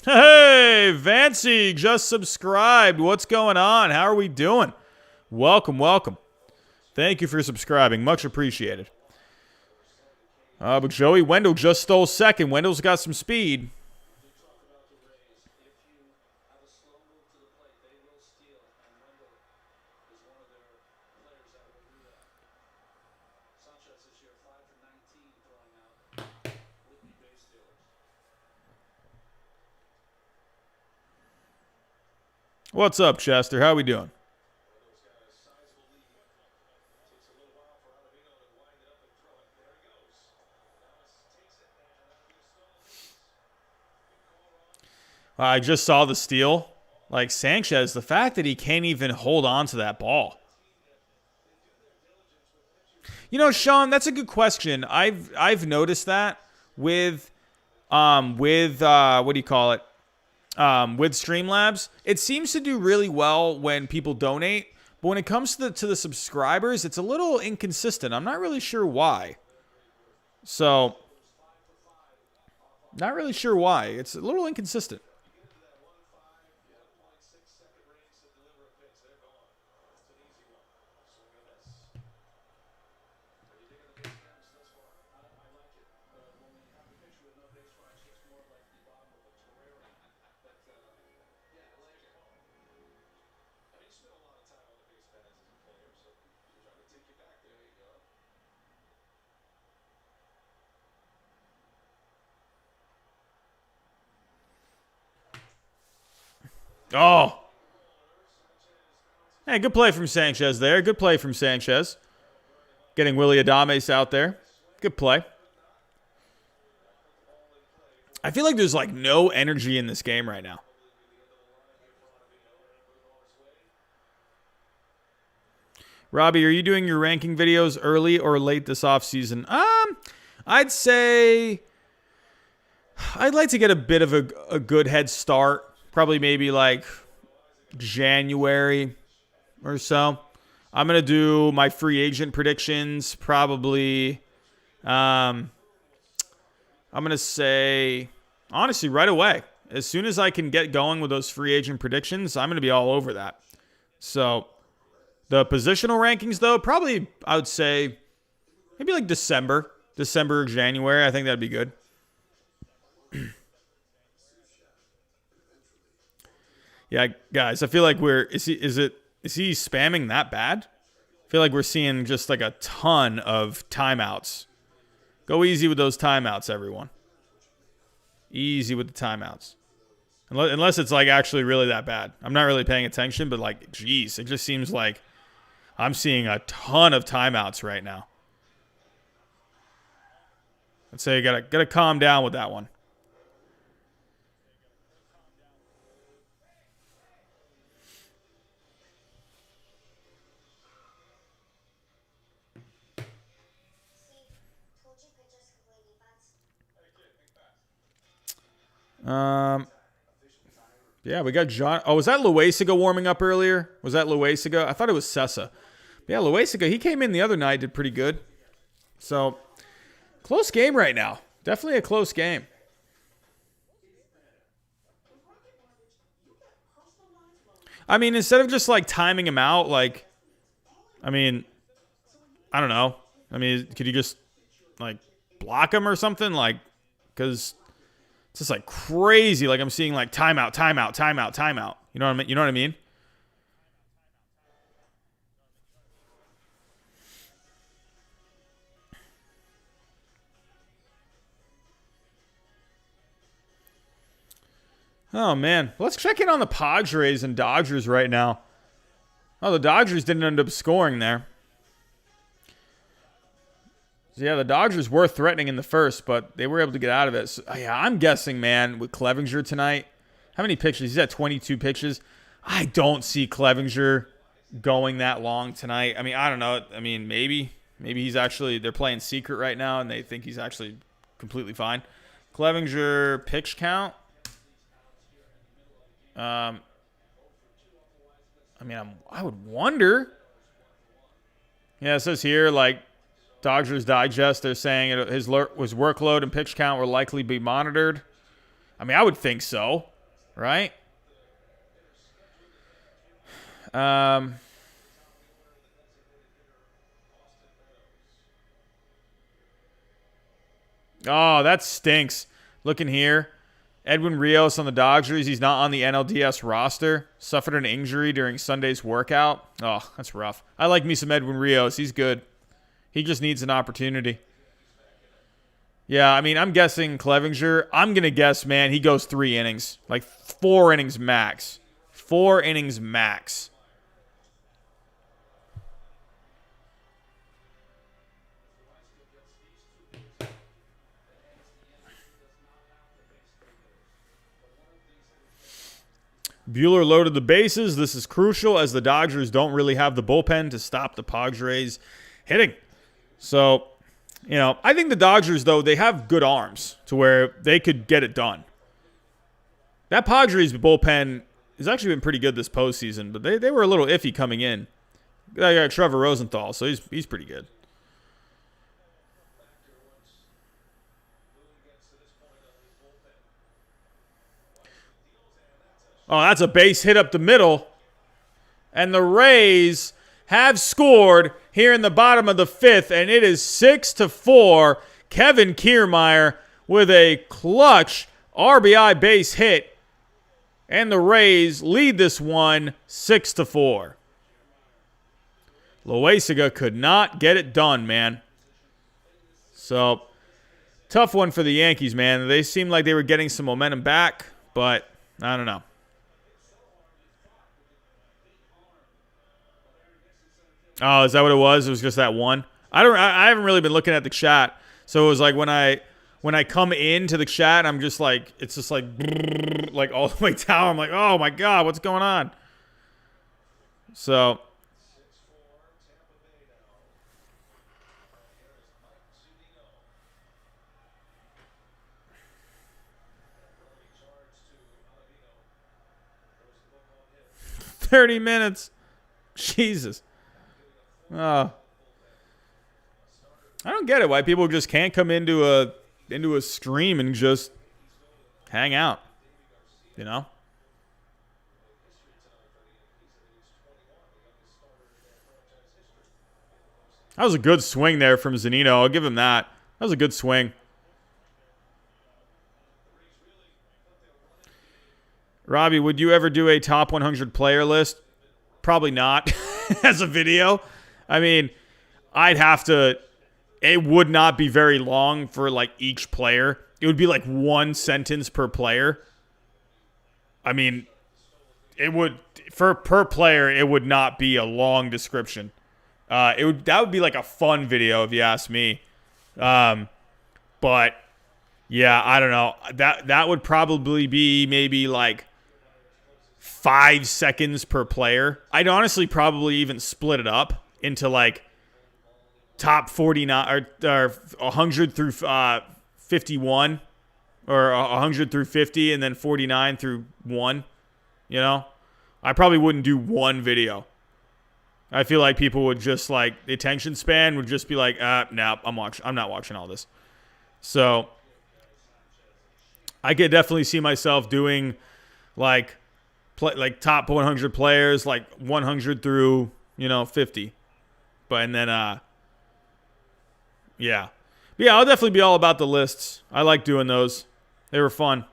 Hey, Vancy just subscribed. What's going on? How are we doing? Welcome, welcome. Thank you for subscribing. Much appreciated. But Joey Wendell just stole second. Wendell's got some speed. What's up, Chester? How we doing? I just saw the steal. Like Sanchez, the fact that he can't even hold on to that ball. You know, Sean, that's a good question. I've noticed that with what do you call it? With Streamlabs, it seems to do really well when people donate, but when it comes to the subscribers, it's a little inconsistent. I'm not really sure why. So, not really sure why. It's a little inconsistent. Oh. Hey, good play from Sanchez there. Good play from Sanchez. Getting Willy Adames out there. Good play. I feel like there's like no energy in this game right now. Robbie, are you doing your ranking videos early or late this offseason? I'd say I'd like to get a bit of a good head start. Probably maybe like January or so. I'm going to do my free agent predictions probably. I'm going to say, honestly, right away. As soon as I can get going with those free agent predictions, I'm going to be all over that. So the positional rankings, though, probably I would say maybe like December or January. I think that'd be good. Yeah, guys, I feel like is he spamming that bad? I feel like we're seeing just like a ton of timeouts. Go easy with those timeouts, everyone. Easy with the timeouts. Unless it's like actually really that bad. I'm not really paying attention, but like, geez, it just seems like I'm seeing a ton of timeouts right now. I'd say you gotta calm down with that one. Yeah, we got John. Oh, was that Loaisiga warming up earlier? Was that Loaisiga? I thought it was Sessa. But yeah, Loaisiga, he came in the other night, did pretty good. So, close game right now. Definitely a close game. I mean, instead of just like timing him out, like, I mean, I don't know. I mean, could you just like block him or something? Like, because it's just like crazy. Like I'm seeing like timeout, timeout, timeout, timeout. You know what I mean? You know what I mean? Oh man, let's check in on the Padres and Dodgers right now. Oh, the Dodgers didn't end up scoring there. So yeah, the Dodgers were threatening in the first, but they were able to get out of it. So, yeah, I'm guessing, man, with Clevinger tonight, how many pitches? He's at 22 pitches. I don't see Clevinger going that long tonight. I mean, I don't know. I mean, maybe he's actually, they're playing secret right now, and they think he's actually completely fine. Clevinger pitch count. I mean, I would wonder. Yeah, it says here, like, Dodgers Digest, they're saying his workload and pitch count will likely be monitored. I mean, I would think so, right? Oh, that stinks. Looking here. Edwin Rios on the Dodgers. He's not on the NLDS roster. Suffered an injury during Sunday's workout. Oh, that's rough. I like me some Edwin Rios. He's good. He just needs an opportunity. Yeah, I mean, I'm guessing Clevinger. I'm going to guess, man, he goes 3 innings. Like 4 innings max. 4 innings max. Buehler loaded the bases. This is crucial as the Dodgers don't really have the bullpen to stop the Padres hitting. So, you know, I think the Dodgers, though, they have good arms to where they could get it done. That Padres bullpen has actually been pretty good this postseason, but they were a little iffy coming in. I got Trevor Rosenthal, so he's pretty good. Oh, that's a base hit up the middle. And the Rays have scored here in the bottom of the 5th, and it is 6-4. Kevin Kiermaier with a clutch RBI base hit. And the Rays lead this one 6-4. Loaisiga could not get it done, man. So, tough one for the Yankees, man. They seemed like they were getting some momentum back, but I don't know. Oh, is that what it was? It was just that one. I haven't really been looking at the chat, so it was like when I come into the chat, I'm just like, it's just like like all the way down. I'm like, oh my god, what's going on? So. "30 minutes. Jesus. I don't get it. Why people just can't come into a stream and just hang out. You know? That was a good swing there from Zunino. I'll give him that. That was a good swing. Robbie, would you ever do a top 100 player list? Probably not as a video. I mean, I'd have to. It would not be very long for like each player. It would be like one sentence per player. I mean, it would per player. It would not be a long description. That would be like a fun video if you ask me. But yeah, I don't know. That would probably be maybe like 5 seconds per player. I'd honestly probably even split it up into like top 49 or 100 through 51 or 100 through 50 and then 49 through 1, you know? I probably wouldn't do one video. I feel like people would just like the attention span would just be like, no, I'm not watching all this. So I could definitely see myself doing like top 100 players, like 100 through, 50. But and then yeah. But yeah, I'll definitely be all about the lists. I like doing those. They were fun.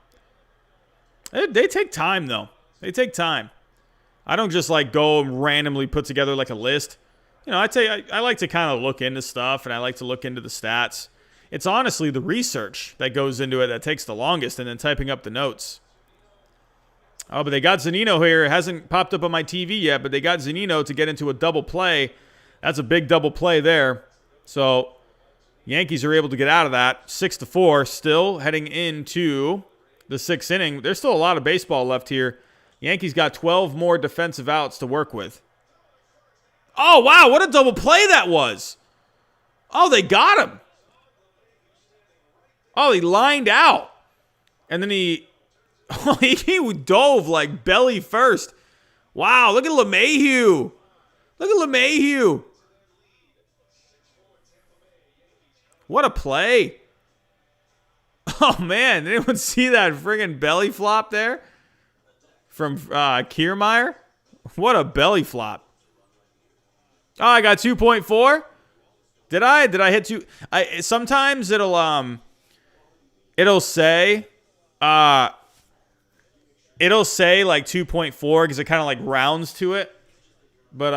They take time though. They take time. I don't just like go and randomly put together like a list. I like to kind of look into stuff and I like to look into the stats. It's honestly the research that goes into it that takes the longest and then typing up the notes. Oh, but they got Zunino here. It hasn't popped up on my TV yet, but they got Zunino to get into a double play. That's a big double play there. So Yankees are able to get out of that 6-4, still heading into the 6th inning. There's still a lot of baseball left here. Yankees got 12 more defensive outs to work with. Oh, wow, what a double play that was. Oh, they got him. Oh, he lined out. And then he dove like belly first. Wow, look at LeMahieu. Look at LeMahieu. What a play. Oh, man, did anyone see that friggin' belly flop there from Kiermaier? What a belly flop. Oh, I got 2.4. Did I hit 2? Sometimes it'll say like 2.4 because it kind of like rounds to it. But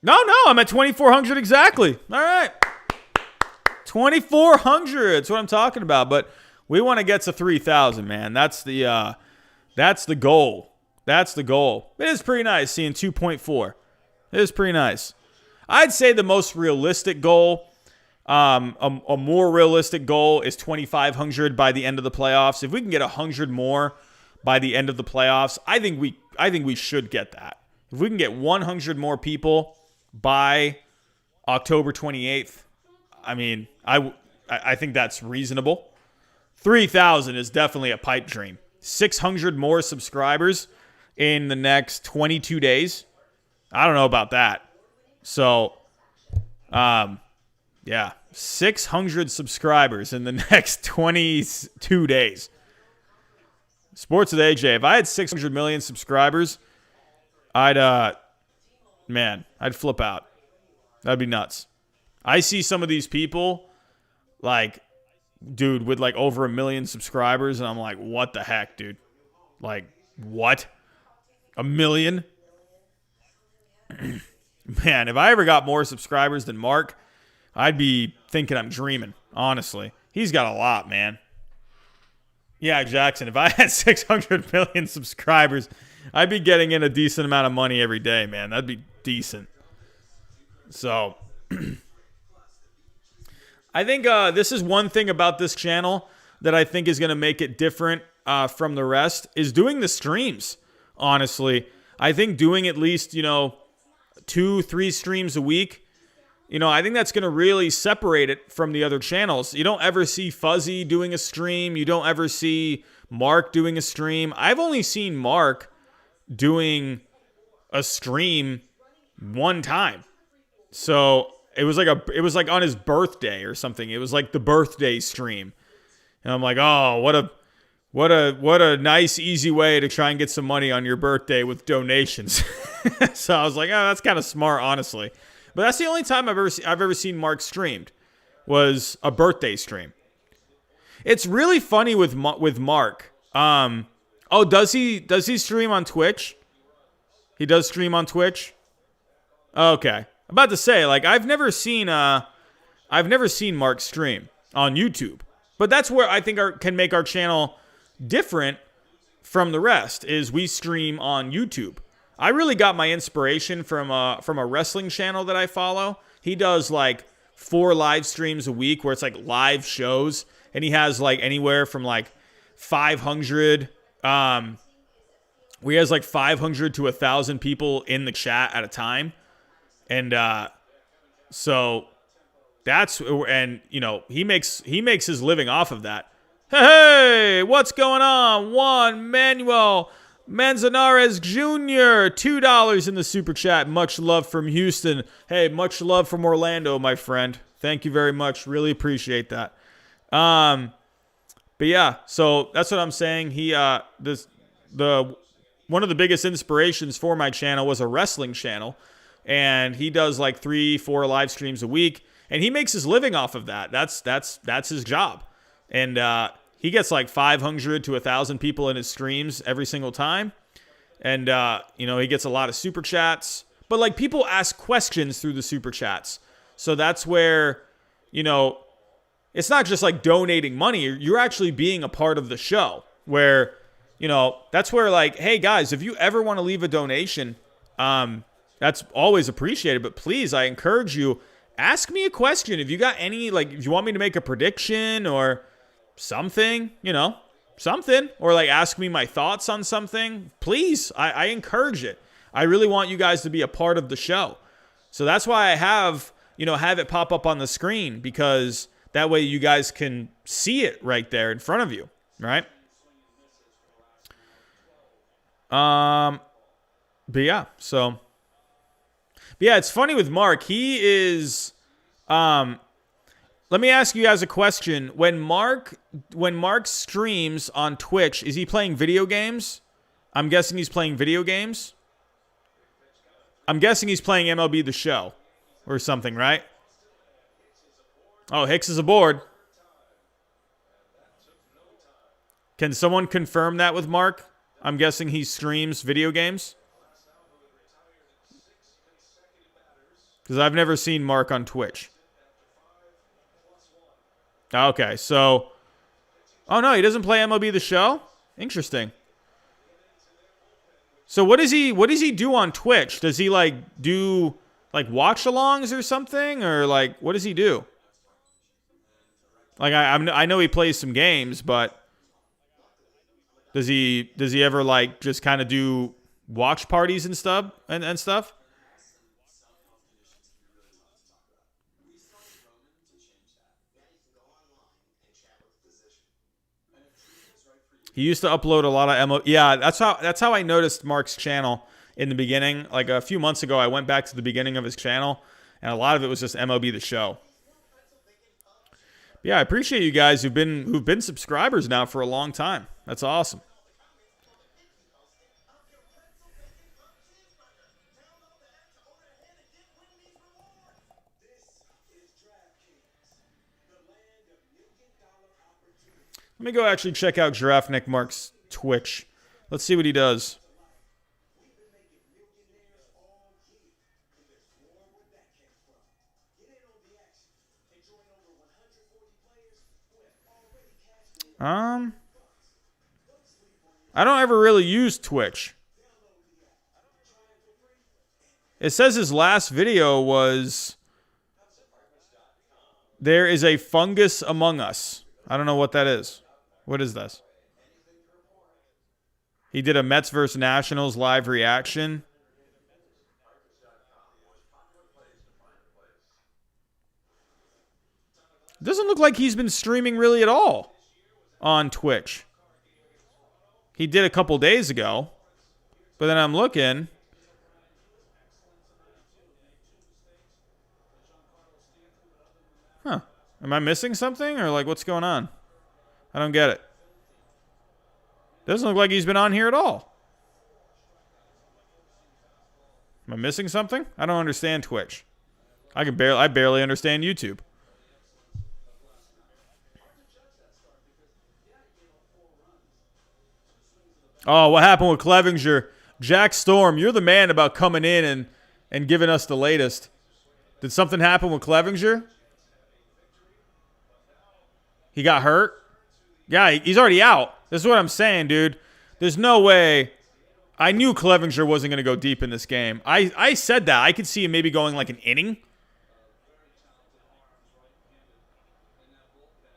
no, I'm at 2,400 exactly. All right. 2,400. That's what I'm talking about. But we want to get to 3,000, man. That's the goal. That's the goal. It is pretty nice seeing 2.4. It is pretty nice. I'd say the most realistic goal, a more realistic goal is 2,500 by the end of the playoffs. If we can get 100 more by the end of the playoffs, I think we should get that. If we can get 100 more people by October 28th, I mean, I think that's reasonable. 3,000 is definitely a pipe dream. 600 more subscribers in the next 22 days. I don't know about that. So, yeah, 600 subscribers in the next 22 days. Sports with AJ. If I had 600 million subscribers, I'd flip out. That'd be nuts. I see some of these people, like, dude, with like over 1 million subscribers, and I'm like, what the heck, dude? Like, what? 1 million? Man, if I ever got more subscribers than Mark, I'd be thinking I'm dreaming, honestly. He's got a lot, man. Yeah, Jackson, if I had 600 million subscribers, I'd be getting in a decent amount of money every day, man. That'd be decent. So, I think this is one thing about this channel that I think is going to make it different from the rest is doing the streams, honestly. I think doing at least, 2-3 streams a week, I think that's going to really separate it from the other channels. You don't ever see Fuzzy doing a stream. You don't ever see Mark doing a stream. I've only seen Mark doing a stream one time. So it was like on his birthday or something. It was like the birthday stream. And I'm like, oh, what a nice, easy way to try and get some money on your birthday with donations. So I was like, oh, that's kind of smart, honestly. But that's the only time I've ever seen Mark streamed was a birthday stream. It's really funny with Mark. Does he stream on Twitch? He does stream on Twitch. Okay, I'm about to say, like, I've never seen Mark stream on YouTube. But that's where I think can make our channel different from the rest. Is we stream on YouTube. I really got my inspiration from a wrestling channel that I follow. He does like 4 live streams a week where it's like live shows, and he has like anywhere from like 500 where he has like 500 to 1,000 people in the chat at a time. And so that's, and he makes his living off of that. Hey, what's going on? Juan Manuel Manzanares Jr., $2 in the super chat. Much love from Houston. Hey, much love from Orlando, my friend. Thank you very much. Really appreciate that. But yeah, so that's what I'm saying. One of the biggest inspirations for my channel was a wrestling channel, and he does like 3-4 live streams a week, and he makes his living off of that. That's his job, and he gets like 500 to 1,000 people in his streams every single time. And, he gets a lot of super chats. But, like, people ask questions through the super chats. So that's where, it's not just, like, donating money. You're actually being a part of the show. Where, that's where, like, hey, guys, if you ever want to leave a donation, that's always appreciated. But please, I encourage you, ask me a question. If you got any, like, if you want me to make a prediction or something, something, or like ask me my thoughts on something, please, I encourage it. I really want you guys to be a part of the show. So that's why I have it pop up on the screen, because that way you guys can see it right there in front of you, right? But yeah, it's funny with Mark. He is, let me ask you guys a question. When Mark streams on Twitch, is he playing video games? I'm guessing he's playing video games. I'm guessing he's playing MLB The Show or something, right? Oh, Hicks is aboard. Can someone confirm that with Mark? I'm guessing he streams video games. Because I've never seen Mark on Twitch. Okay, so... Oh, no, he doesn't play MLB The Show? Interesting. So what does he do on Twitch? Does he, like, do, like, watch-alongs or something? Or, like, what does he do? Like, I know he plays some games, but... Does he ever, like, just kind of do watch parties and stuff? And stuff? He used to upload a lot of Yeah, that's how I noticed Mark's channel in the beginning. Like a few months ago, I went back to the beginning of his channel, and a lot of it was just MLB The Show. Yeah, I appreciate you guys who've been subscribers now for a long time. That's awesome. Let me go actually check out Giraffe Nick Mark's Twitch. Let's see what he does. I don't ever really use Twitch. It says his last video was "There is a fungus among us." I don't know what that is. What is this? He did a Mets vs. Nationals live reaction. It doesn't look like he's been streaming really at all on Twitch. He did a couple days ago, but then I'm looking. Huh. Am I missing something, or like what's going on? I don't get it. Doesn't look like he's been on here at all. Am I missing something? I don't understand Twitch. I barely understand YouTube. Oh, what happened with Clevinger? Jack Storm, you're the man about coming in and giving us the latest. Did something happen with Clevinger? He got hurt? Yeah, he's already out. This is what I'm saying, dude. There's no way. I knew Clevinger wasn't going to go deep in this game. I said that. I could see him maybe going like an inning.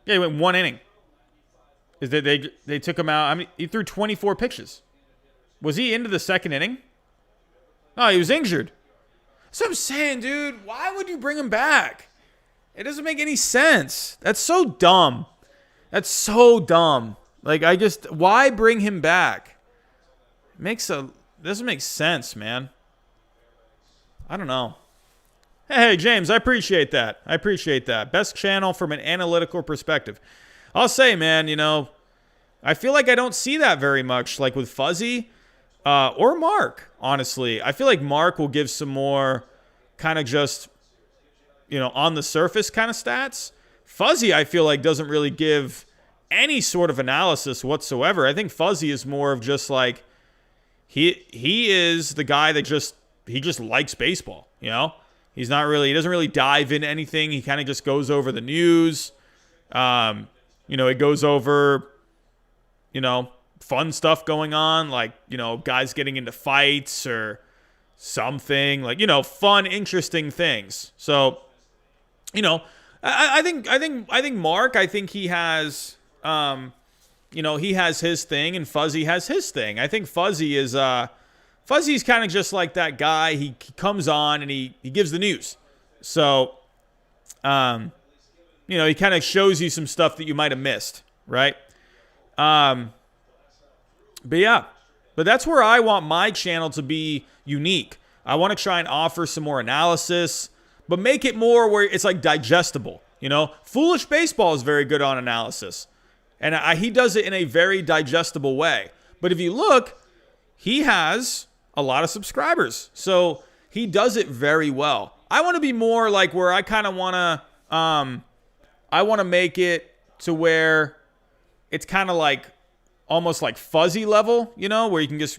Yeah, he went one inning. Is that they took him out? I mean, he threw 24 pitches. Was he into the second inning? No, he was injured. That's what I'm saying, dude. Why would you bring him back? It doesn't make any sense. That's so dumb. That's so dumb. Like, why bring him back? Doesn't make sense, man. I don't know. Hey, James, I appreciate that. Best channel from an analytical perspective. I'll say, man, I feel like I don't see that very much, like with Fuzzy or Mark, honestly. I feel like Mark will give some more kind of just, on the surface kind of stats. Fuzzy, I feel like, doesn't really give any sort of analysis whatsoever. I think Fuzzy is more of just like, he is the guy that just likes baseball, he doesn't really dive into anything. He kind of just goes over the news. It goes over, fun stuff going on, like, guys getting into fights or something, like, fun, interesting things. So, I think Mark, I think he has, he has his thing and Fuzzy has his thing. I think Fuzzy's kind of just like that guy. He comes on and he gives the news. So, he kind of shows you some stuff that you might have missed, right? But that's where I want my channel to be unique. I want to try and offer some more analysis, but make it more where it's like digestible. Foolish Baseball is very good on analysis, and he does it in a very digestible way. But if you look, he has a lot of subscribers, so he does it very well. I want to be more like where I kind of want to, I want to make it to where it's kind of like almost like Fuzzy level, where you can just,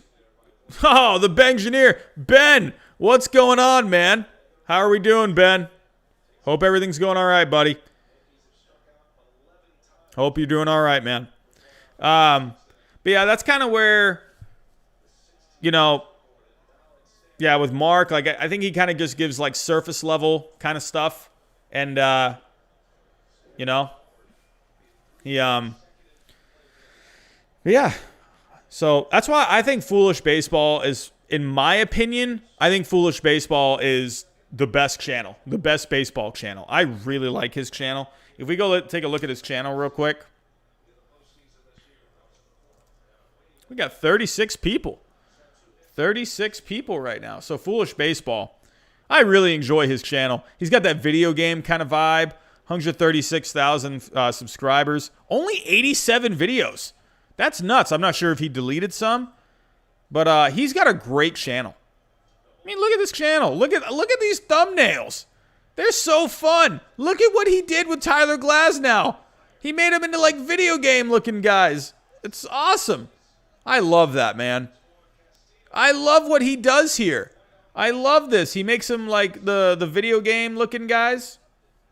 oh, the Bengineer. Ben, what's going on, man? How are we doing, Ben? Hope everything's going all right, buddy. Hope you're doing all right, man. But yeah, that's kind of where, with Mark, like I think he kind of just gives like surface level kind of stuff. And, yeah. So that's why I think Foolish Baseball is, in my opinion, I think Foolish Baseball is the best channel, the best baseball channel. I really like his channel. If we go take a look at his channel real quick, we got 36 people. 36 people right now. So Foolish Baseball, I really enjoy his channel. He's got that video game kind of vibe. 136,000 subscribers. Only 87 videos. That's nuts. I'm not sure if he deleted some, but he's got a great channel. I mean, look at this channel. Look at these thumbnails. They're so fun. Look at what he did with Tyler Glasnow. He made him into like video game looking guys. It's awesome. I love that, man. I love what he does here. I love this. He makes him like the video game looking guys.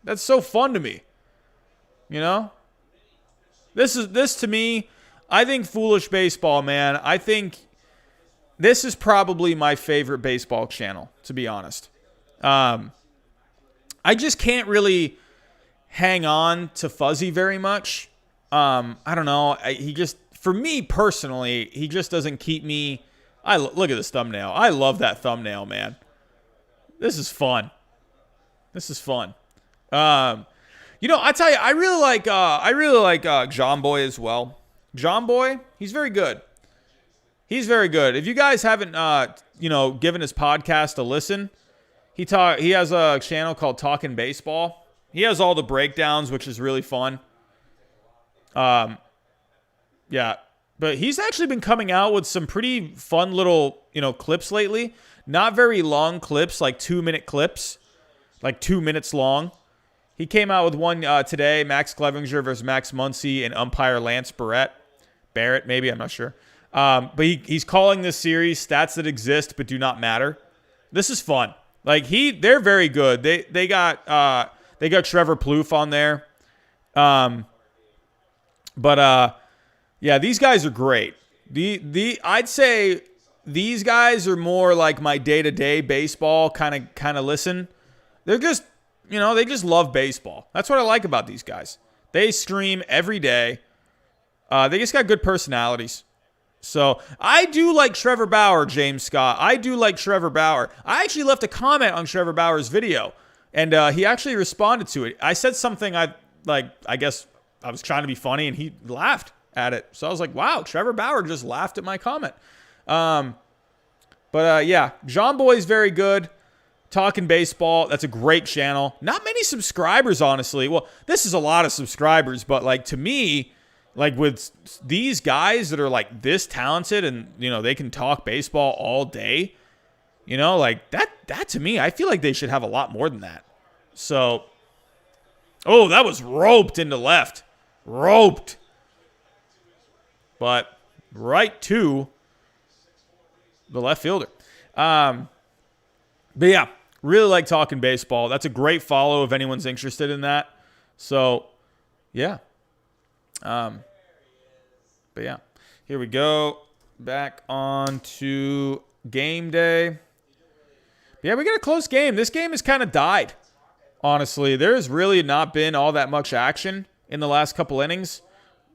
That's so fun to me. This to me, I think Foolish Baseball, man. I think this is probably my favorite baseball channel, to be honest. I just can't really hang on to Fuzzy very much. I don't know. For me personally, he just doesn't keep me. Look at this thumbnail. I love that thumbnail, man. This is fun. I tell you, I really like John Boy as well. John Boy, he's very good. If you guys haven't, given his podcast a listen, he has a channel called Talking Baseball. He has all the breakdowns, which is really fun. Yeah, but he's actually been coming out with some pretty fun little, clips lately. Not very long clips, like 2-minute clips, like 2 minutes long. He came out with one today, Max Clevinger versus Max Muncy and umpire Lance Barrett, maybe, I'm not sure. But he's calling this series Stats That Exist But Do Not Matter. This is fun. Like they're very good. They got Trevor Plouffe on there. Yeah, these guys are great. I'd say these guys are more like my day-to-day baseball kind of listen. They're just, they just love baseball. That's what I like about these guys. They stream every day. They just got good personalities. So I do like Trevor Bauer, James Scott. I do like Trevor Bauer. I actually left a comment on Trevor Bauer's video, and he actually responded to it. I said something I guess I was trying to be funny, and he laughed at it. So I was like, wow, Trevor Bauer just laughed at my comment. Yeah, John Boy's very good. Talking Baseball, that's a great channel. Not many subscribers, honestly. Well, this is a lot of subscribers, but to me, with these guys that are this talented and, they can talk baseball all day, that to me, I feel like they should have a lot more than that. So, that was roped into left. Roped. But right to the left fielder. But yeah, really like Talking Baseball. That's a great follow if anyone's interested in that. So, yeah. But yeah, here we go. Back on to game day. Yeah, we got a close game. This game has kind of died, honestly. There's really not been all that much action in the last couple innings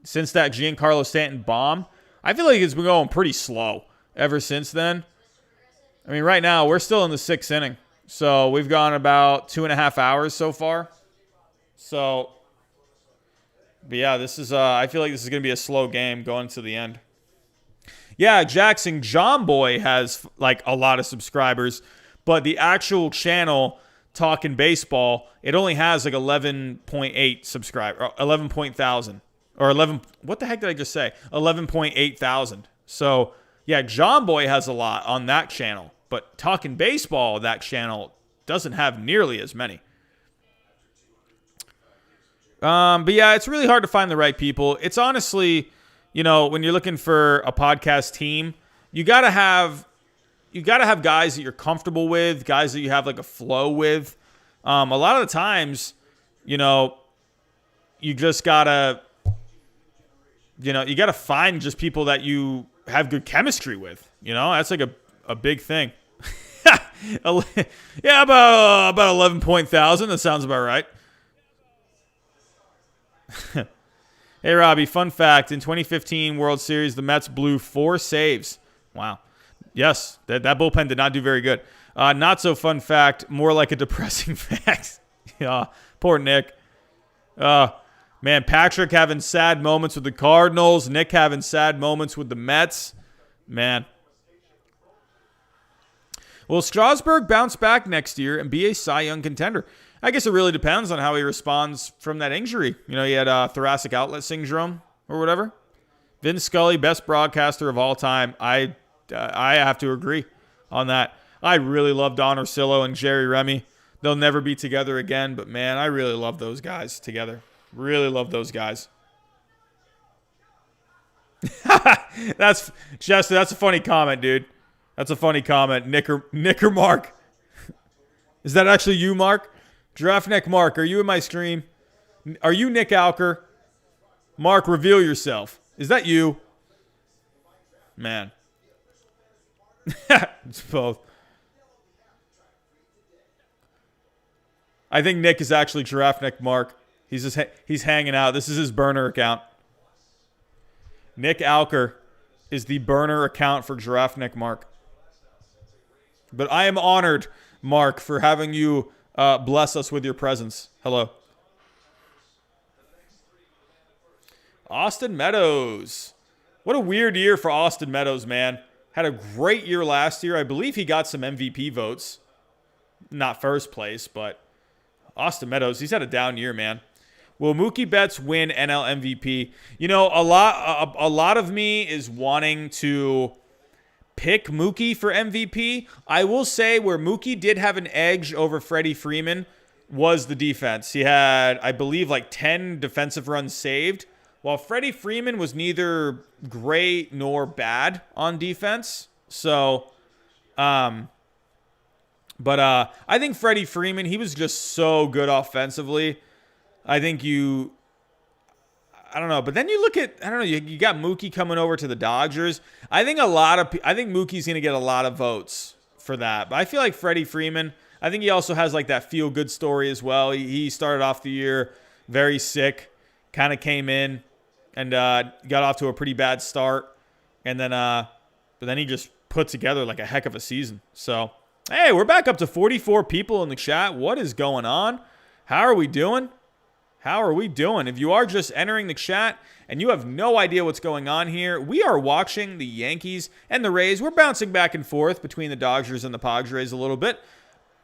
since that Giancarlo Stanton bomb. I feel like it's been going pretty slow ever since then. I mean, right now, we're still in the 6th inning. So we've gone about 2.5 hours so far. So, but yeah, this is, I feel like this is going to be a slow game going to the end. Yeah, Jackson, John Boy has a lot of subscribers, but the actual channel, Talking Baseball, it only has 11.8 subscribers, or 11,000, or 11, what the heck did I just say? 11.8 thousand. So, yeah, John Boy has a lot on that channel, but Talking Baseball, that channel, doesn't have nearly as many. But yeah, it's really hard to find the right people. It's honestly, when you're looking for a podcast team, you gotta have guys that you're comfortable with, guys that you have a flow with. A lot of the times, you just gotta, you gotta find just people that you have good chemistry with. That's a big thing. Yeah, about 11,000. That sounds about right. Hey, Robbie, fun fact. In 2015 World Series, the Mets blew 4 saves. Wow. Yes, that bullpen did not do very good. Not so fun fact, more like a depressing fact. Yeah, poor Nick. Man, Patrick having sad moments with the Cardinals. Nick having sad moments with the Mets. Man. Will Strasburg bounce back next year and be a Cy Young contender? I guess it really depends on how he responds from that injury. He had thoracic outlet syndrome or whatever. Vin Scully, best broadcaster of all time. I have to agree on that. I really love Don Orsillo and Jerry Remy. They'll never be together again, but man, I really love those guys together. Really love those guys. That's a funny comment, dude. That's a funny comment. Nick or Mark. Is that actually you, Mark? Giraffe Neck Mark, are you in my stream? Are you Nick Alker? Mark, reveal yourself. Is that you? Man. It's both. I think Nick is actually Giraffe Neck Mark. He's hanging out. This is his burner account. Nick Alker is the burner account for Giraffe Neck Mark. But I am honored, Mark, for having you bless us with your presence. Hello. Austin Meadows. What a weird year for Austin Meadows, man. Had a great year last year. I believe he got some MVP votes. Not first place, but Austin Meadows, he's had a down year, man. Will Mookie Betts win NL MVP? You know, a lot of me is wanting to pick Mookie for MVP. I will say where Mookie did have an edge over Freddie Freeman was the defense. He had, I believe, like 10 defensive runs saved, while Freddie Freeman was neither great nor bad on defense. So, but I think Freddie Freeman, he was just so good offensively. I think I don't know. But then you look at, I don't know, you got Mookie coming over to the Dodgers. I think Mookie's going to get a lot of votes for that. But I feel like Freddie Freeman, I think he also has like that feel-good story as well. He started off the year very sick, kind of came in and got off to a pretty bad start. And then, but then he just put together like a heck of a season. So, hey, we're back up to 44 people in the chat. What is going on? How are we doing? How are we doing? If you are just entering the chat and you have no idea what's going on here, we are watching the Yankees and the Rays. We're bouncing back and forth between the Dodgers and the Padres a little bit.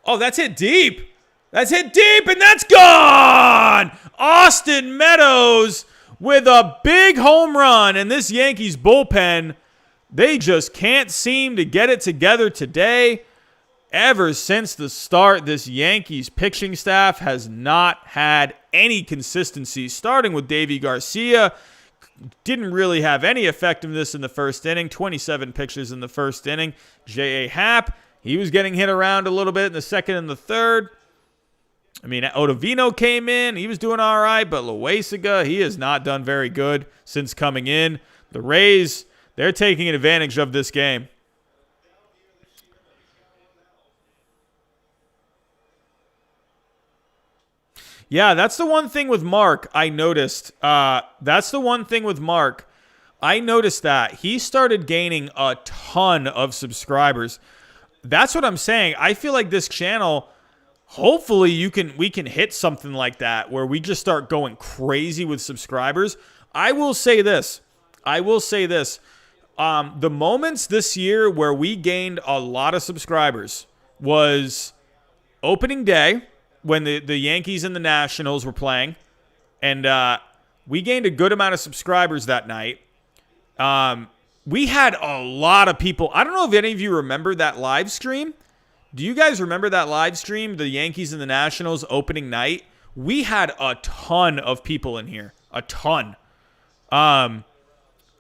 Oh, that's hit deep. That's hit deep, and that's gone! Austin Meadows with a big home run, and this Yankees bullpen, they just can't seem to get it together today. Ever since the start, this Yankees pitching staff has not had any consistency, starting with Davy Garcia. Didn't really have any effectiveness in the first inning. 27 pitches in the first inning. J.A. Happ, he was getting hit around a little bit in the second and the third. I mean, Ottavino came in. He was doing all right, but Loaisiga, he has not done very good since coming in. The Rays, they're taking advantage of this game. Yeah, that's the one thing with Mark I noticed. That's the one thing with Mark. I noticed that he started gaining a ton of subscribers. That's what I'm saying. I feel like this channel, hopefully we can hit something like that where we just start going crazy with subscribers. I will say this. The moments this year where we gained a lot of subscribers was opening day, when the Yankees and the Nationals were playing, and we gained a good amount of subscribers that night. We had a lot of people. I don't know if any of you remember that live stream. Do you guys remember that live stream, the Yankees and the Nationals opening night? We had a ton of people in here. A ton. And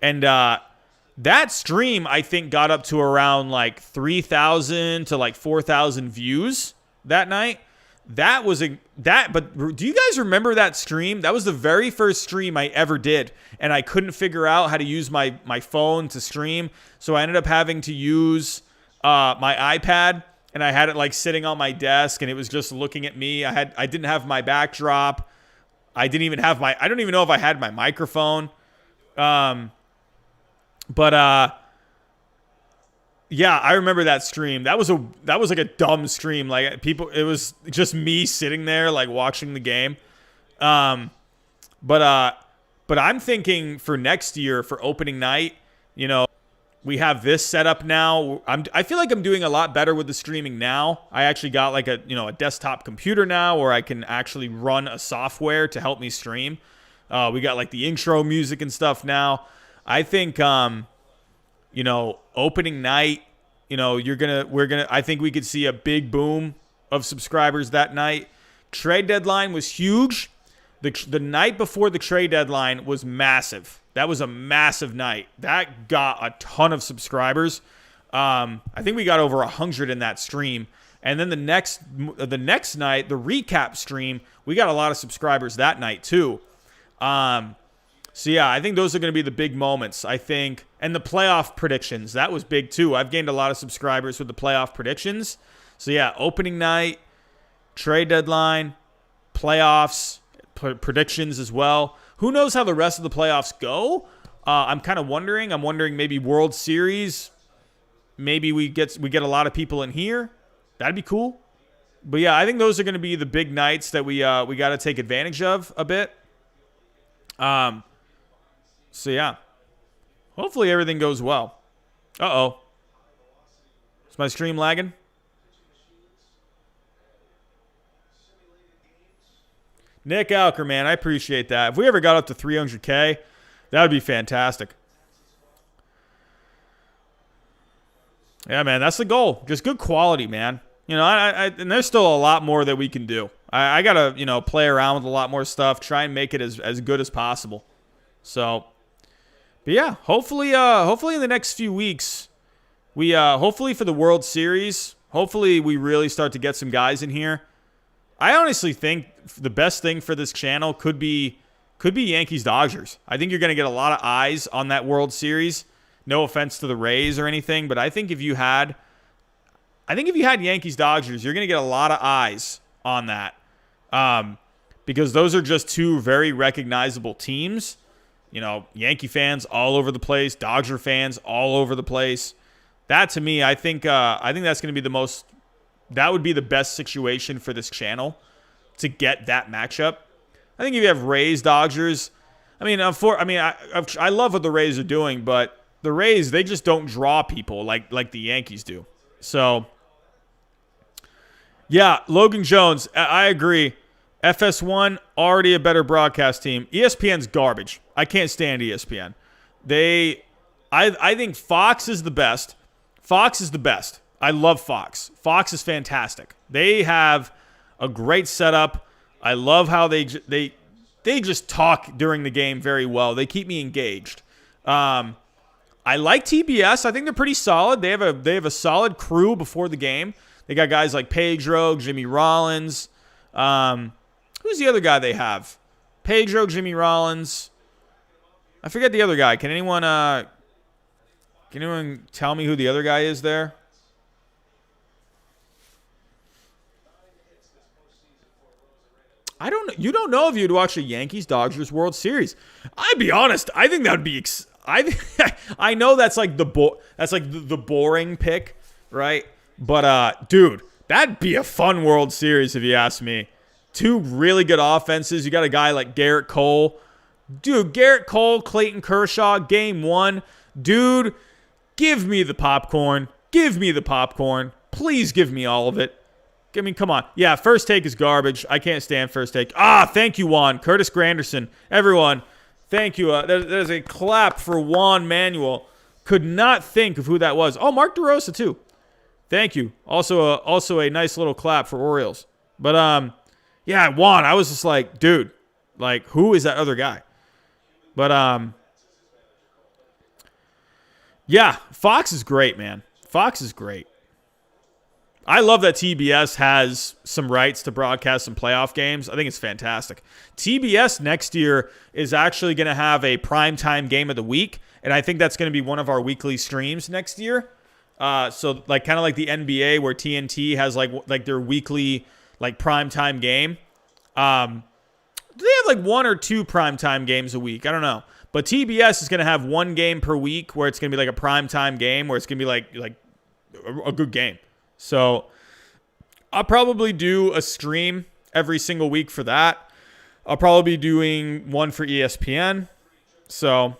that stream, I think, got up to around like 3,000 to like 4,000 views that night. But do you guys remember that stream? That was the very first stream I ever did, and I couldn't figure out how to use my phone to stream, so I ended up having to use my iPad, and I had it like sitting on my desk, and it was just looking at me. I didn't have my backdrop. I don't even know if I had my microphone. Yeah, I remember that stream. That was like a dumb stream. Like it was just me sitting there like watching the game. But I'm thinking for next year for opening night, you know, we have this set up now. I feel like I'm doing a lot better with the streaming now. I actually got like a desktop computer now where I can actually run a software to help me stream. We got like the intro music and stuff now. I think opening night, I think we could see a big boom of subscribers that night. Trade deadline was huge. The night before the trade deadline was massive. That was a massive night. That got a ton of subscribers. I think we got over 100 in that stream. And then the next night, the recap stream, we got a lot of subscribers that night too. So, yeah, I think those are going to be the big moments, I think. And the playoff predictions, that was big, too. I've gained a lot of subscribers with the playoff predictions. So, yeah, opening night, trade deadline, playoffs, predictions as well. Who knows how the rest of the playoffs go? I'm kind of wondering. I'm wondering maybe World Series. Maybe we get a lot of people in here. That'd be cool. But, yeah, I think those are going to be the big nights that we got to take advantage of a bit. So, yeah. Hopefully everything goes well. Uh-oh. Is my stream lagging? Nick Alker, man, I appreciate that. If we ever got up to 300K, that would be fantastic. Yeah, man, that's the goal. Just good quality, man. You know, and there's still a lot more that we can do. I got to, play around with a lot more stuff, try and make it as good as possible. So, but yeah, hopefully in the next few weeks, we hopefully for the World Series, hopefully we really start to get some guys in here. I honestly think the best thing for this channel could be Yankees Dodgers. I think you're going to get a lot of eyes on that World Series. No offense to the Rays or anything, but I think if you had Yankees Dodgers, you're going to get a lot of eyes on that. Because those are just two very recognizable teams. You know, Yankee fans all over the place, Dodger fans all over the place. That to me, I think that's going to be that would be the best situation for this channel to get that matchup. I think if you have Rays, Dodgers, I love what the Rays are doing, but the Rays, they just don't draw people like the Yankees do. So, yeah, Logan Jones, I agree. FS1, already a better broadcast team. ESPN's garbage. I can't stand ESPN. I think Fox is the best. Fox is the best. I love Fox. Fox is fantastic. They have a great setup. I love how they just talk during the game very well. They keep me engaged. I like TBS. I think they're pretty solid. They have a solid crew before the game. They got guys like Pedro, Jimmy Rollins. Who's the other guy they have? Pedro, Jimmy Rollins. I forget the other guy. Can anyone tell me who the other guy is there? I don't know. You don't know if you'd watch a Yankees Dodgers World Series. I'd be honest. I think that would be. I know that's like the boring pick, right? But dude, that'd be a fun World Series if you ask me. Two really good offenses. You got a guy like Garrett Cole. Dude, Garrett Cole, Clayton Kershaw, game one. Dude, give me the popcorn. Give me the popcorn. Please give me all of it. I mean, come on. Yeah, First Take is garbage. I can't stand First Take. Thank you, Juan. Curtis Granderson. Everyone, thank you. There's a clap for Juan Manuel. Could not think of who that was. Oh, Mark DeRosa, too. Thank you. Also a nice little clap for Orioles. But, yeah, Juan, I was just like, dude, like, who is that other guy? But, yeah, Fox is great, man. Fox is great. I love that TBS has some rights to broadcast some playoff games. I think it's fantastic. TBS next year is actually going to have a primetime game of the week, and I think that's going to be one of our weekly streams next year. So like kind of like the NBA where TNT has like their weekly like primetime game. They have like one or two primetime games a week. I don't know. But TBS is going to have one game per week where it's going to be like a primetime game where it's going to be like a good game. So I'll probably do a stream every single week for that. I'll probably be doing one for ESPN. So,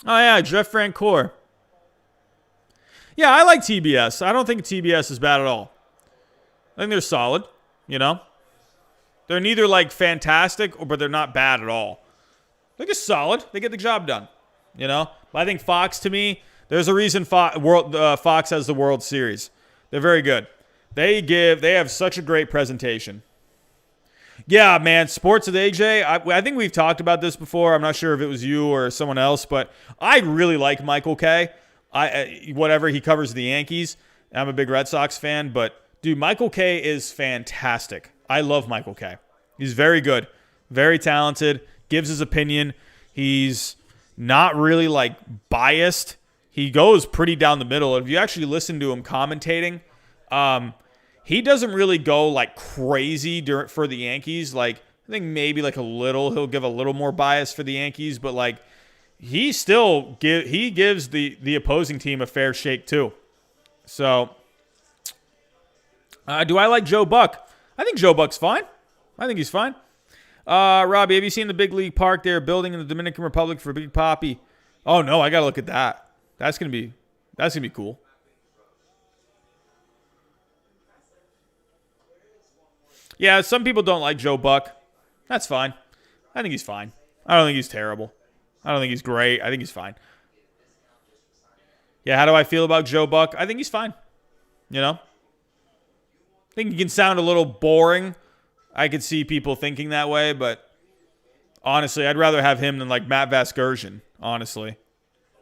oh yeah, Jeff Francoeur. Yeah, I like TBS. I don't think TBS is bad at all. I think they're solid, you know. They're neither like fantastic but they're not bad at all. They're just solid. They get the job done, you know. But I think Fox, to me, there's a reason Fox has the World Series. They're very good. They have such a great presentation. Yeah, man, Sports with AJ. I think we've talked about this before. I'm not sure if it was you or someone else, but I really like Michael Kay. Whatever, he covers the Yankees. I'm a big Red Sox fan, but dude, Michael Kay is fantastic. I love Michael Kay. He's very good. Very talented. Gives his opinion. He's not really like biased. He goes pretty down the middle. If you actually listen to him commentating, he doesn't really go like crazy for the Yankees. Like I think maybe like he'll give a little more bias for the Yankees, but like he still gives the opposing team a fair shake too. So do I like Joe Buck? I think Joe Buck's fine. I think he's fine. Robbie, have you seen the big league park they're building in the Dominican Republic for Big Papi? Oh no, I gotta look at that. That's gonna be cool. Yeah, some people don't like Joe Buck. That's fine. I think he's fine. I don't think he's terrible. I don't think he's great. I think he's fine. Yeah, how do I feel about Joe Buck? I think he's fine. You know? I think he can sound a little boring. I could see people thinking that way, but honestly, I'd rather have him than like Matt Vasgersian, honestly.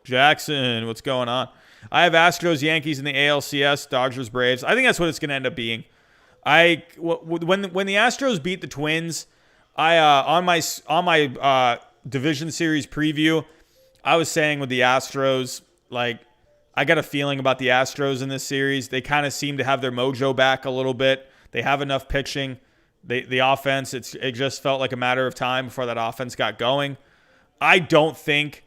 Jackson, what's going on? I have Astros, Yankees in the ALCS, Dodgers, Braves. I think that's what it's going to end up being. When the Astros beat the Twins, on my division series preview, I was saying with the Astros, like I got a feeling about the Astros in this series. They kind of seem to have their mojo back a little bit. They have enough pitching. The offense, it just felt like a matter of time before that offense got going. I don't think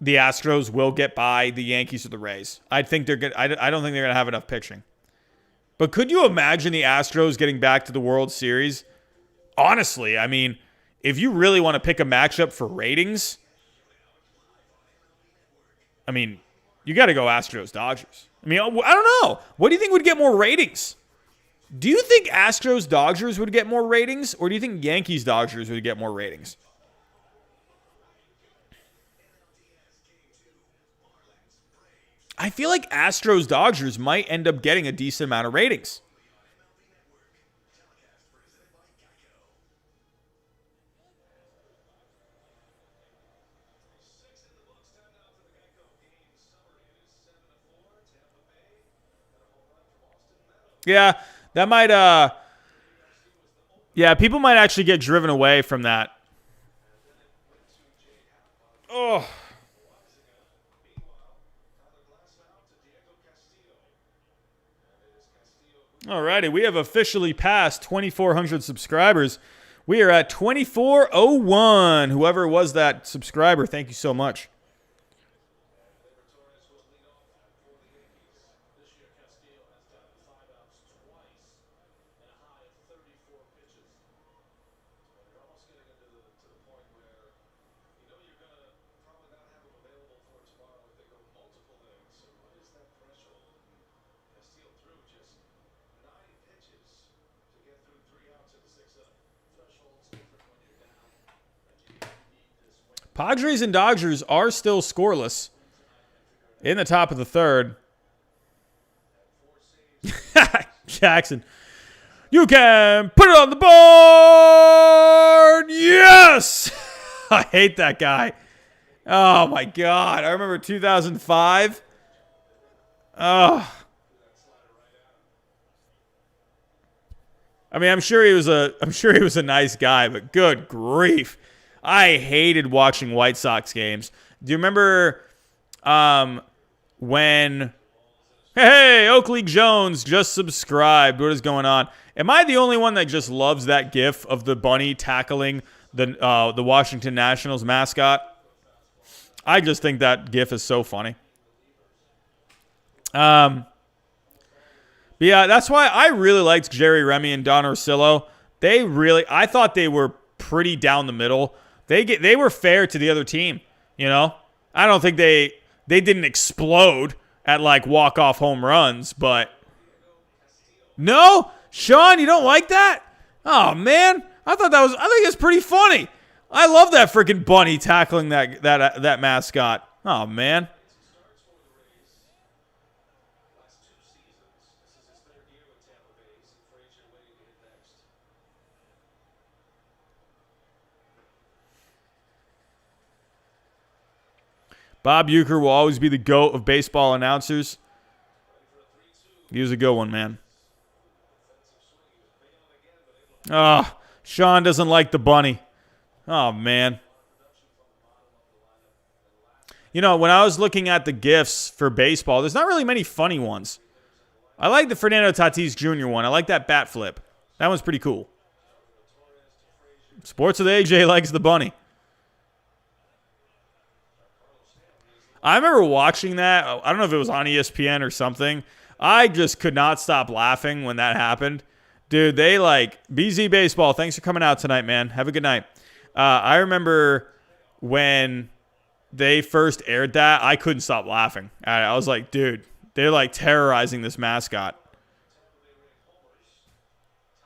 the Astros will get by the Yankees or the Rays. I don't think they're gonna have enough pitching. But could you imagine the Astros getting back to the World Series? Honestly, I mean, if you really want to pick a matchup for ratings, I mean, you got to go Astros-Dodgers. I mean, I don't know. What do you think would get more ratings? Do you think Astros-Dodgers would get more ratings, or do you think Yankees-Dodgers would get more ratings? I feel like Astros-Dodgers might end up getting a decent amount of ratings. Yeah, that might, yeah, people might actually get driven away from that. Oh. Alrighty, we have officially passed 2,400 subscribers. We are at 2,401. Whoever was that subscriber, thank you so much. Padres and Dodgers are still scoreless in the top of the third. Jackson, you can put it on the board. Yes! I hate that guy. Oh, my God. I remember 2005. Oh. I mean, I'm sure he was a nice guy, but good grief. I hated watching White Sox games. Do you remember when hey, Oakley Jones just subscribed. What is going on? Am I the only one that just loves that gif of the bunny tackling the Washington Nationals mascot? I just think that gif is so funny. But yeah, that's why I really liked Jerry Remy and Don Orsillo. I thought they were pretty down the middle. They were fair to the other team, you know? I don't think they didn't explode at like walk-off home runs, but no? Sean, you don't like that? Oh man, I think it's pretty funny. I love that freaking bunny tackling that mascot. Oh man. Bob Uecker will always be the GOAT of baseball announcers. He was a good one, man. Sean doesn't like the bunny. Oh, man. You know, when I was looking at the GIFs for baseball, there's not really many funny ones. I like the Fernando Tatis Jr. one. I like that bat flip. That one's pretty cool. Sports with AJ likes the bunny. I remember watching that. I don't know if it was on ESPN or something. I just could not stop laughing when that happened. Dude, they like BZ Baseball. Thanks for coming out tonight, man. Have a good night. I remember when they first aired that, I couldn't stop laughing. I was like, dude, they're like terrorizing this mascot.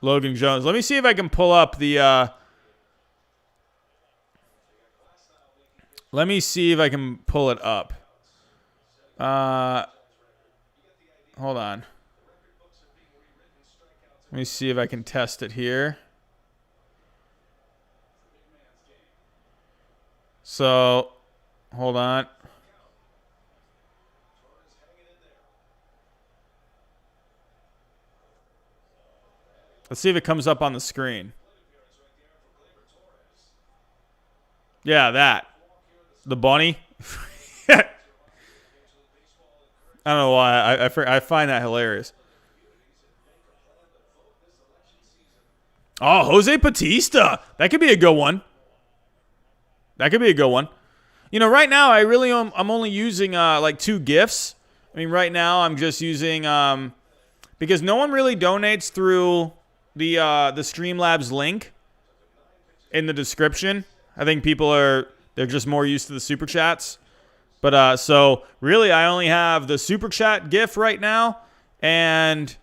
Logan Jones. Let me see if I can pull up the... Let me see if I can pull it up. Hold on. Let me see if I can test it here. So, hold on. Let's see if it comes up on the screen. Yeah, that. The bunny. I don't know why. I find that hilarious. Oh, Jose Bautista. That could be a good one. That could be a good one. You know, right now I'm only using like 2 GIFs. I mean, right now I'm just using because no one really donates through the Streamlabs link in the description. I think they're just more used to the super chats. But so really I only have the super chat GIF right now, and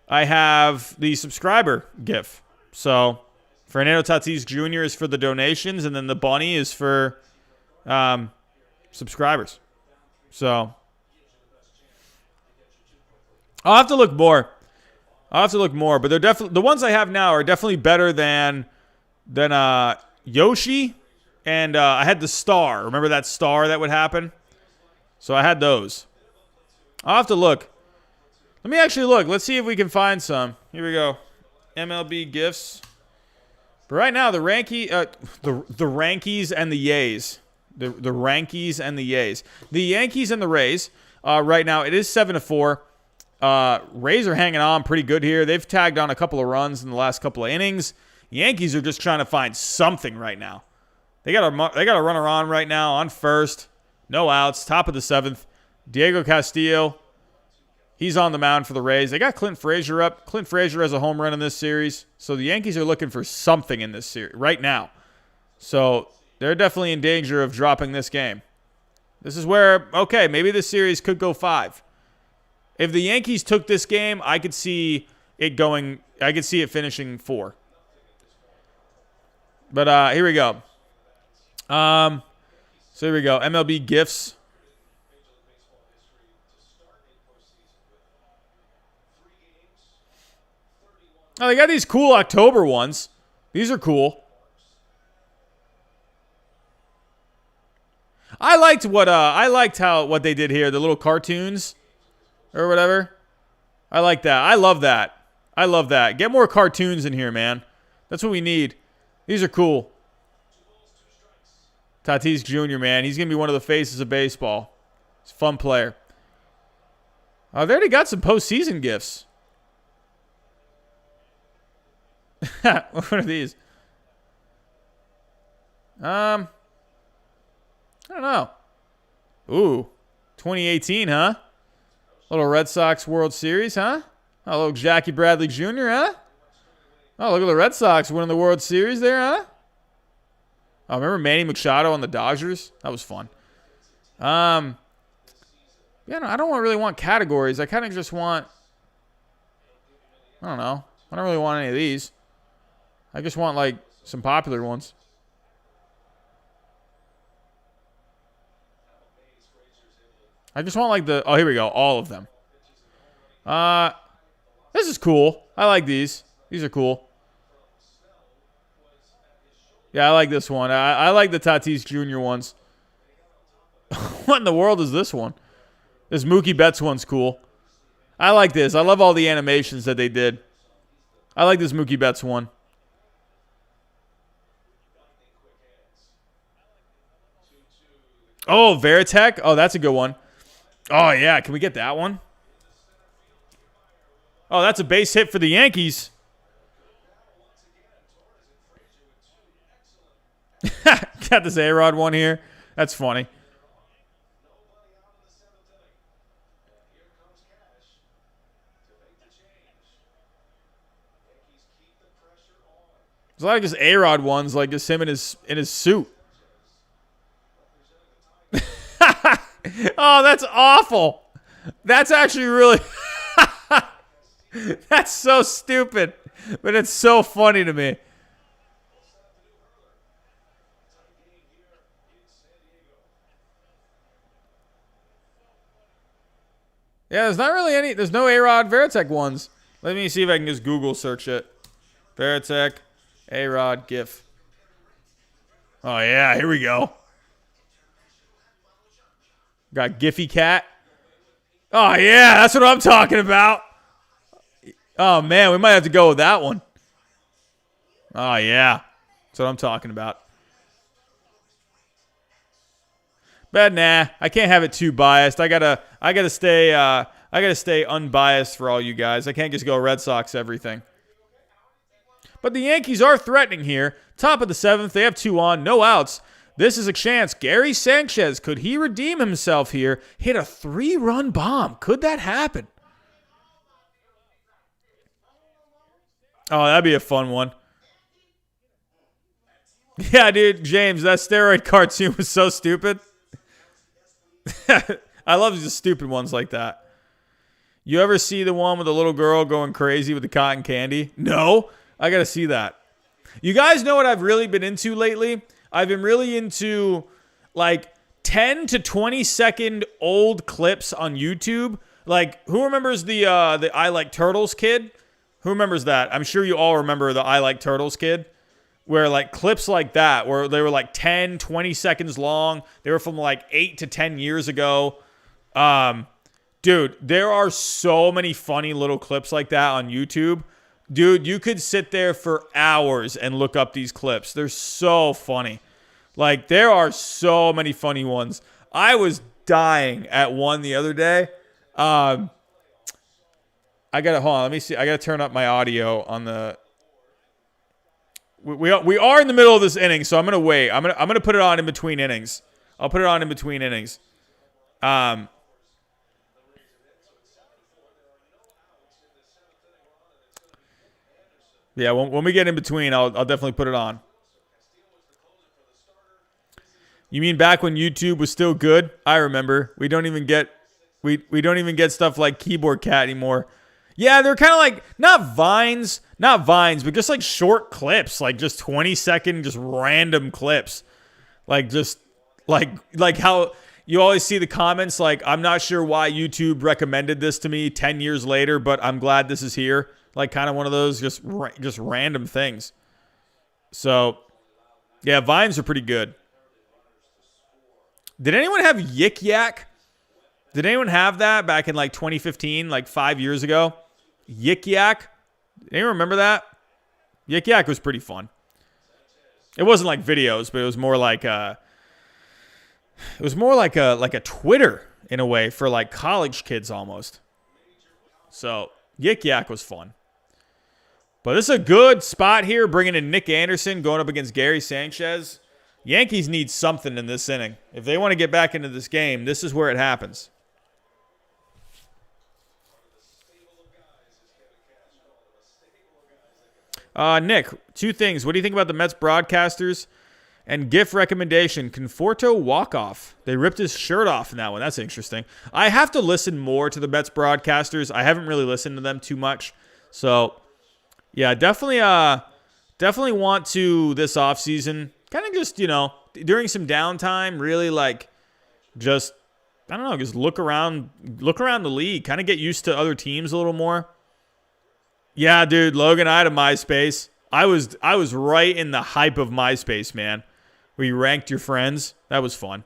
I have the subscriber GIF. So Fernando Tatis Jr. is for the donations, and then the bunny is for subscribers. So I'll have to look more. But they're definitely, the ones I have now are definitely better than Yoshi, and I had the star. Remember that star that would happen? So I had those. I'll have to look. Let me actually look. Let's see if we can find some. Here we go. MLB gifts. But right now, the Yankees and the Yays. The Yankees and the Yays. The Yankees and the Rays. Right now, it is 7-4. Rays are hanging on pretty good here. They've tagged on a couple of runs in the last couple of innings. Yankees are just trying to find something right now. They got a runner on right now on first. No outs. Top of the 7th. Diego Castillo. He's on the mound for the Rays. They got Clint Frazier up. Clint Frazier has a home run in this series. So the Yankees are looking for something in this series right now. So they're definitely in danger of dropping this game. This is where, okay, maybe this series could go 5. If the Yankees took this game, I could see it finishing 4. But here we go. So here we go. MLB gifts. Oh, they got these cool October ones. These are cool. I liked what they did here. The little cartoons or whatever. I like that. I love that. Get more cartoons in here, man. That's what we need. These are cool. Tatis Jr., man. He's going to be one of the faces of baseball. He's a fun player. They already got some postseason gifts. What are these? I don't know. Ooh. 2018, huh? Little Red Sox World Series, huh? Oh, little Jackie Bradley Jr., huh? Oh, look at the Red Sox winning the World Series there, huh? Oh, remember Manny Machado on the Dodgers? That was fun. Yeah, no, I don't really want categories. I kind of just want, I don't know. I don't really want any of these. I just want, like, some popular ones. I just want, like, oh, here we go. All of them. This is cool. I like these. These are cool. Yeah, I like this one. I like the Tatis Jr. ones. What in the world is this one? This Mookie Betts one's cool. I like this. I love all the animations that they did. I like this Mookie Betts one. Oh, Veritek. Oh, that's a good one. Oh, yeah. Can we get that one? Oh, that's a base hit for the Yankees. Got this A-Rod one here. That's funny. There's a lot of just A-Rod ones, like just him in his suit. Oh, that's awful. That's actually really... That's so stupid, but it's so funny to me. Yeah, there's not really any... There's no A-Rod Veritek ones. Let me see if I can just Google search it. Veritek, A-Rod, GIF. Oh, yeah, here we go. Got Giphy Cat. Oh, yeah, that's what I'm talking about. Oh, man, we might have to go with that one. Oh, yeah. That's what I'm talking about. But nah, I can't have it too biased. I gotta stay unbiased for all you guys. I can't just go Red Sox everything. But the Yankees are threatening here. Top of the 7th, they have 2 on, no outs. This is a chance. Gary Sanchez, could he redeem himself here? Hit a 3-run bomb. Could that happen? Oh, that'd be a fun one. Yeah, dude, James, that steroid cartoon was so stupid. I love the stupid ones like that. You ever see the one with the little girl going crazy with the cotton candy? No? I got to see that. You guys know what I've really been into lately? I've been really into like 10 to 20 second old clips on YouTube. Like, who remembers the I Like Turtles kid? Who remembers that? I'm sure you all remember the I Like Turtles kid. Where like clips like that, where they were like 10, 20 seconds long. They were from like 8 to 10 years ago. Dude, there are so many funny little clips like that on YouTube. Dude, you could sit there for hours and look up these clips. They're so funny. Like, there are so many funny ones. I was dying at one the other day. I gotta, hold on, let me see. I gotta turn up my audio on the... We are in the middle of this inning, so I'm gonna wait. I'm gonna put it on in between innings. I'll put it on in between innings. Yeah, when we get in between, I'll definitely put it on. You mean back when YouTube was still good? I remember. We don't even get stuff like Keyboard Cat anymore. Yeah, they're kind of like not vines, but just like short clips, like just 20-second, just random clips, like just like how you always see the comments like, I'm not sure why YouTube recommended this to me 10 years later, but I'm glad this is here. Like kind of one of those just random things. So yeah, vines are pretty good. Did anyone have Yik Yak? Did anyone have that back in like 2015, like 5 years ago? Yik Yak? Anyone remember that? Yik Yak was pretty fun. It wasn't like videos, but it was more like a Twitter in a way for like college kids almost. So Yik Yak was fun. But this is a good spot here, bringing in Nick Anderson going up against Gary Sanchez. Yankees need something in this inning. If they want to get back into this game, this is where it happens. Nick, 2 things. What do you think about the Mets broadcasters? And GIF recommendation, Conforto walk-off. They ripped his shirt off in that one. That's interesting. I have to listen more to the Mets broadcasters. I haven't really listened to them too much. So, yeah, definitely want to this offseason. Kind of just, during some downtime, really like just, I don't know, just look around the league. Kind of get used to other teams a little more. Yeah, dude, Logan, I had a MySpace. I was right in the hype of MySpace, man. Where you ranked your friends. That was fun.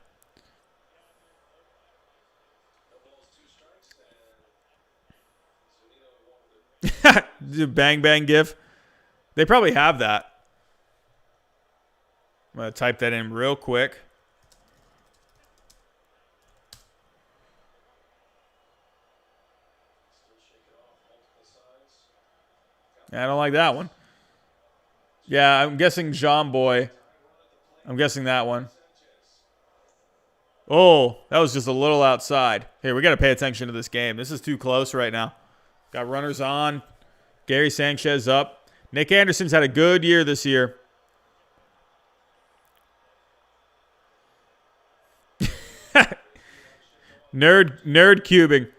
Bang Bang GIF. They probably have that. I'm going to type that in real quick. I don't like that one. Yeah, I'm guessing John Boy. I'm guessing that one. Oh, that was just a little outside. Here, we got to pay attention to this game. This is too close right now. Got runners on. Gary Sanchez up. Nick Anderson's had a good year this year. Nerd cubing.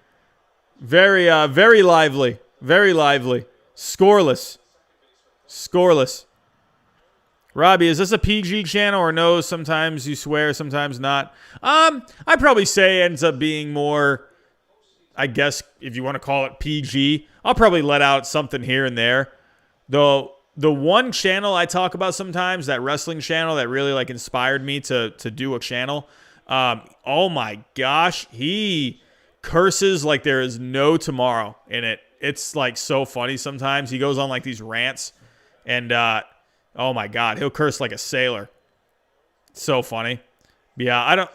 Very lively. Very lively. Scoreless. Robbie, is this a PG channel or no? Sometimes you swear, sometimes not. I'd probably say it ends up being more, I guess, if you want to call it PG. I'll probably let out something here and there. Though the one channel I talk about sometimes, that wrestling channel that really like inspired me to do a channel. Oh my gosh, he curses like there is no tomorrow in it. It's like so funny sometimes. He goes on like these rants and oh my God, he'll curse like a sailor. So funny. Yeah,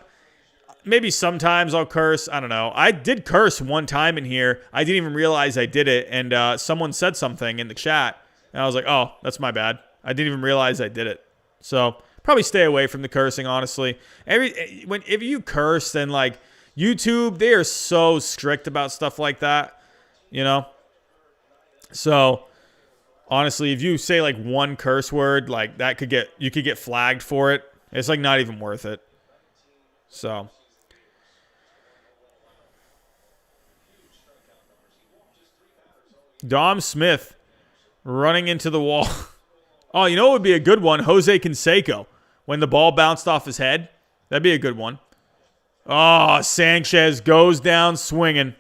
maybe sometimes I'll curse. I don't know. I did curse one time in here. I didn't even realize I did it. And someone said something in the chat. And I was like, oh, that's my bad. I didn't even realize I did it. So probably stay away from the cursing, honestly. If you curse, then like YouTube, they are so strict about stuff like that. You know? So honestly, if you say like one curse word, like you could get flagged for it. It's like not even worth it. So Dom Smith running into the wall. Oh, you know what would be a good one? Jose Canseco. When the ball bounced off his head. That'd be a good one. Oh, Sanchez goes down swinging.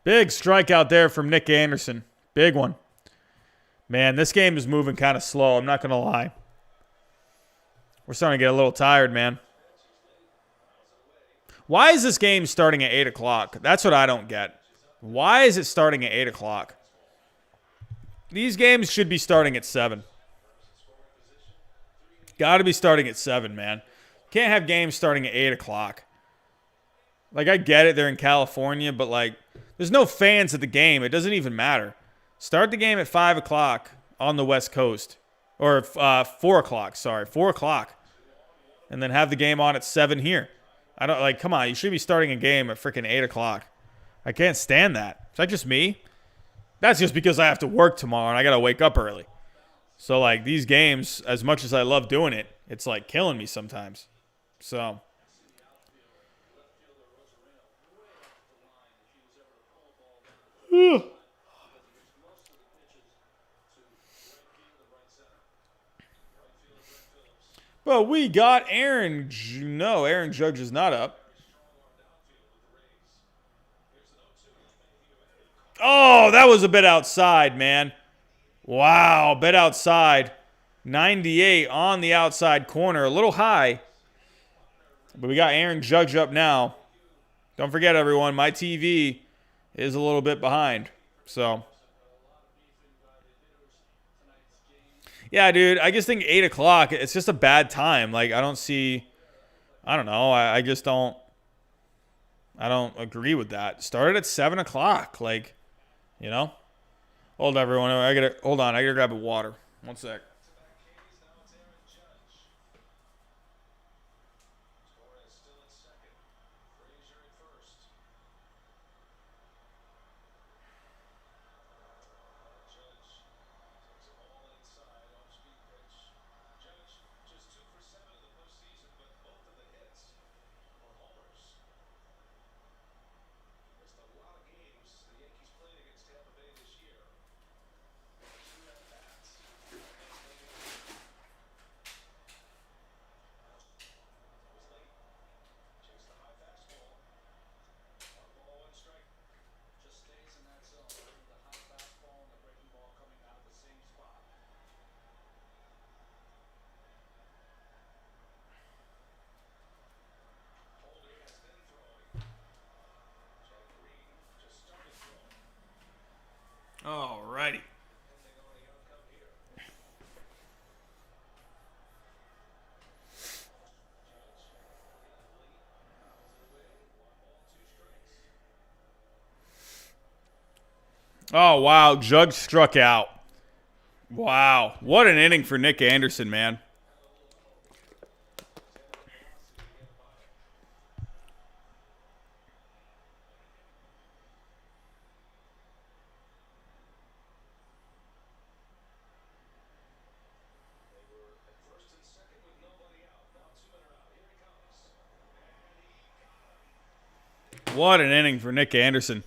Big strikeout there from Nick Anderson. Big one. Man, this game is moving kind of slow. I'm not going to lie. We're starting to get a little tired, man. Why is this game starting at 8 o'clock? That's what I don't get. Why is it starting at 8 o'clock? These games should be starting at 7. Got to be starting at 7, man. Can't have games starting at 8 o'clock. Like, I get it. They're in California, but, like, there's no fans at the game. It doesn't even matter. Start the game at 5 o'clock on the West Coast. Or 4 o'clock, sorry. 4 o'clock. And then have the game on at 7 here. I don't, like, come on. You should be starting a game at freaking 8 o'clock. I can't stand that. Is that just me? That's just because I have to work tomorrow and I got to wake up early. So, like, these games, as much as I love doing it, it's, like, killing me sometimes. So but we got Aaron. No, Aaron Judge is not up. Oh, that was a bit outside, man. Wow, bit outside. 98 on the outside corner. A little high. But we got Aaron Judge up now. Don't forget, everyone, my TV is a little bit behind. So, yeah, dude, I just think 8 o'clock, it's just a bad time. Like, I don't know. I just don't agree with that. Started at 7 o'clock. Like, you know? Hold on, everyone. Hold on. I gotta grab a water. One sec. Oh, wow. Judge struck out. Wow. What an inning for Nick Anderson, man. What an inning for Nick Anderson.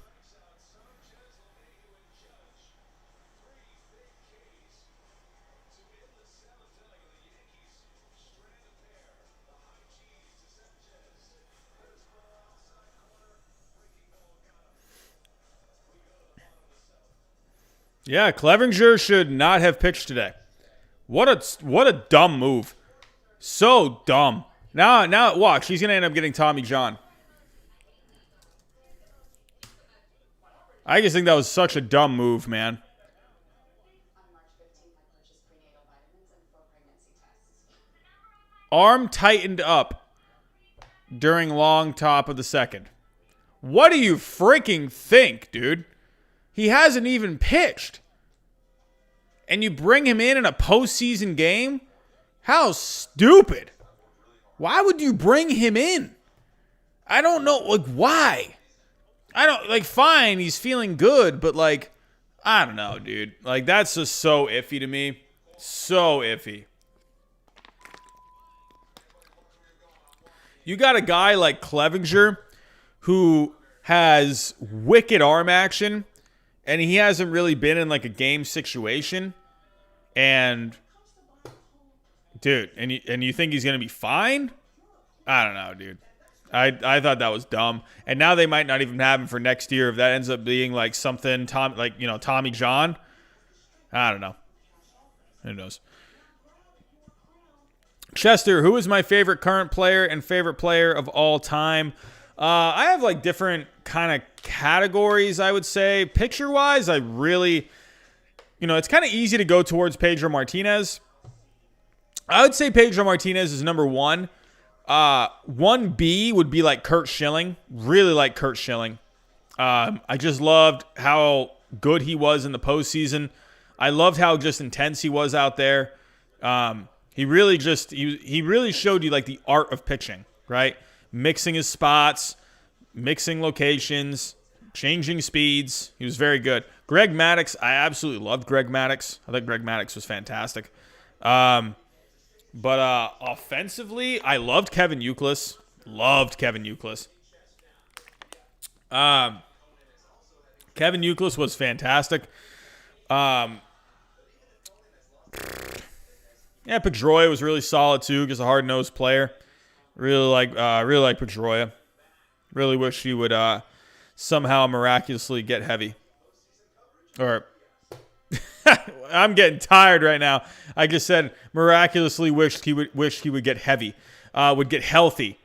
Yeah, Clevenger should not have pitched today. What a dumb move. So dumb. Now watch. He's gonna end up getting Tommy John. I just think that was such a dumb move, man. Arm tightened up during long top of the second. What do you freaking think, dude? He hasn't even pitched. And you bring him in a postseason game? How stupid. Why would you bring him in? I don't know. Like, why? I don't, like, fine, he's feeling good, but, like, I don't know, dude. Like, that's just so iffy to me. So iffy. You got a guy like Clevenger who has wicked arm action, and he hasn't really been in, like, a game situation. And, dude, and you think he's going to be fine? I don't know, dude. I thought that was dumb. And now they might not even have him for next year if that ends up being like something Tommy John. I don't know. Who knows? Chester, who is my favorite current player and favorite player of all time? I have like different kind of categories, I would say. Picture-wise, I really, it's kind of easy to go towards Pedro Martinez. I would say Pedro Martinez is number one. 1B would be like Curt Schilling. Really like Curt Schilling. I just loved how good he was in the postseason. I loved how just intense he was out there. He really showed you like the art of pitching, right? Mixing his spots, mixing locations, changing speeds. He was very good. Greg Maddux, I absolutely loved Greg Maddux. I thought Greg Maddux was fantastic. But offensively, I loved Kevin Youkilis. Kevin Youkilis was fantastic. Pedroia was really solid too, just a hard-nosed player. Really like Pedroia. Really wish he would somehow miraculously get heavy. Or I'm getting tired right now. I just said miraculously wished he would get heavy. Would get healthy.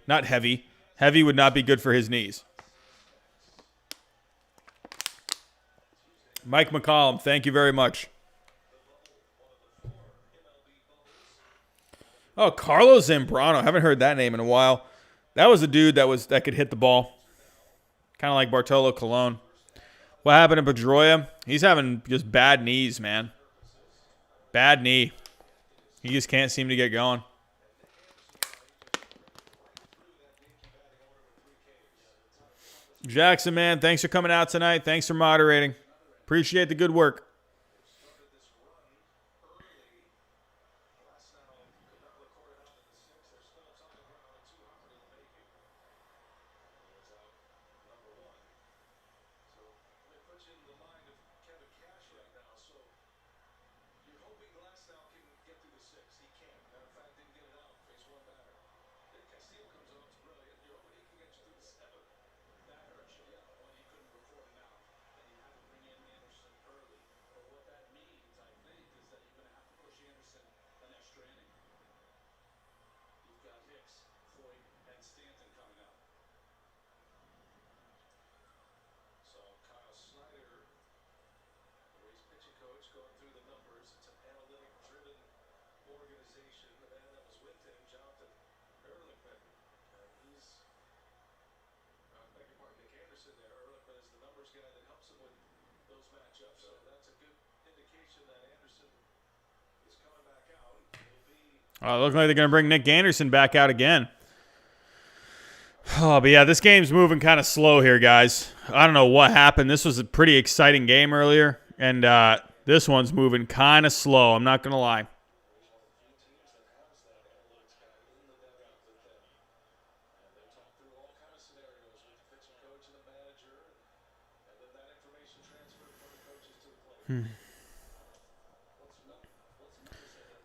Not heavy. Heavy would not be good for his knees. Mike McCollum, thank you very much. Oh, Carlos Zambrano. Haven't heard that name in a while. That was a dude that could hit the ball. Kind of like Bartolo Colon. What happened to Pedroia? He's having just bad knees, man. Bad knee. He just can't seem to get going. Jackson, man, thanks for coming out tonight. Thanks for moderating. Appreciate the good work. Looks like they're going to bring Nick Anderson back out again. Oh, but yeah, this game's moving kind of slow here, guys. I don't know what happened. This was a pretty exciting game earlier, and this one's moving kind of slow. I'm not going to lie.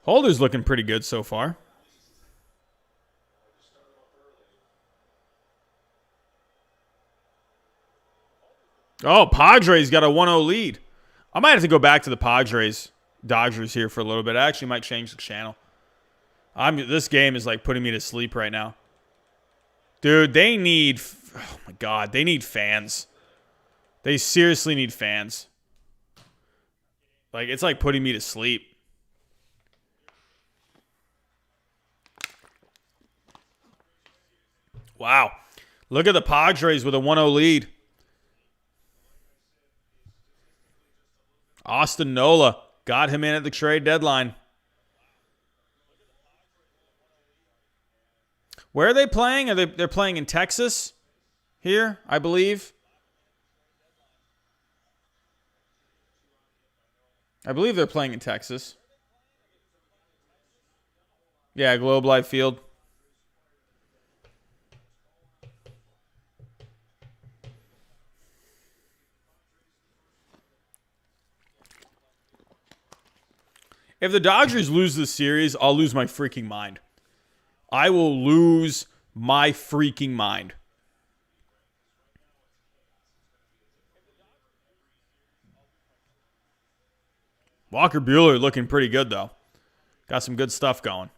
Holder's looking pretty good so far. Oh, Padres got a 1-0 lead. I might have to go back to the Dodgers here for a little bit. I actually might change the channel. This game is like putting me to sleep right now. Dude, they need... Oh, my God. They need fans. They seriously need fans. Like, it's like putting me to sleep. Wow. Look at the Padres with a 1-0 lead. Austin Nola got him in at the trade deadline. Where are they playing? They're playing in Texas here, I believe. I believe they're playing in Texas. Yeah, Globe Life Field. If the Dodgers lose this series, I'll lose my freaking mind. I will lose my freaking mind. Walker Buehler looking pretty good, though. Got some good stuff going.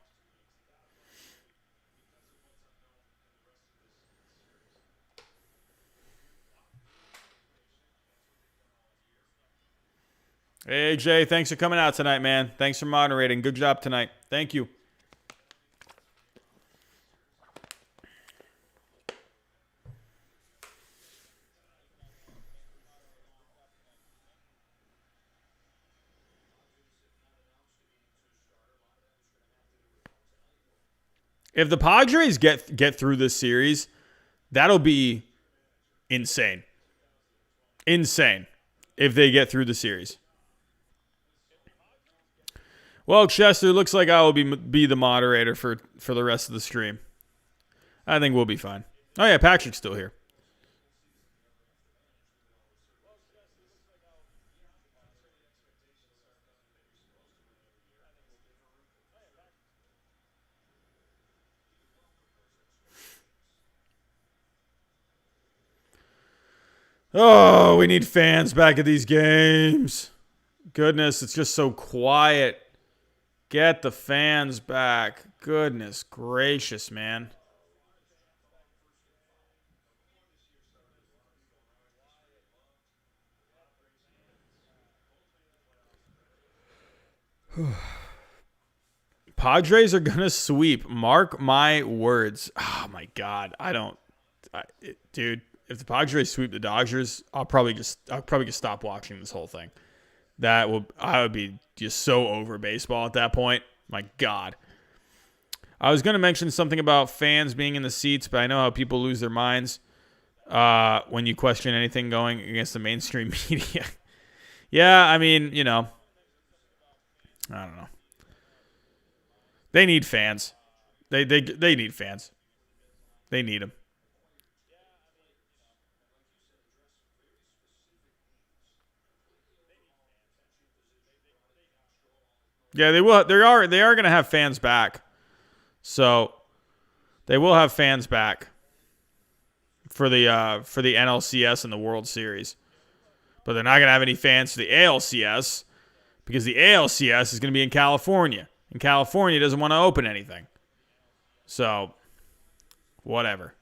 Hey, Jay, thanks for coming out tonight, man. Thanks for moderating. Good job tonight. Thank you. If the Padres get through this series, that'll be insane. Insane if they get through the series. Well, Chester, looks like I will be the moderator for the rest of the stream. I think we'll be fine. Oh, yeah, Patrick's still here. Oh, we need fans back at these games. Goodness, it's just so quiet. Get the fans back. Goodness gracious, man. Padres are going to sweep. Mark my words. Oh, my God. Dude, if the Padres sweep the Dodgers, I'll probably just stop watching this whole thing. I would be just so over baseball at that point. My God. I was going to mention something about fans being in the seats, but I know how people lose their minds when you question anything going against the mainstream media. Yeah, I mean, I don't know. They need fans. They need fans. They need them. Yeah, they will. They are going to have fans back. So they will have fans back for the NLCS and the World Series. But they're not going to have any fans for the ALCS because the ALCS is going to be in California. And California doesn't want to open anything. So, whatever.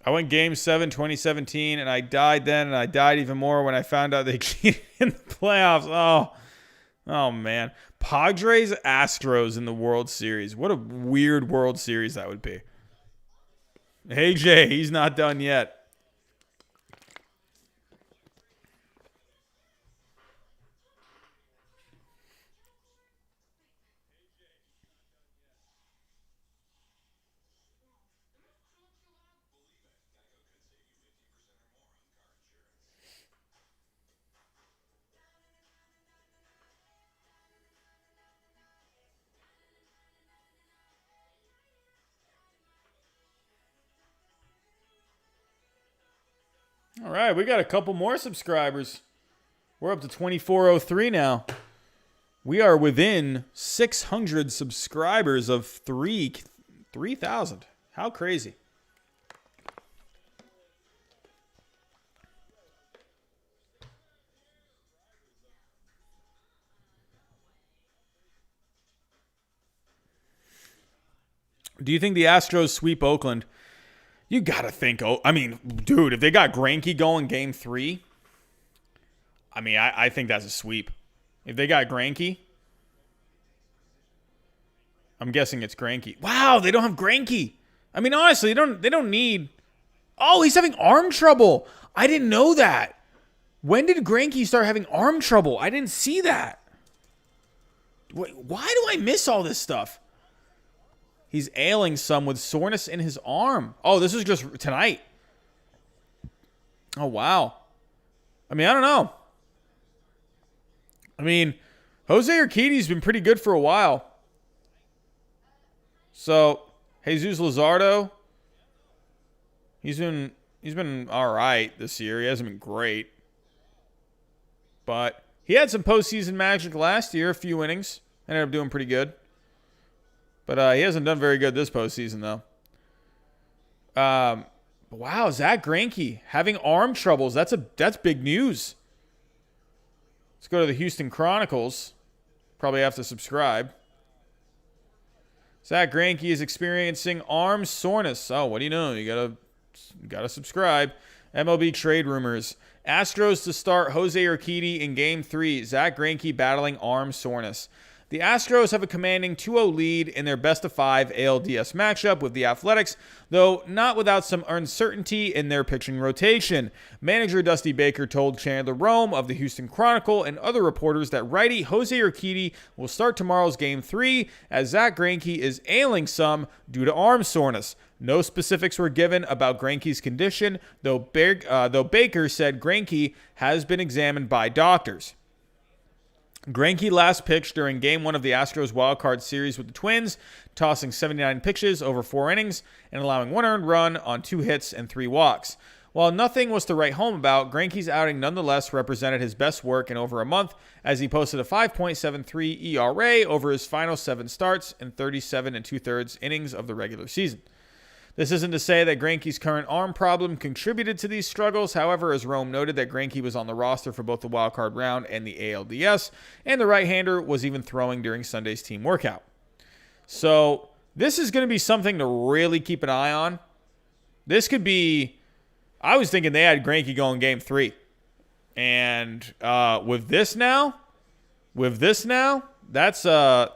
I went Game 7, 2017, and I died then, and I died even more when I found out they cheated in the playoffs. Oh man. Padres Astros in the World Series. What a weird World Series that would be. Hey, Jay, he's not done yet. All right, we got a couple more subscribers. We're up to 2403 now. We are within 600 subscribers of 3,000. How crazy. Do you think the Astros sweep Oakland? You got to think. I mean, dude, if they got Greinke going Game 3, I mean, I think that's a sweep. If they got Greinke, I'm guessing it's Greinke. Wow, they don't have Greinke. I mean, honestly, they don't need. Oh, he's having arm trouble. I didn't know that. When did Greinke start having arm trouble? I didn't see that. Why do I miss all this stuff? He's ailing some with soreness in his arm. Oh, this is just tonight. Oh, wow. I mean, I don't know. I mean, Jose Urquidy's been pretty good for a while. So, Jesus Luzardo, he's been all right this year. He hasn't been great. But he had some postseason magic last year, a few innings. Ended up doing pretty good. But he hasn't done very good this postseason, though. Wow, Zach Greinke having arm troubles. That's big news. Let's go to the Houston Chronicles. Probably have to subscribe. Zach Greinke is experiencing arm soreness. Oh, what do you know? You gotta subscribe. MLB trade rumors. Astros to start Jose Urquidy in Game 3. Zach Greinke battling arm soreness. The Astros have a commanding 2-0 lead in their best-of-5 ALDS matchup with the Athletics, though not without some uncertainty in their pitching rotation. Manager Dusty Baker told Chandler Rome of the Houston Chronicle and other reporters that righty Jose Urquidy will start tomorrow's Game 3 as Zach Greinke is ailing some due to arm soreness. No specifics were given about Greinke's condition, though Baker said Greinke has been examined by doctors. Greinke last pitched during Game 1 of the Astros wildcard series with the Twins, tossing 79 pitches over 4 innings and allowing 1 earned run on 2 hits and 3 walks. While nothing was to write home about, Greinke's outing nonetheless represented his best work in over a month as he posted a 5.73 ERA over his final 7 starts in 37 2/3 innings of the regular season. This isn't to say that Greinke's current arm problem contributed to these struggles. However, as Rome noted that Greinke was on the roster for both the wildcard round and the ALDS, and the right-hander was even throwing during Sunday's team workout. So this is going to be something to really keep an eye on. This could be, I was thinking they had Greinke going Game 3. And with this now, that's, I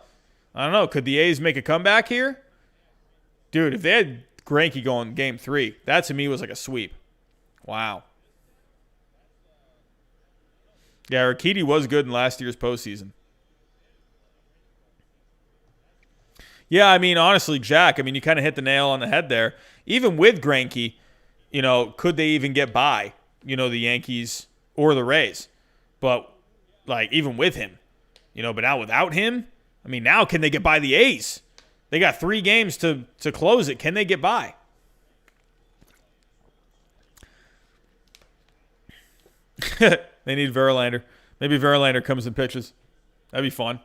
don't know, could the A's make a comeback here? Dude, if they had Greinke going Game 3, that to me was like a sweep. Wow. Yeah, Urquidy was good in last year's postseason. Yeah, I mean, honestly, Jack, I mean, you kind of hit the nail on the head there. Even with Greinke, could they even get by, the Yankees or the Rays? But, even with him, but now without him, I mean, now can they get by the A's? They got 3 games to close it. Can they get by? They need Verlander. Maybe Verlander comes and pitches. That'd be fun.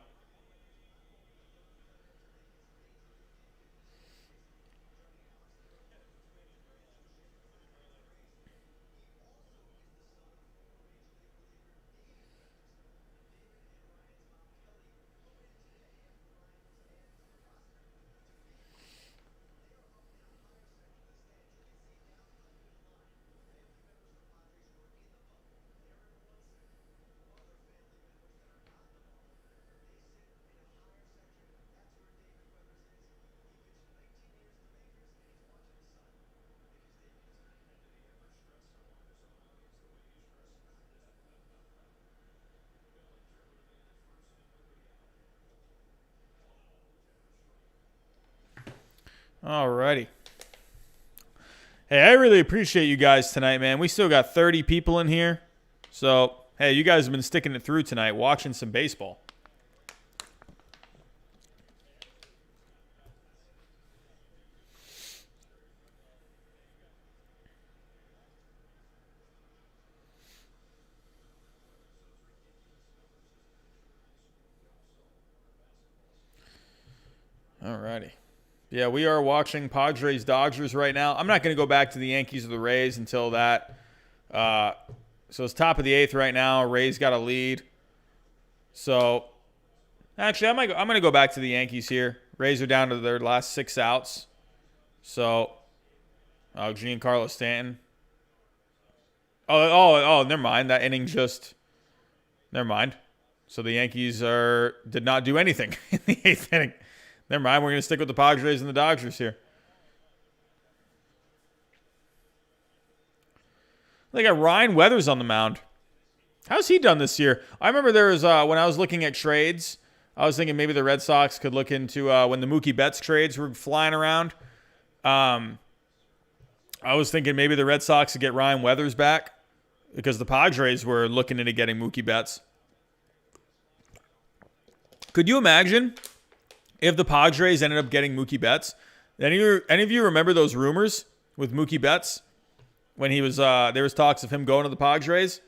Alrighty. Hey, I really appreciate you guys tonight, man. We still got 30 people in here. So, hey, you guys have been sticking it through tonight, watching some baseball. Alrighty. Yeah, we are watching Padres Dodgers right now. I'm not going to go back to the Yankees or the Rays until that. So it's top of the 8th right now. Rays got a lead. So actually, I'm going to go back to the Yankees here. Rays are down to their last 6 outs. So Giancarlo Stanton. Oh, never mind. That inning just never mind. So the Yankees did not do anything in the 8th inning. Never mind. We're going to stick with the Padres and the Dodgers here. They got Ryan Weathers on the mound. How's he done this year? I remember there was, when I was looking at trades, I was thinking maybe the Red Sox could look into when the Mookie Betts trades were flying around. I was thinking maybe the Red Sox could get Ryan Weathers back because the Padres were looking into getting Mookie Betts. Could you imagine if the Padres ended up getting Mookie Betts? Any of you remember those rumors with Mookie Betts when he was there was talks of him going to the Padres?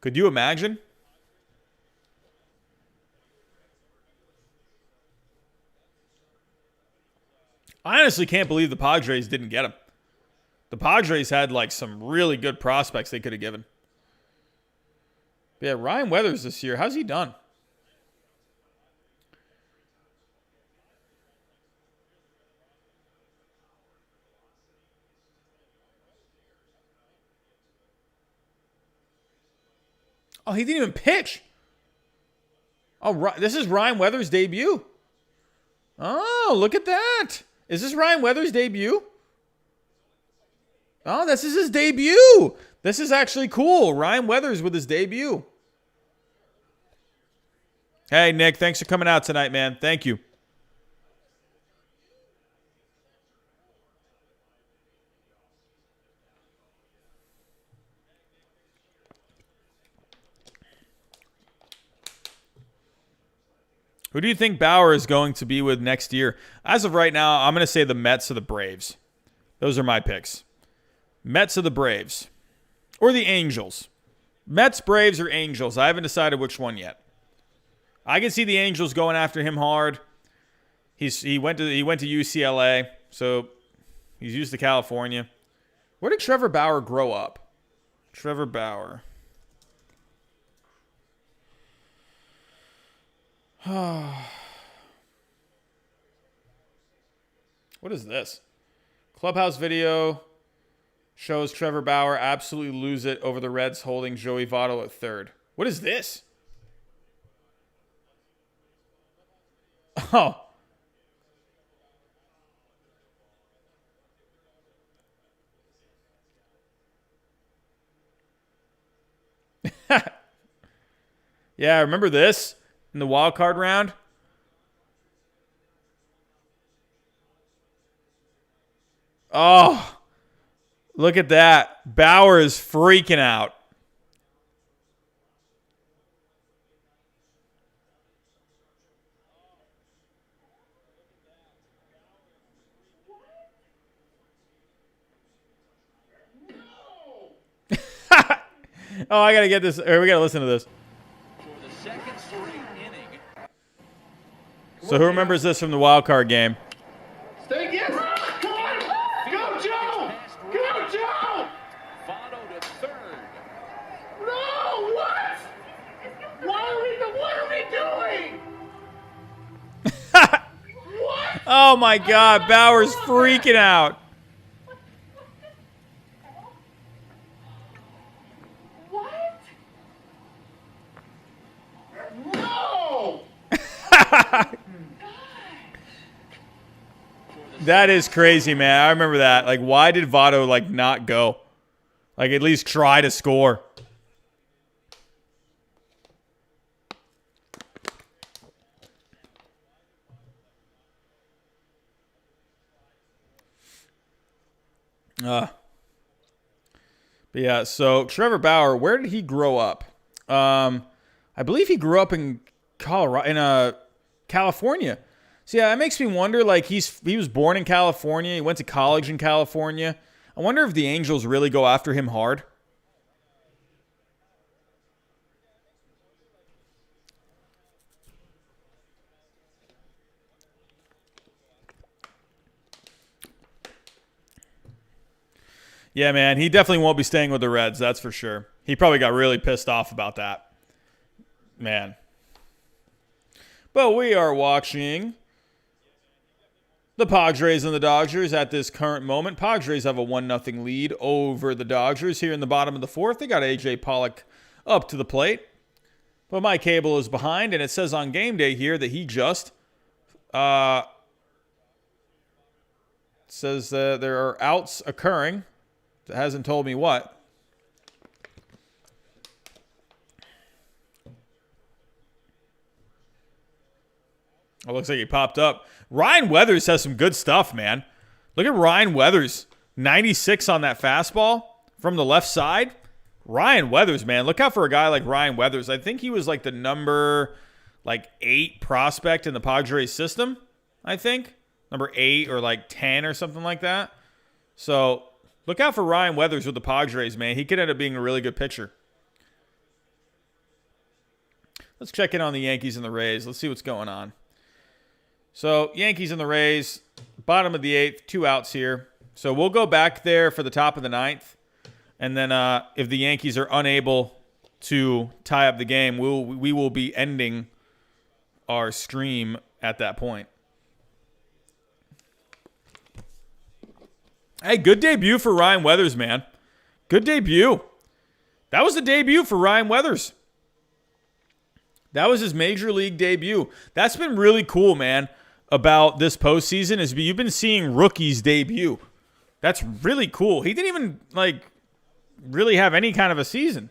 Could you imagine? I honestly can't believe the Padres didn't get him. The Padres had like some really good prospects they could have given. Yeah, Ryan Weathers this year, how's he done? Oh, he didn't even pitch. Oh, this is Ryan Weathers' debut. Oh, look at that. Is this Ryan Weathers' debut? Oh, this is his debut. This is actually cool. Ryan Weathers with his debut. Hey, Nick, thanks for coming out tonight, man. Thank you. Who do you think Bauer is going to be with next year? As of right now, I'm going to say the Mets or the Braves. Those are my picks. Mets or the Braves. Or the Angels. Mets, Braves, or Angels. I haven't decided which one yet. I can see the Angels going after him hard. He went to UCLA, so he's used to California. Where did Trevor Bauer grow up? Trevor Bauer. What is this? Clubhouse video shows Trevor Bauer absolutely lose it over the Reds holding Joey Votto at third. What is this? Oh. Yeah, remember this? In the wild card round? Oh, look at that. Bauer is freaking out. Oh, I got to get this. Or we got to listen to this. So who remembers this from the wild card game? Stay yes. Come on. Go, Joe. Go, Joe. Votto to third. No, what? What are we doing? What? Oh my God, Bauer's freaking out. What? No. That is crazy, man. I remember that. Like, why did Votto, like, not go? Like, at least try to score. But yeah, so Trevor Bauer, where did he grow up? I believe he grew up in California. So yeah, it makes me wonder, like, he was born in California, he went to college in California. I wonder if the Angels really go after him hard. Yeah, man, he definitely won't be staying with the Reds, that's for sure. He probably got really pissed off about that. Man. But we are watching the Padres and the Dodgers at this current moment. Padres have a 1-0 lead over the Dodgers here in the bottom of the fourth. They got A.J. Pollock up to the plate. But my cable is behind, and it says on game day here that he just says that there are outs occurring. It hasn't told me what. It looks like he popped up. Ryan Weathers has some good stuff, man. Look at Ryan Weathers. 96 on that fastball from the left side. Ryan Weathers, man. Look out for a guy like Ryan Weathers. I think he was like the number 8 prospect in the Padres system, I think. Number 8 or 10 or something like that. So look out for Ryan Weathers with the Padres, man. He could end up being a really good pitcher. Let's check in on the Yankees and the Rays. Let's see what's going on. So, Yankees and the Rays, bottom of the 8th, 2 outs here. So, we'll go back there for the top of the 9th. And then if the Yankees are unable to tie up the game, we will be ending our stream at that point. Hey, good debut for Ryan Weathers, man. Good debut. That was the debut for Ryan Weathers. That was his major league debut. That's been really cool, man, about this postseason is you've been seeing rookies debut. That's really cool. He didn't even, really have any kind of a season.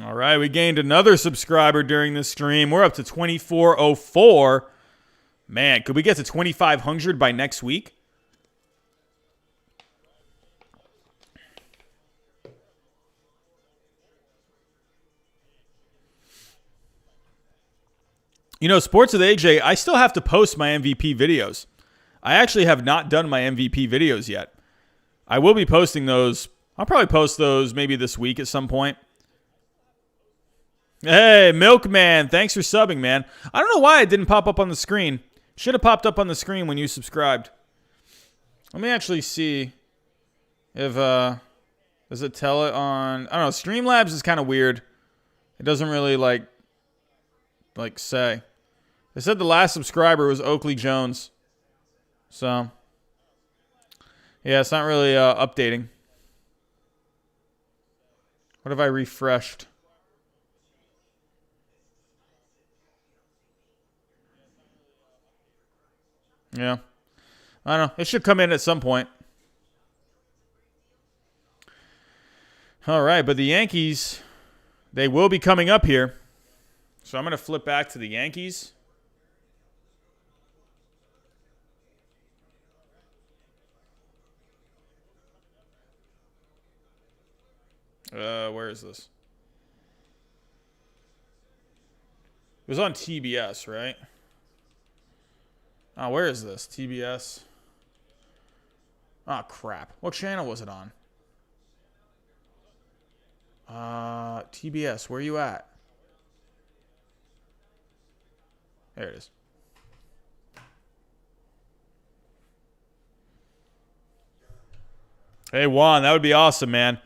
All right, we gained another subscriber during this stream. We're up to 2404. Man, could we get to 2,500 by next week? You know, Sports with AJ, I still have to post my MVP videos. I actually have not done my MVP videos yet. I will be posting those. I'll probably post those maybe this week at some point. Hey, Milkman, thanks for subbing, man. I don't know why it didn't pop up on the screen. Should have popped up on the screen when you subscribed. Let me actually see if, does it tell it on, I don't know, Streamlabs is kind of weird. It doesn't really, say. It said the last subscriber was Oakley Jones. So, yeah, it's not really updating. What if I refreshed? Yeah. I don't know. It should come in at some point. All right, but the Yankees, they will be coming up here. So I'm going to flip back to the Yankees. Where is this? It was on TBS, right? Oh, where is this? TBS. Oh, crap. What channel was it on? TBS, where are you at? There it is. Hey, Juan, that would be awesome, man.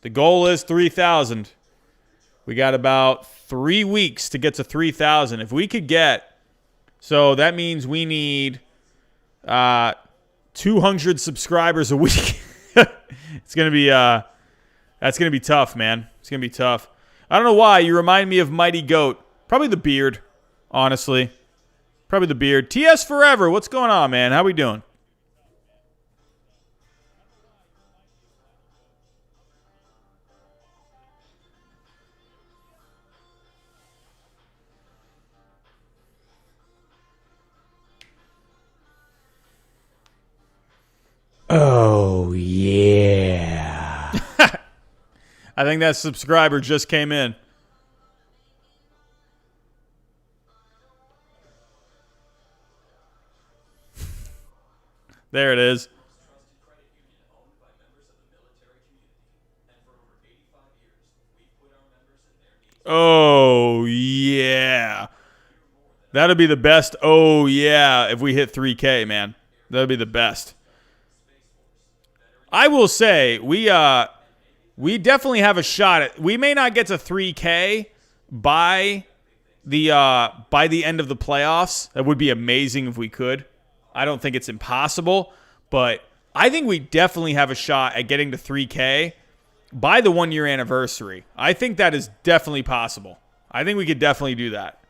The goal is 3,000. We got about 3 weeks to get to 3,000. If we could get... So that means we need 200 subscribers a week. It's going to be that's going to be tough, man. It's going to be tough. I don't know why. You remind me of Mighty Goat. Probably the beard. honestly. Probably the beard. TS Forever, what's going on, man? How we doing? Oh, yeah. I think that subscriber just came in. There it is. Oh, yeah. That'll be the best. Oh, yeah. If we hit 3K, man. That'll be the best. I will say, we definitely have a shot. We may not get to 3K by the end of the playoffs. That would be amazing if we could. I don't think it's impossible, but I think we definitely have a shot at getting to 3K by the 1 year anniversary. I think that is definitely possible. I think we could definitely do that.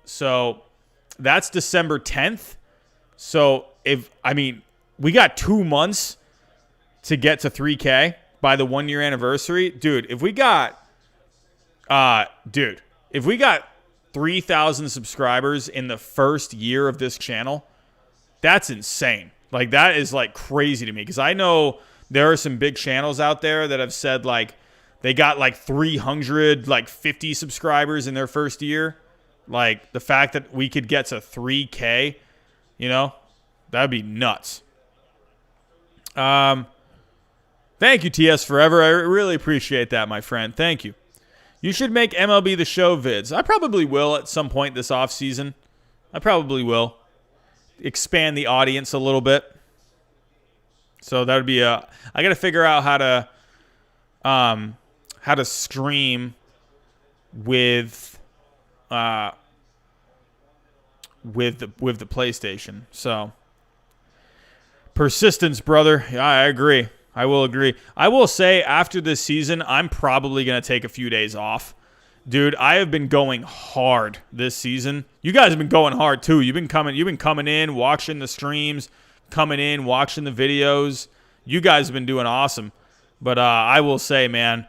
So that's December 10th. So we got 2 months to get to 3K by the 1 year anniversary. If we got 3,000 subscribers in the first year of this channel, that's insane. Like, that is like crazy to me, because I know there are some big channels out there that have said like they got like 350 subscribers in their first year. Like, the fact that we could get to 3K, that'd be nuts. Thank you, TS Forever. I really appreciate that, my friend. Thank you. You should make MLB The Show vids. I probably will at some point this offseason. I probably will. Expand the audience a little bit. So that would be I got to figure out how to stream with the PlayStation. So persistence, brother. Yeah, I agree. I will agree. I will say, after this season, I'm probably going to take a few days off. Dude, I have been going hard this season. You guys have been going hard too. You've been coming in, watching the streams, coming in, watching the videos. You guys have been doing awesome. But I will say, man,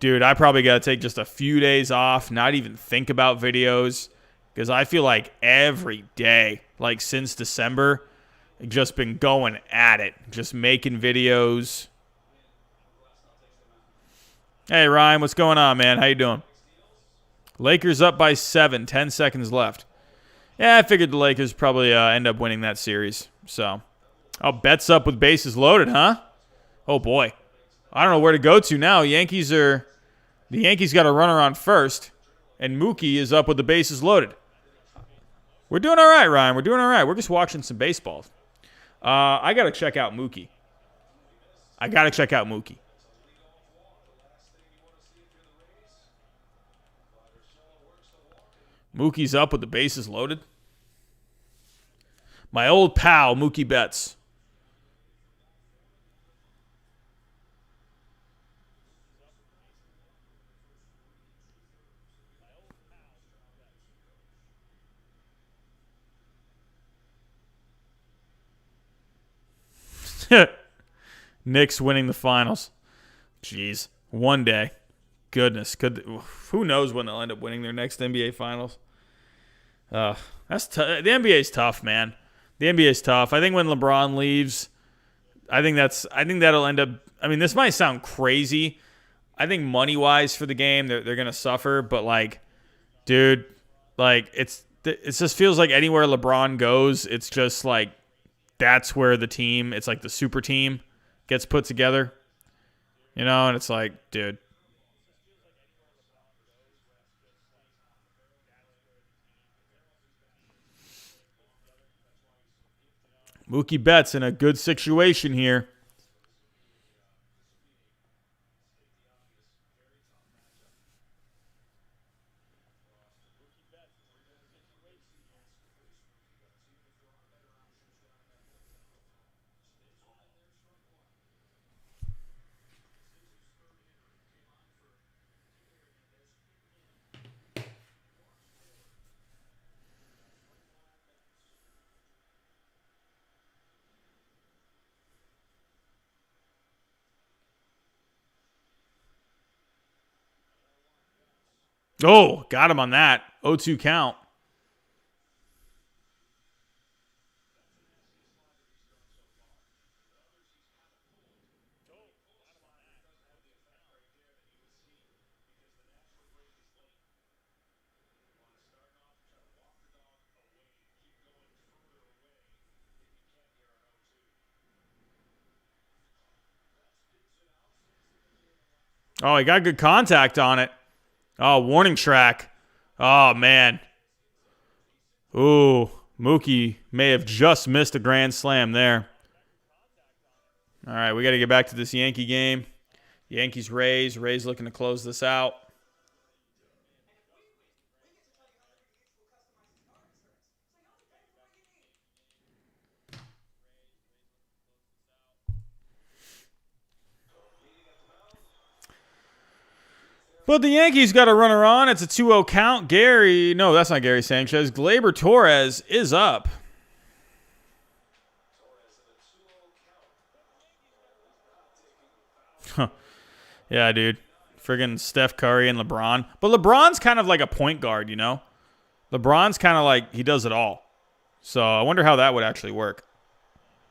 dude, I probably got to take just a few days off, not even think about videos, because I feel like every day, like since December, I've just been going at it, just making videos. Hey, Ryan, what's going on, man? How you doing? Lakers up by 7, 10 seconds left. Yeah, I figured the Lakers probably end up winning that series. So, Betts up with bases loaded, huh? Oh, boy. I don't know where to go to now. The Yankees got a runner on first, and Mookie is up with the bases loaded. We're doing all right, Ryan. We're doing all right. We're just watching some baseball. I got to check out Mookie. Mookie's up with the bases loaded. My old pal, Mookie Betts. Knicks winning the finals. Jeez. One day. Goodness. Who knows when they'll end up winning their next NBA finals? That's the NBA's tough, man. The NBA's tough. I think when LeBron leaves, I think that'll end up. I mean, this might sound crazy. I think money-wise for the game, they're gonna suffer. But like, dude, like it just feels like anywhere LeBron goes, it's just like that's where the team. It's like the super team gets put together, and it's like, dude. Mookie Betts in a good situation here. Oh, got him on that. 0-2 count. Oh, he got good contact on it. Oh, warning track. Oh, man. Ooh, Mookie may have just missed a grand slam there. All right, we got to get back to this Yankee game. Yankees, Rays. Rays looking to close this out. But the Yankees got a runner on. It's a 2-0 count. No, that's not Gary Sanchez. Gleyber Torres is up. Yeah, dude. Friggin' Steph Curry and LeBron. But LeBron's kind of like a point guard, you know? LeBron's kind of like, he does it all. So I wonder how that would actually work.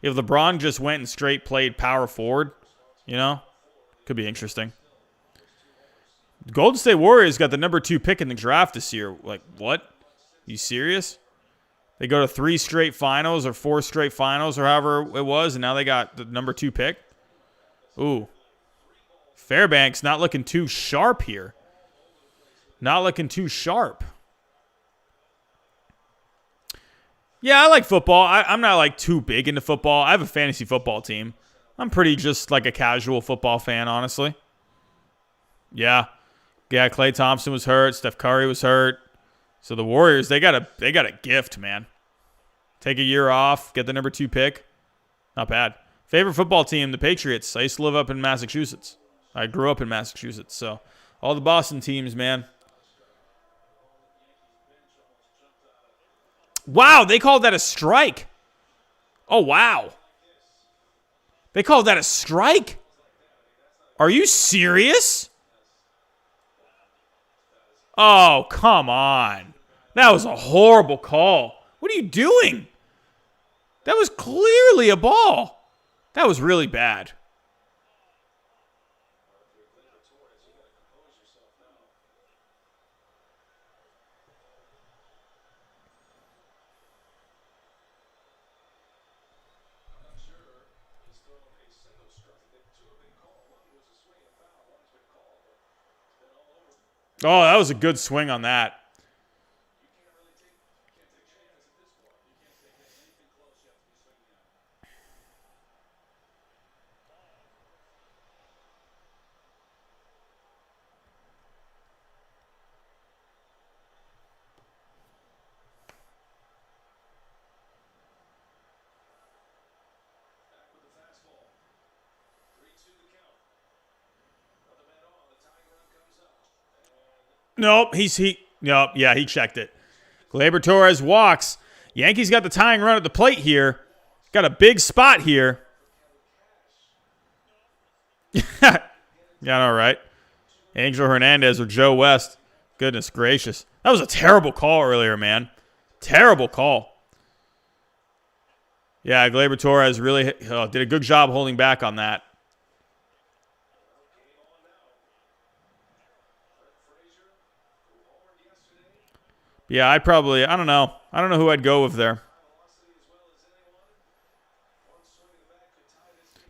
If LeBron just went and straight played power forward, you know? Could be interesting. Golden State Warriors got the number 2 pick in the draft this year. Like, what? You serious? They go to 3 straight finals or 4 straight finals or however it was, and now they got the number 2 pick? Ooh. Fairbanks not looking too sharp here. Not looking too sharp. Yeah, I like football. I'm not like too big into football. I have a fantasy football team. I'm pretty just like a casual football fan, honestly. Yeah. Yeah, Klay Thompson was hurt. Steph Curry was hurt. So the Warriors, they got a gift, man. Take a year off, get the number 2 pick. Not bad. Favorite football team, the Patriots. I used to live up in Massachusetts. I grew up in Massachusetts. So all the Boston teams, man. Wow, they called that a strike. Oh, wow. They called that a strike? Are you serious? Oh, come on. That was a horrible call. What are you doing? That was clearly a ball. That was really bad. Oh, that was a good swing on that. Nope, he checked it. Gleyber Torres walks. Yankees got the tying run at the plate here. Got a big spot here. Yeah, all right. Angel Hernandez or Joe West. Goodness gracious. That was a terrible call earlier, man. Terrible call. Yeah, Gleyber Torres really did a good job holding back on that. Yeah, I don't know. I don't know who I'd go with there.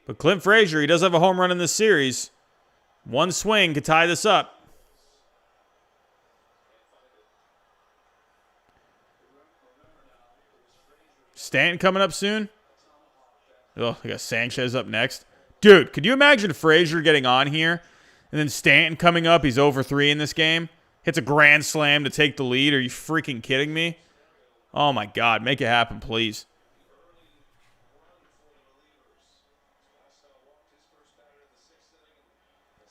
But Clint Frazier, he does have a home run in this series. One swing could tie this up. Stanton coming up soon. Oh, I got Sanchez up next. Dude, could you imagine Frazier getting on here and then Stanton coming up? He's over 3 in this game. Hits a grand slam to take the lead. Are you freaking kidding me? Oh, my God. Make it happen, please.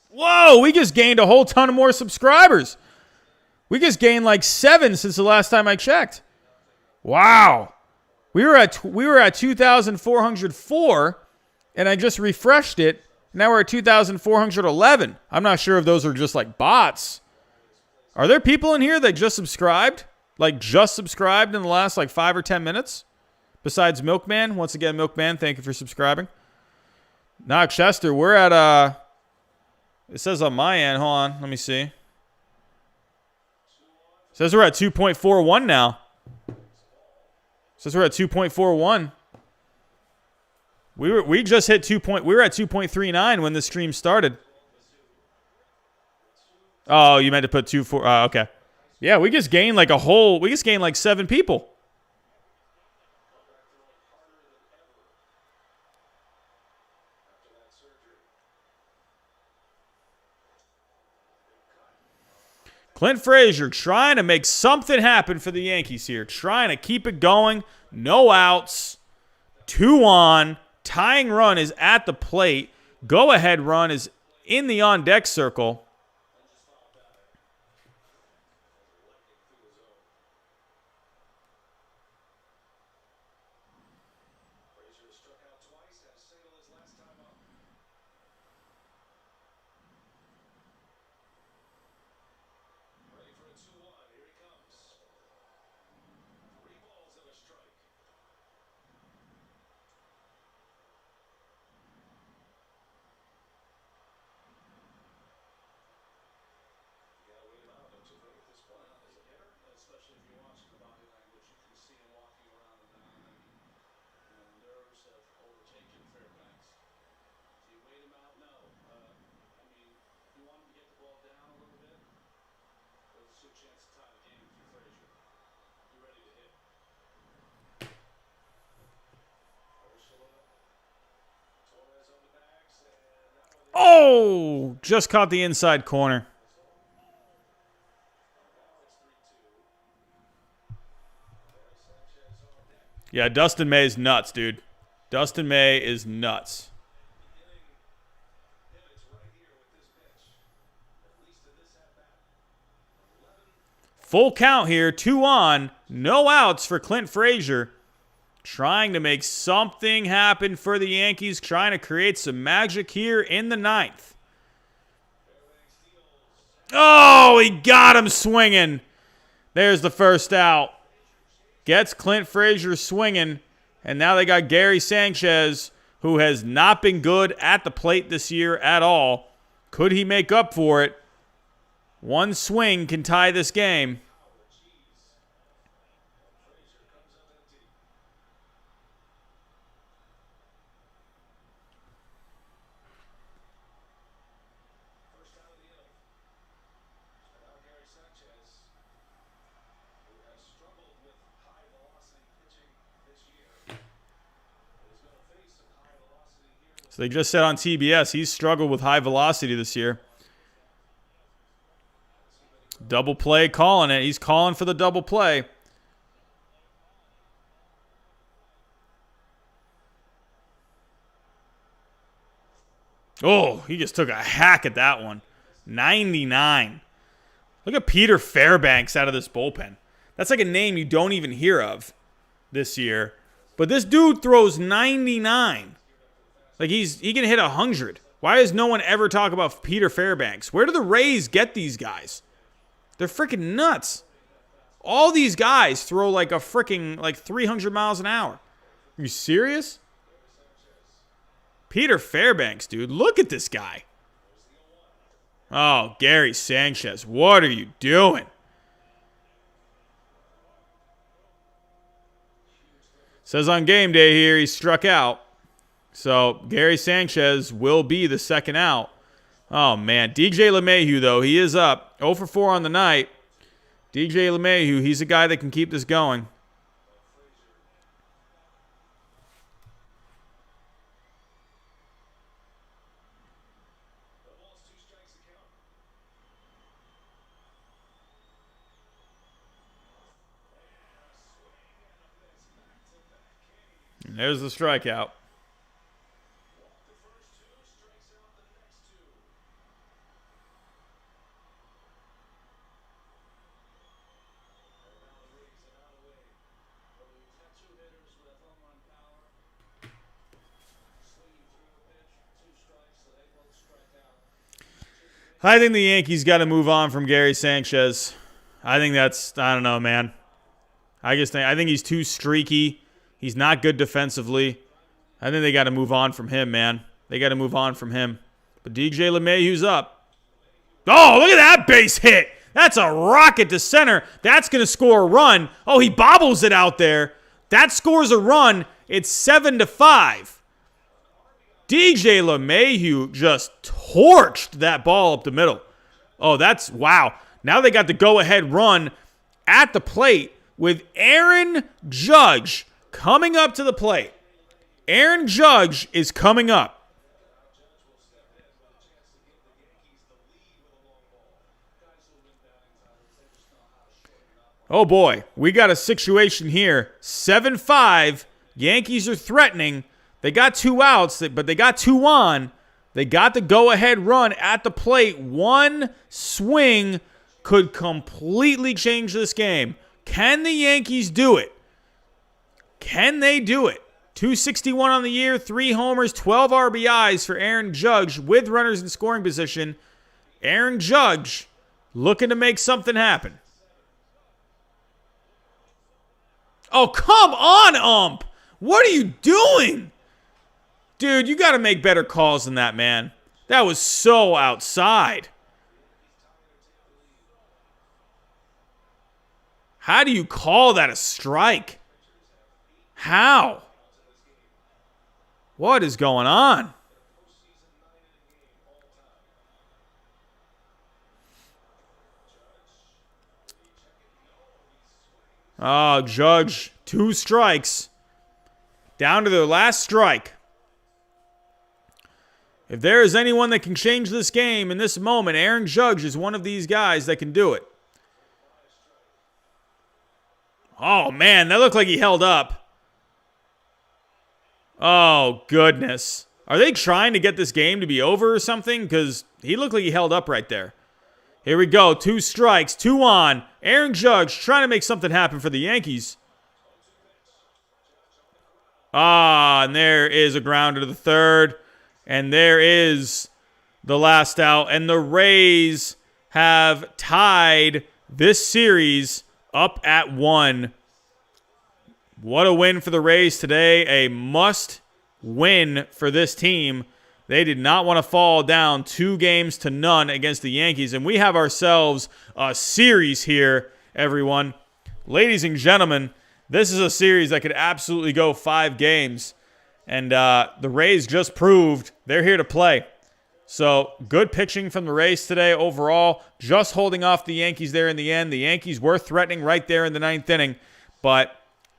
Whoa, we just gained a whole ton of more subscribers. We just gained like 7 since the last time I checked. Wow. We were at 2,404, and I just refreshed it. Now we're at 2,411. I'm not sure if those are just like bots. Are there people in here that just subscribed? Like, just subscribed in the last, like, 5 or 10 minutes? Besides Milkman. Once again, Milkman, thank you for subscribing. Nah, Chester, we're at, it says on my end, hold on, let me see. It says we're at 2.41 now. It says we're at 2.41. We just hit we were at 2.39 when the stream started. Oh, you meant to put 2.4. Okay. Yeah, we just gained like we just gained like 7 people. Clint Frazier trying to make something happen for the Yankees here. Trying to keep it going. No outs. 2 on. Tying run is at the plate. Go-ahead run is in the on-deck circle. Oh, just caught the inside corner. Yeah, Dustin May is nuts, dude. Dustin May is nuts. Full count here, 2 on, no outs for Clint Frazier. Trying to make something happen for the Yankees. Trying to create some magic here in the 9th. Oh, he got him swinging. There's the first out. Gets Clint Frazier swinging. And now they got Gary Sanchez, who has not been good at the plate this year at all. Could he make up for it? One swing can tie this game. So they just said on TBS he's struggled with high velocity this year. Double play calling it. He's calling for the double play. Oh, he just took a hack at that one. 99. Look at Peter Fairbanks out of this bullpen. That's like a name you don't even hear of this year. But this dude throws 99. Like he can hit 100. Why does no one ever talk about Peter Fairbanks? Where do the Rays get these guys? They're freaking nuts. All these guys throw like a freaking 300 miles an hour. Are you serious? Peter Fairbanks, dude. Look at this guy. Oh, Gary Sanchez. What are you doing? Says on game day here he struck out. So Gary Sanchez will be the second out. Oh, man. DJ LeMahieu, though, he is up. 0 for 4 on the night. DJ LeMahieu, he's a guy that can keep this going. And there's the strikeout. I think the Yankees got to move on from Gary Sanchez. I don't know, man. I think he's too streaky. He's not good defensively. I think they got to move on from him, man. They got to move on from him. But DJ LeMahieu's up. Oh, look at that base hit. That's a rocket to center. That's going to score a run. Oh, he bobbles it out there. That scores a run. It's 7-5. DJ LeMahieu just torched that ball up the middle. Oh, wow. Now they got the go-ahead run at the plate with Aaron Judge coming up to the plate. Aaron Judge is coming up. Oh boy, we got a situation here. 7-5. Yankees are threatening. They got 2 outs, but they got 2 on. They got the go-ahead run at the plate. One swing could completely change this game. Can the Yankees do it? Can they do it? 261 on the year, 3 homers, 12 RBIs for Aaron Judge with runners in scoring position. Aaron Judge looking to make something happen. Oh, come on, ump. What are you doing? Dude, you got to make better calls than that, man. That was so outside. How do you call that a strike? How? What is going on? Oh, Judge, 2 strikes. Down to their last strike. If there is anyone that can change this game in this moment, Aaron Judge is one of these guys that can do it. Oh, man, that looked like he held up. Oh, goodness. Are they trying to get this game to be over or something? Because he looked like he held up right there. Here we go. 2 strikes, 2 on. Aaron Judge trying to make something happen for the Yankees. And there is a grounder to the third. And there is the last out. And the Rays have tied this series up at 1. What a win for the Rays today. A must win for this team. They did not want to fall down 2-0 against the Yankees. And we have ourselves a series here, everyone. Ladies and gentlemen, this is a series that could absolutely go 5 games. And the Rays just proved they're here to play. So good pitching from the Rays today overall. Just holding off the Yankees there in the end. The Yankees were threatening right there in the 9th inning. But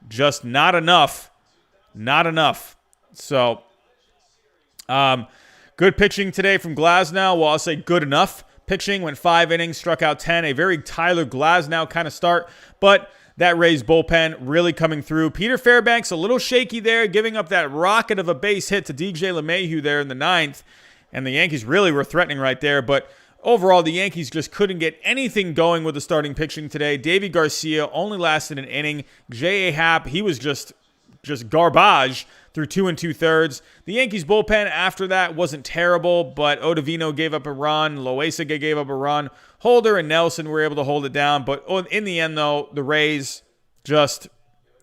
just not enough. Not enough. So good pitching today from Glasnow. Well, I'll say good enough pitching. Went 5 innings, struck out 10. A very Tyler Glasnow kind of start. But that Rays bullpen really coming through. Peter Fairbanks a little shaky there, giving up that rocket of a base hit to DJ LeMahieu there in the 9th. And the Yankees really were threatening right there. But overall, the Yankees just couldn't get anything going with the starting pitching today. Davy Garcia only lasted an inning. J.A. Happ, he was just garbage through 2 2/3. The Yankees bullpen after that wasn't terrible, but Ottavino gave up a run. Loaiza gave up a run. Holder and Nelson were able to hold it down. But in the end, though, the Rays just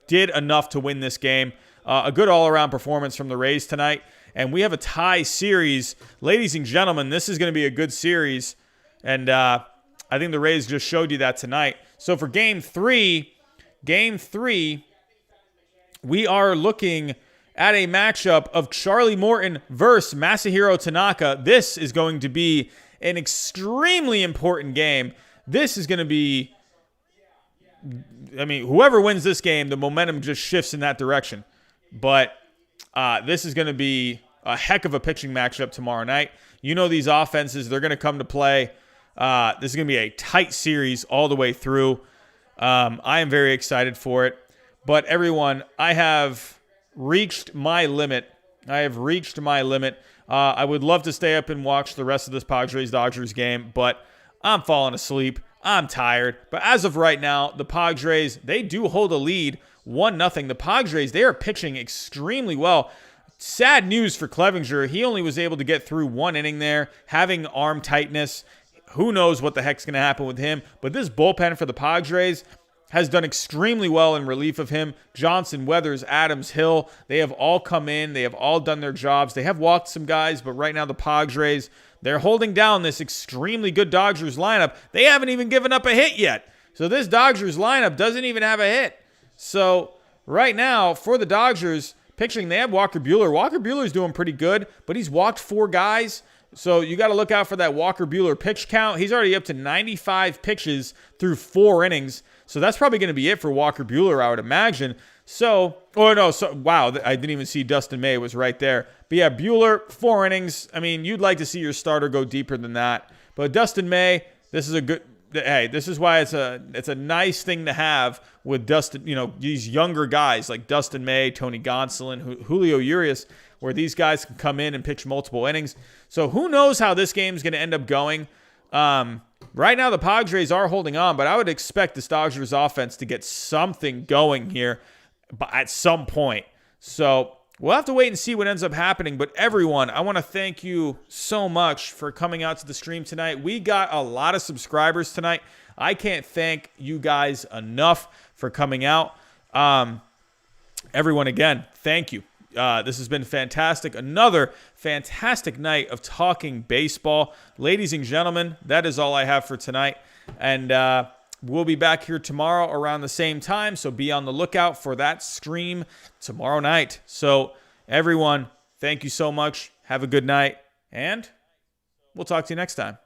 did enough to win this game. A good all-around performance from the Rays tonight. And we have a tie series. Ladies and gentlemen, this is going to be a good series. And I think the Rays just showed you that tonight. So for Game 3, we are looking at a matchup of Charlie Morton versus Masahiro Tanaka. This is going to be an extremely important game. This is going to be, whoever wins this game, the momentum just shifts in that direction. But this is going to be a heck of a pitching matchup tomorrow night. You know these offenses, they're going to come to play. This is going to be a tight series all the way through. I am very excited for it. But everyone, I have reached my limit. I would love to stay up and watch the rest of this Padres-Dodgers game, but I'm falling asleep. I'm tired. But as of right now, the Padres, they do hold a lead, 1-0. The Padres, they are pitching extremely well. Sad news for Clevinger. He only was able to get through 1 inning there, having arm tightness. who knows what the heck's going to happen with him. But this bullpen for the Padres has done extremely well in relief of him. Johnson, Weathers, Adams, Hill, they have all come in. They have all done their jobs. They have walked some guys, but right now the Padres, they're holding down this extremely good Dodgers lineup. They haven't even given up a hit yet. So this Dodgers lineup doesn't even have a hit. So right now for the Dodgers, pitching, they have Walker Buehler. Walker Buehler's doing pretty good, but he's walked 4 guys. So you got to look out for that Walker Buehler pitch count. He's already up to 95 pitches through 4 innings. So that's probably going to be it for Walker Buehler, I would imagine. So, wow, I didn't even see Dustin May was right there. But yeah, Buehler, 4 innings. I mean, you'd like to see your starter go deeper than that. But Dustin May, this is a good, hey, this is why it's a nice thing to have with Dustin, these younger guys like Dustin May, Tony Gonsolin, Julio Urias, where these guys can come in and pitch multiple innings. So who knows how this game is going to end up going. Right now, the Padres are holding on, but I would expect this Dodgers offense to get something going here at some point. So we'll have to wait and see what ends up happening. But everyone, I want to thank you so much for coming out to the stream tonight. We got a lot of subscribers tonight. I can't thank you guys enough for coming out. Everyone, again, thank you. This has been fantastic. Another fantastic night of talking baseball. Ladies and gentlemen, that is all I have for tonight. And we'll be back here tomorrow around the same time. So be on the lookout for that stream tomorrow night. So everyone, thank you so much. Have a good night. And we'll talk to you next time.